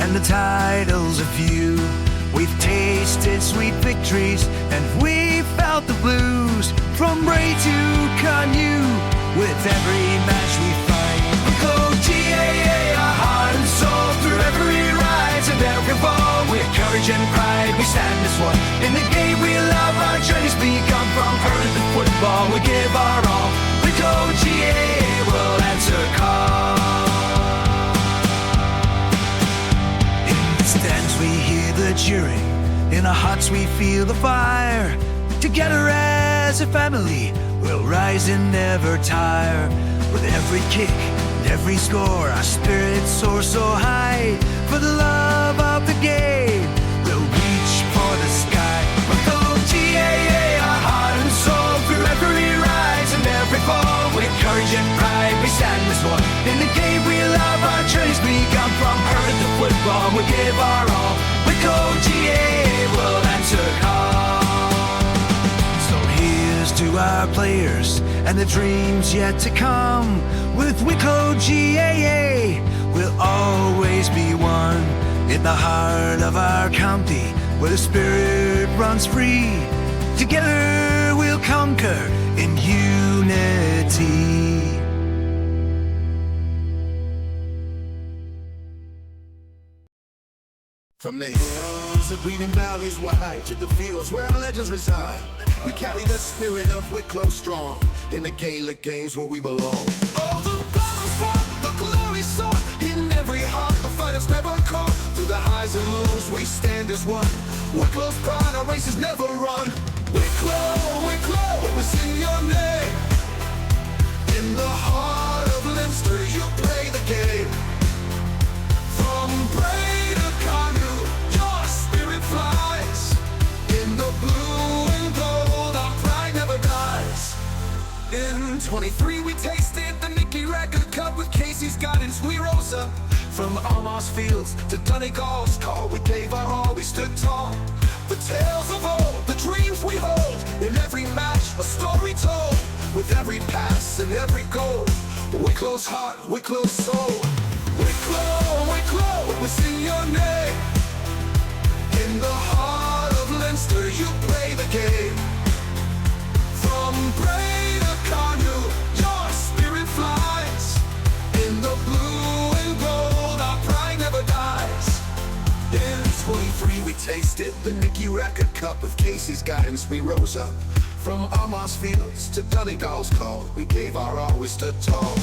and the titles a few, we've tasted sweet victories and we've felt the blues. From Bray to Canoe, with every match we fight. Wicklow GAA, our heart and soul, through every rise and every fall. With courage and pride we stand as one. In the game we love, our journey's begun. From earth to football we give our all. Wicklow GAA will answer call. In the stands we hear the cheering, in our hearts we feel the fire. Together as a family we'll rise and never tire. With every kick and every score our spirits soar so high. For the love of the game we'll reach for the sky. Wicklow GAA, our heart and soul, through every rise and every fall. With courage and pride we stand as one. In the game we love, our journey's begun. From earth to football we give our all. Wicklow GAA will answer call. So here's to our players and the dreams yet to come. With Wicklow GAA we'll always be one. In the heart of our county, where the spirit runs free. Together we'll conquer in unity. From the hills of bleeding valleys wide to the fields where legends reside, we carry the spirit of Wicklow strong in the Gaelic games where we belong. Oh, the battle fought, the glory sought, in every heart the fighters never caught. Through the high rise and lose, we stand as one. Wicklow's pride, our races never run. Wicklow, Wicklow, it was in your name. In the heart of Leinster, you play the game. From Bray to Cardew, your spirit flies. In the blue and gold, our pride never dies. In 23 we tasted the Nicky Record Cup. With Casey's guidance we rose up. From Almost Fields to Donegal's call, we gave our all, we stood tall. The tales of old, the dreams we hold. In every match, a story told. With every pass and every goal, Wicklow's heart, Wicklow's soul. Wicklow, Wicklow, it was in your name. In the heart of Leinster, you play the game. From Bray to Cardew, your spirit flies. In the blue and gold, our pride never dies. In 23 we tasted the Nicky Record Cup. With Casey's guidance we rose up. From Almost Fields to Donegal's call, we gave our all, we stood tall.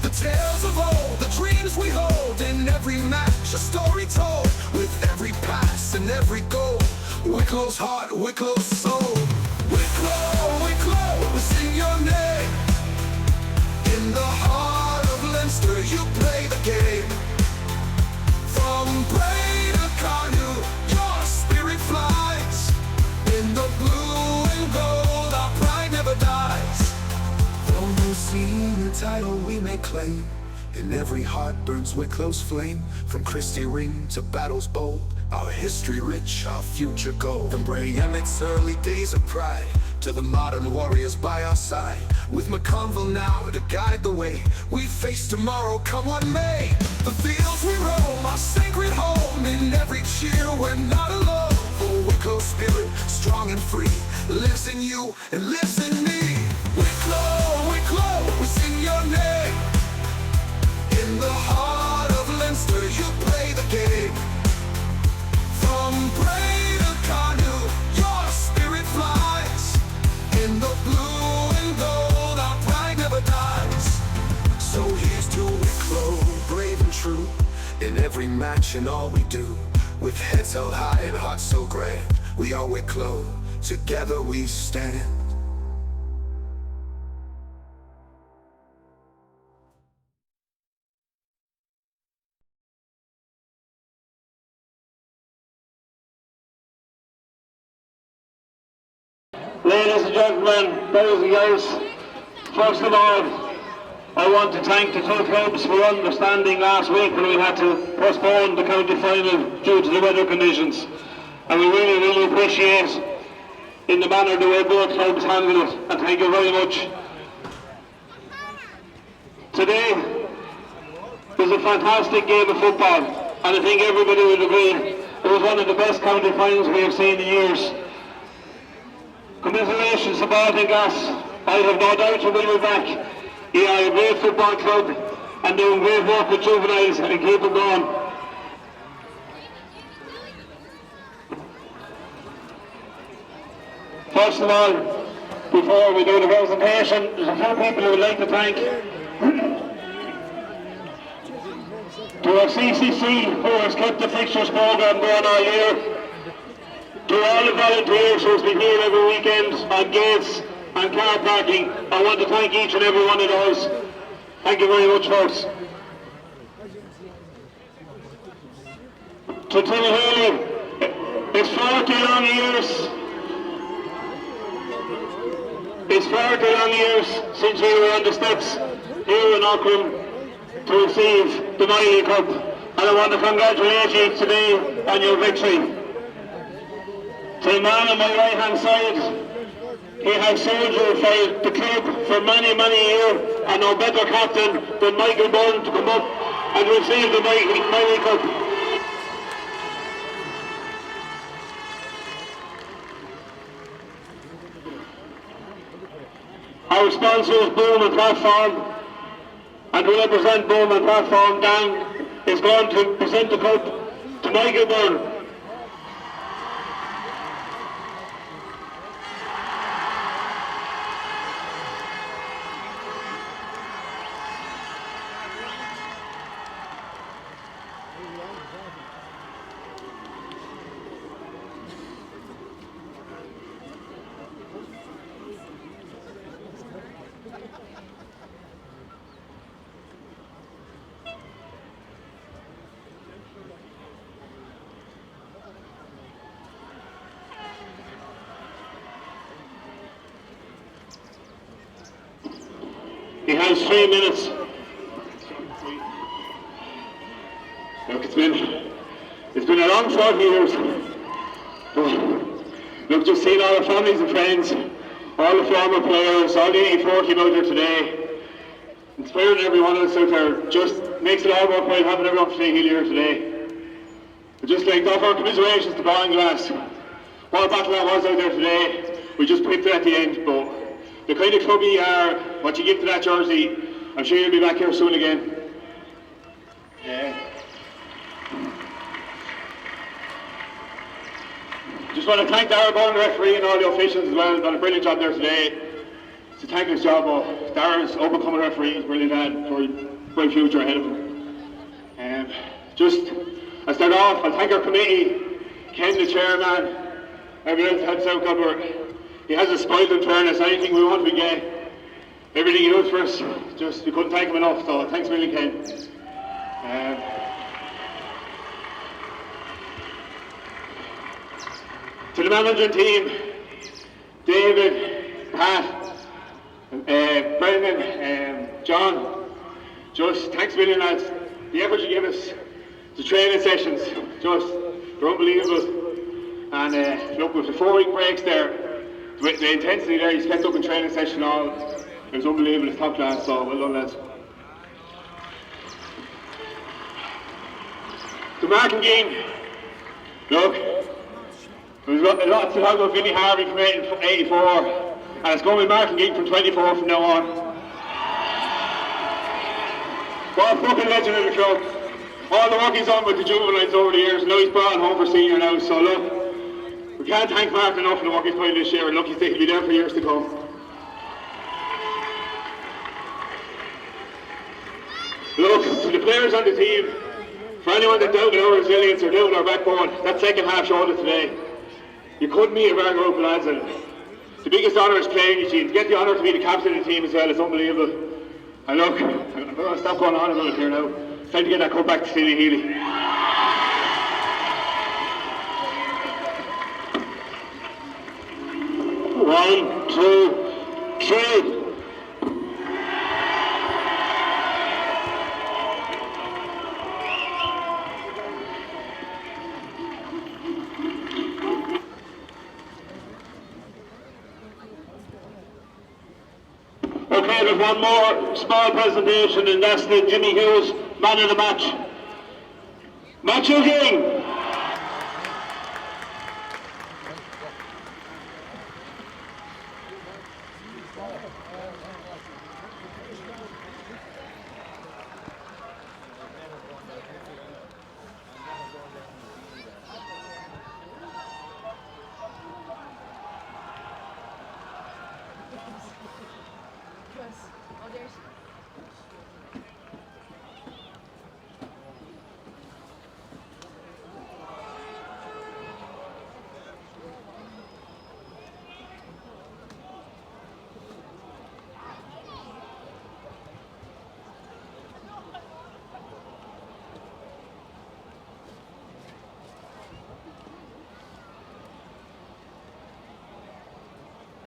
The tales of old, the dreams we hold. In every match, a story told. With every pass and every goal, Wicklow's heart, Wicklow's soul. Wicklow, Wicklow, it was in your name. In the heart of Leinster, you play the game. From Bray to Cardew, your spirit flies. In the blue and gold, our pride never dies. Though no senior title we may claim, in every heart burns Wicklow's flame. From Christie Ring to battles bold, our history rich, our future gold. From Bray Emmett's early days of pride to the modern warriors by our side. With McConville now to guide the way, we face tomorrow come what may. The fields we roam, our sacred home. In every cheer we're not alone. For Wicklow's spirit, strong and free, lives in you and lives in me. Wicklow, Wicklow, was in your name. In the heart of Leinster, you play the game. From Bray to Cardew, your spirit flies. In the blue and gold, our pride never dies. So here's to Wicklow, brave and true. In every match and all we do, with heads held high and hearts so grand, we are Wicklow, together we stand. Ladies and gentlemen, boys and girls, first of all, I want to thank the two clubs for understanding last week when we had to postpone the county final due to the weather conditions. And we really, really appreciate in the manner the way both clubs handled it, and thank you very much. Today was a fantastic game of football, and I think everybody would agree it was one of the best county finals we have seen in years. Commiserations to Baltinglass. I have no doubt you will be back. You are a great football club and doing great work with juveniles, and keep it going. First of all, before we do the presentation, there's a few people who would like to thank. To our CCC, who has kept the fixtures program going all year. To all the volunteers who's been here every weekend on gates and car parking, I want to thank each and every one of those. Thank you very much, folks. To Tinahely, it's 40 long years. It's 40 long years since we were on the steps here in Aughrim to receive the Tinahely Cup, and I want to congratulate you today on your victory. To the man on my right hand side, he has soldiered for the club for many, many years, and no better captain than Michael Byrne to come up and receive the Tinahely Cup. Our sponsor is Boom and Platform, and to represent Boom and Platform, Dan is going to present the cup to Michael Byrne. boys, 3 minutes. Look, it's been a long 40 years. Look, just seeing all our families and friends, all the former players, all the 84 team out there today, inspiring every one of us out there, just makes it all worthwhile having everyone from Tinahely here today. But just like to offer commiserations to Baltinglass. What a battle that was out there today. We just picked it at the end, but the kind of club you are, what you give to that jersey, I'm sure you'll be back here soon again. Just want to thank Darragh, the referee, and all the officials as well. Done a brilliant job there today. It's a thankless job, but Darragh's overcoming referee. He's brilliant lad for a bright future ahead of him. I start off, I'll thank our committee, Ken the chairman, everyone else at South Cover. He has a spoiled in fairness, anything we want we get. Everything he does for us, we couldn't thank him enough, so thanks a million, Ken. To the management team, David, Pat, Brendan, John, just thanks a million lads. The effort you give us, the training sessions, they're unbelievable. And look, with the 4-week breaks there, the intensity there, he's kept up in training session all, it was unbelievable, it's top class, so well done lads. The marking game, look, there's a lot to talk about Vinnie Harvey from 84, and it's going to be Martin Geek from 24 from now on. What a fucking legend of the club. All the work he's done with the juveniles over the years, now he's brought home for senior now, so look, we can't thank Martin enough for the work he's put in this year, and look, he'll be there for years to come. Look, to the players on the team, for anyone that doubted our resilience or doubted our backbone, that second half showed it today. You couldn't meet a better group of lads, and the biggest honour is playing your team. To get the honour to be the captain of the team as well is unbelievable. And look, I'm going to stop going on about it here now. It's time to get that cup back to Tinahely. One, two, three. Okay, there's one more small presentation, and that's the Jimmy Hughes Man of the Match. Match King!